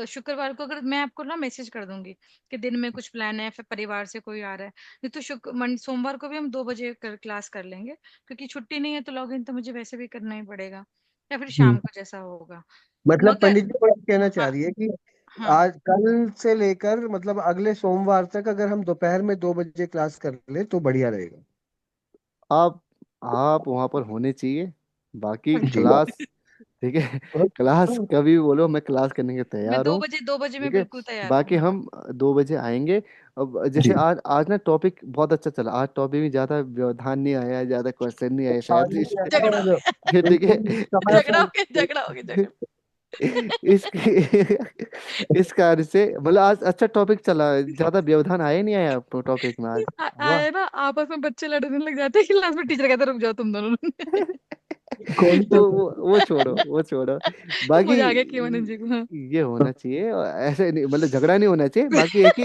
शुक्रवार को अगर मैं आपको ना मैसेज कर दूंगी कि दिन में कुछ प्लान है, फिर परिवार से कोई आ रहा है, नहीं तो सोमवार को भी हम 2 बजे क्लास कर लेंगे, क्योंकि छुट्टी नहीं है तो लॉग इन तो मुझे वैसे भी करना ही पड़ेगा, या फिर हम्म। शाम को जैसा होगा। मतलब मगर पंडित जी को आप कहना चाह हाँ। रही है कि हाँ। आज कल से लेकर मतलब अगले सोमवार तक अगर हम दोपहर में 2 बजे क्लास कर ले तो बढ़िया रहेगा। आप आप वहाँ पर होने चाहिए, बाकी जी। क्लास, ठीक है। क्लास कभी भी बोलो, मैं क्लास करने के मैं तैयार दो हूँ। बजे 2 बजे मैं ठीक है। बिल्कुल तैयार हूँ, बाकी हाँ। हम 2 बजे आएंगे। अब जैसे जी। आज आज ना टॉपिक बहुत अच्छा चला, आज टॉपिक में ज्यादा व्यवधान नहीं आया, ज्यादा क्वेश्चन नहीं आए हाँ शायद जी, झगड़ा हो और गया। ठीक बिल्कुल है। समय झगड़ा हो गया, पर। झगड़ा हो गया, झगड़ा। इसके इस कार्य से मतलब आज अच्छा टॉपिक चला, ज्यादा व्यवधान आया ही नहीं आया टॉपिक में आज। वाह। आए ना, आपस में बच्चे लड़ने लग जाते हैं क्लास में, टीचर कहता है रुक जाओ तुम दोनों। कौन सा वो छोड़ो, वो छोड़ो। बाकी मजा आ गया केवल जी को, हाँ। ये होना चाहिए, और ऐसे नहीं, मतलब झगड़ा नहीं होना चाहिए, बाकी है कि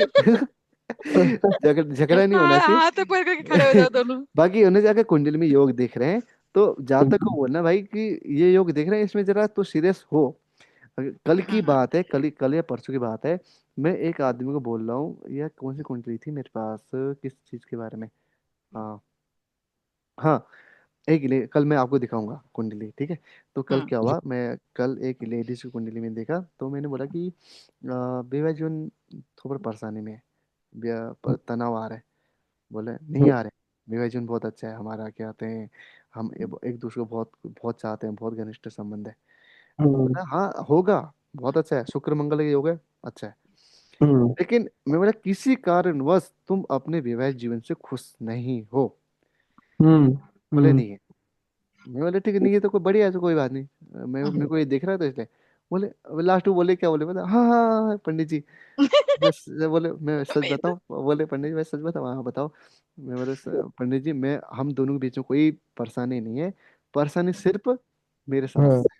झगड़ा नहीं होना चाहिए। हाथ पैर करके खड़े हो जाओ दोनों। बाकी उन्हें जाकर कुंडली में योग देख रहे हैं, तो जहां तक को बोलना भाई कि ये योग देख रहे हैं, इसमें जरा तो सीरियस हो। कल की हाँ। बात है, कल या परसों की बात है। मैं एक आदमी को बोल रहा हूँ, यह कौन सी कुंडली थी मेरे पास, किस चीज के बारे में। हाँ, हाँ, कल मैं आपको दिखाऊंगा कुंडली, ठीक है। तो कल हाँ। क्या हुआ, मैं कल एक लेडीज की कुंडली में देखा, तो मैंने बोला कि बेवा जीवन थोड़ा परेशानी में है, तनाव आ रहा है। बोले नहीं आ रहे, बेवा जीवन बहुत अच्छा है हमारा, क्या कहते हैं, हम एक दूसरे को बहुत बहुत चाहते हैं, बहुत घनिष्ठ संबंध है। बोला हाँ होगा, बहुत अच्छा है, शुक्र मंगल का योग है, अच्छा है। लेकिन मैं बोला किसी कारणवश तुम अपने वैवाहिक जीवन से खुश नहीं हो। बोले नहीं है। मैं बोले ठीक है, नहीं है तो कोई बढ़िया है, तो कोई बात नहीं, मैं मेरे को ये दिख रहा है तो इसलिए। बोले, लास्ट में बोले क्या, बोले बोले हाँ हाँ हाँ, पंडित जी, बस बोले मैं सच बताऊं, बोले पंडित जी मैं सच बताऊं, हाँ बताओ। मैं बोले पंडित जी मैं हम दोनों के बीच में कोई परेशानी नहीं है, परेशानी सिर्फ मेरे साथ हाँ। से।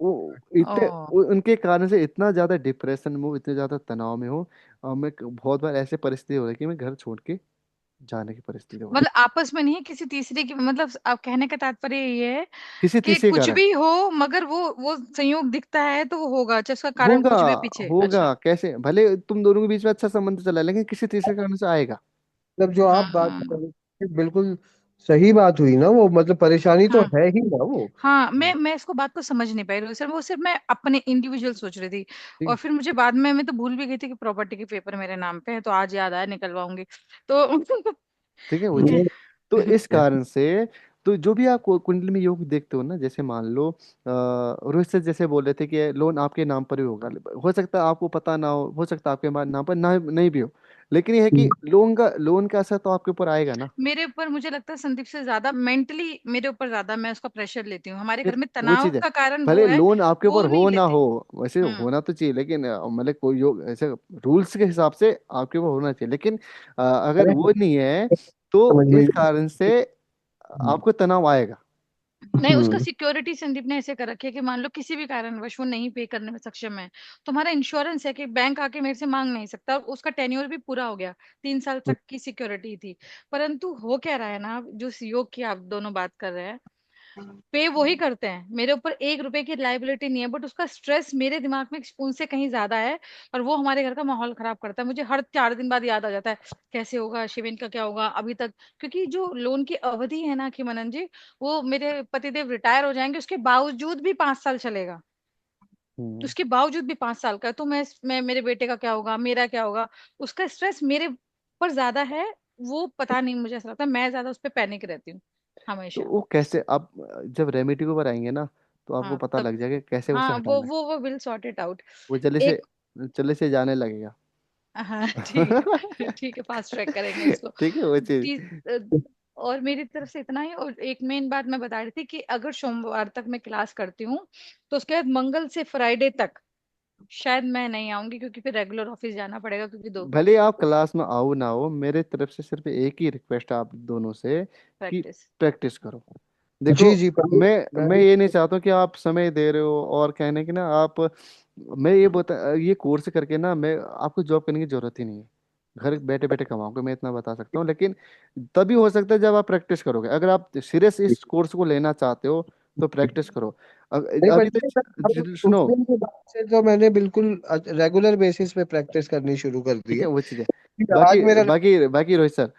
वो इतने ओ। उनके कारण से इतना ज्यादा डिप्रेशन में हूँ, इतने ज्यादा तनाव में हूँ, और मैं बहुत बार ऐसे परिस्थिति हो रही है कि मैं घर छोड़ के जाने की परिस्थिति हो रही मतलब आपस में नहीं है, किसी तीसरे की, मतलब आप कहने का तात्पर्य ये है है, किसी कि तीसरे कुछ कारण। भी हो, मगर वो संयोग दिखता है तो वो होगा, चाहे उसका कारण होगा, कुछ भी पीछे। अच्छा। होगा कैसे, भले तुम दोनों के बीच में अच्छा संबंध चला है, लेकिन किसी तीसरे कारण से आएगा। मतलब जो आप बात हाँ। कर रहे थे, बिल्कुल सही बात हुई ना, वो मतलब परेशानी तो हाँ है ही ना वो। हाँ, मैं इसको बात को समझ नहीं पाई रोहित सर, वो सिर्फ मैं अपने इंडिविजुअल सोच रही थी। और ठीक फिर मुझे बाद में, मैं तो भूल भी गई थी कि प्रॉपर्टी के पेपर मेरे नाम पे है, तो आज याद आया, निकलवाऊंगी तो ठीक है, वो चीज। ये तो इस कारण से, तो जो भी आप कुंडली में योग देखते हो ना, जैसे मान लो रोहित सर जैसे बोल रहे थे कि लोन आपके नाम पर ही होगा, हो सकता है आपको पता ना हो सकता है आपके नाम पर ना नहीं भी हो, लेकिन ये है कि लोन का असर तो आपके ऊपर आएगा ना। मेरे ऊपर मुझे लगता है संदीप से ज्यादा मेंटली मेरे ऊपर ज्यादा मैं उसका प्रेशर लेती हूँ, हमारे फिर घर में वो तनाव चीज है, का कारण वो भले है, लोन आपके ऊपर वो नहीं हो ना लेते। हो, वैसे हम्म। होना तो चाहिए, लेकिन मतलब कोई योग ऐसे रूल्स के हिसाब से आपके ऊपर होना चाहिए, लेकिन अगर अरे वो नहीं है तो समझ में इस कारण से आपको तनाव आएगा। नहीं, उसका हम्म सिक्योरिटी संदीप ने ऐसे कर रखी है कि मान लो किसी भी कारणवश वो नहीं पे करने में सक्षम है, तो हमारा इंश्योरेंस है कि बैंक आके मेरे से मांग नहीं सकता, और उसका टेन्योर भी पूरा हो गया, 3 साल तक की सिक्योरिटी थी। परंतु हो क्या रहा है ना, जो सीओ की आप दोनों बात कर रहे हैं, पे वही करते हैं, मेरे ऊपर 1 रुपए की लाइबिलिटी नहीं है, बट उसका स्ट्रेस मेरे दिमाग में उनसे कहीं ज्यादा है, और वो हमारे घर का माहौल खराब करता है। मुझे हर 4 दिन बाद याद आ जाता है, कैसे होगा शिविन का, क्या होगा अभी तक, क्योंकि जो लोन की अवधि है ना कि मनन जी, वो मेरे पतिदेव रिटायर हो जाएंगे, उसके बावजूद भी 5 साल चलेगा, हम्म। उसके बावजूद भी 5 साल का है। तो मैं मेरे बेटे का क्या होगा, मेरा क्या होगा, उसका स्ट्रेस मेरे पर ज्यादा है। वो पता नहीं, मुझे ऐसा लगता है मैं ज्यादा उस पर पैनिक रहती हूँ तो हमेशा। वो कैसे आप जब रेमेडी के ऊपर आएंगे ना, तो आपको हाँ पता तब, लग जाएगा कैसे उसे हाँ हटाना है। वो विल सॉर्ट इट आउट। वो एक, जल्दी से जाने लगेगा। हाँ ठीक है, ठीक है, फास्ट ट्रैक करेंगे इसको। ठीक है, वो चीज। ती- अ, और मेरी तरफ से इतना ही, और एक मेन बात मैं बता रही थी कि अगर सोमवार तक मैं क्लास करती हूँ, तो उसके बाद मंगल से फ्राइडे तक शायद मैं नहीं आऊंगी, क्योंकि फिर रेगुलर ऑफिस जाना पड़ेगा, क्योंकि दो भले आप क्लास में आओ ना हो, मेरे तरफ से सिर्फ एक ही रिक्वेस्ट है आप दोनों से, कि प्रैक्टिस। प्रैक्टिस करो। देखो, जी जी पंडित, मैं मैं ये नहीं चाहता हूँ कि आप समय दे रहे हो और कहने की ना आप, मैं ये बता, ये कोर्स करके ना मैं आपको जॉब करने की जरूरत ही नहीं है, घर बैठे बैठे कमाओगे, मैं इतना बता सकता हूँ, लेकिन तभी हो सकता है जब आप प्रैक्टिस करोगे। अगर आप सीरियस इस कोर्स को लेना चाहते हो तो प्रैक्टिस करो। नहीं अभी पंडित तो जी, मैं उस सुनो, दिन के बाद से तो मैंने बिल्कुल रेगुलर बेसिस पे प्रैक्टिस करनी शुरू कर दी ठीक है, है। वो चीज़ है। आज बाकी मेरा बाकी बाकी रोहित सर,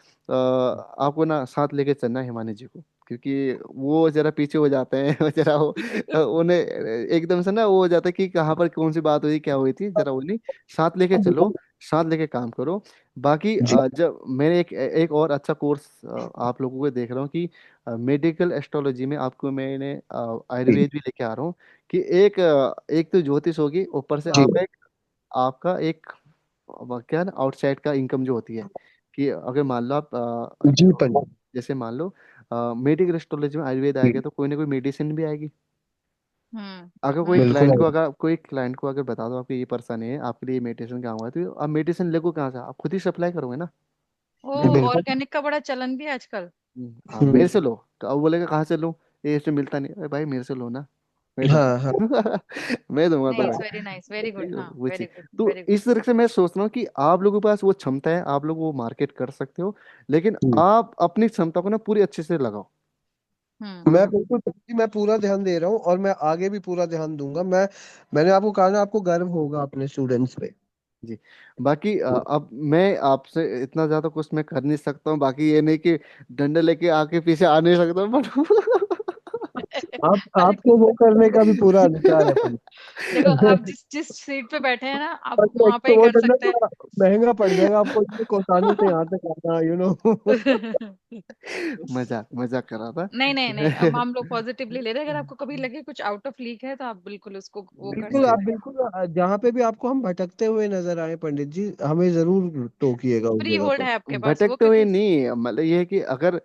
आपको ना साथ लेके चलना है हिमानी जी को, क्योंकि वो जरा पीछे हो जाते हैं वो जरा वो उन्हें एकदम से ना वो हो जाता है कि कहाँ पर कौन सी बात हुई क्या हुई थी, जरा वो नहीं, साथ लेके चलो, साथ लेके काम करो। बाकी जी जब मैंने एक एक और अच्छा कोर्स आप लोगों को देख रहा हूँ कि मेडिकल एस्ट्रोलॉजी में आपको मैंने जी आयुर्वेद भी लेके आ रहा हूँ, कि एक तो ज्योतिष होगी, ऊपर से जी आपका एक क्या ना आउटसाइड का इनकम जो होती है, कि अगर मान लो आप जी पंडित जैसे मान लो मेडिकल एस्ट्रोलॉजी में आयुर्वेद आएगा, जी, तो कोई ना कोई मेडिसिन भी आएगी। हम्म। अगर हम्म। बिल्कुल। कोई क्लाइंट को अगर बता दो आपकी ये परेशानी है, आपके लिए मेडिसिन काम हुआ, तो आप मेडिसिन लेगो कहाँ से, आप खुद ही सप्लाई करोगे ना। ओ, जी बिल्कुल। ऑर्गेनिक का बड़ा चलन भी है आजकल। आप मेरे से लो, तो अब बोलेगा कहाँ से लूँ, ये इसमें मिलता नहीं, अरे भाई मेरे से लो ना, मैं हाँ हाँ दूंगा मैं दूंगा नहीं, तुम्हें। It's very nice, very good, हाँ वो वेरी चीज, गुड, तो वेरी गुड। इस तरह से मैं सोच रहा हूँ कि आप लोगों के पास वो क्षमता है, आप लोग वो मार्केट कर सकते हो, लेकिन हम्म। आप अपनी क्षमता को ना पूरी अच्छे से लगाओ। हम्म। मैं बिल्कुल पंडित जी, मैं पूरा ध्यान दे रहा हूँ और मैं आगे भी पूरा ध्यान दूंगा। मैंने आपको कहा ना, आपको गर्व होगा अपने स्टूडेंट्स पे। जी। बाकी अब मैं आपसे इतना ज्यादा कुछ मैं कर नहीं सकता हूँ, बाकी ये नहीं कि डंडे लेके आके पीछे आ नहीं सकता बट आप अरे, आपको वो करने का भी पूरा अधिकार है पंडित। देखो आप जिस जिस सीट पे बैठे हैं ना, आप बस एक वहां पे तो ही वो कर डंडा सकते हैं। थोड़ा महंगा पड़ जाएगा आपको, ये कोसानी से यहाँ तक आना, मजाक मजाक कर रहा नहीं नहीं नहीं, हम लोग था। पॉजिटिवली ले रहे हैं, अगर आपको कभी लगे कुछ आउट ऑफ लीक है, तो आप बिल्कुल उसको वो कर बिल्कुल, आप सकते हैं। बिल्कुल जहाँ पे भी आपको हम भटकते हुए नजर आए पंडित जी, हमें जरूर टोकिएगा उस फ्री जगह होल्ड पर। है आपके पास वो, भटकते हुए क्योंकि नहीं, मतलब ये है कि अगर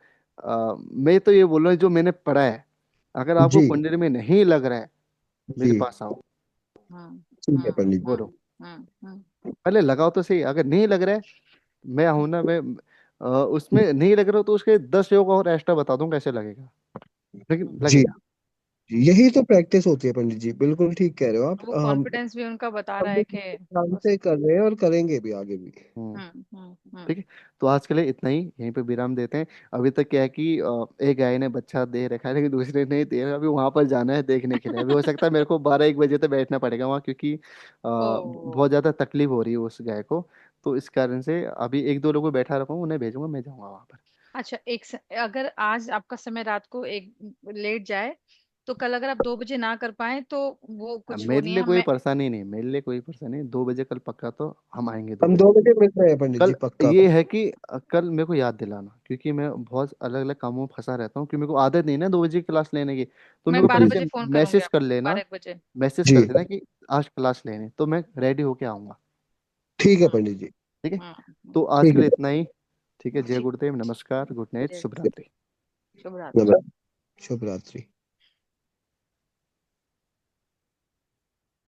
मैं तो ये बोल रहा हूँ जो मैंने पढ़ा है, अगर आपको जी पंडित में नहीं लग रहा है, मेरे जी पास आओ, हम्म। ठीक है हम्म। पंडित जी। बोलो, हम्म। पहले लगाओ तो सही, अगर नहीं लग रहा है, मैं हूं ना, मैं उसमें नहीं लग रहा हो तो उसके 10 योग और एक्स्ट्रा बता दूं कैसे लगेगा, लेकिन जी लगेगा। जी, यही तो प्रैक्टिस होती है पंडित जी, बिल्कुल ठीक कह रहे हो आप। वो हम कॉन्फिडेंस भी उनका बता रहा हम है लोग कि ध्यान बस। से कर रहे हैं और करेंगे भी आगे भी। हम्म। हम्म। ठीक है, तो आज के लिए इतना ही, यहीं पे विराम देते हैं। अभी तक क्या है कि एक गाय ने बच्चा दे रखा है, लेकिन दूसरे नहीं दे रहा, अभी वहां पर जाना है देखने के लिए, अभी हो सकता है मेरे को 12-1 बजे तक बैठना पड़ेगा वहाँ, क्योंकि ओ, बहुत ज्यादा तकलीफ हो रही है उस गाय को, तो इस कारण से अभी 1-2 लोगों को बैठा रखा हूँ, उन्हें भेजूंगा, मैं जाऊंगा वहां पर। अच्छा, अगर आज आपका समय रात को एक लेट जाए, तो कल अगर आप 2 बजे ना कर पाए तो वो कुछ वो मेरे नहीं है लिए कोई हमें। परेशानी नहीं, मेरे लिए कोई परेशानी नहीं, 2 बजे कल पक्का, तो हम आएंगे दो हम बजे 2 बजे मिल रहे हैं पंडित जी, कल। पक्का। ये है कि कल मेरे को याद दिलाना, क्योंकि मैं बहुत अलग अलग कामों में फंसा रहता हूँ, क्योंकि मेरे को आदत नहीं है ना 2 बजे की क्लास लेने की। तो मेरे मैं को बारह कल ठीक से बजे फोन करूंगी मैसेज कर आपको, लेना, 12 1 बजे। मैसेज कर जी, देना कि आज क्लास लेने, तो मैं रेडी होके आऊंगा। ठीक है हम्म। पंडित जी। ठीक है। हम्म। तो आज ठीक के लिए है। इतना ही। ठीक है, जय ठीक। गुरुदेव, नमस्कार, गुड नाइट, जय शुभ गुरु। रात्रि। शुभ रात्रि। नमस्कार। शुभ रात्रि।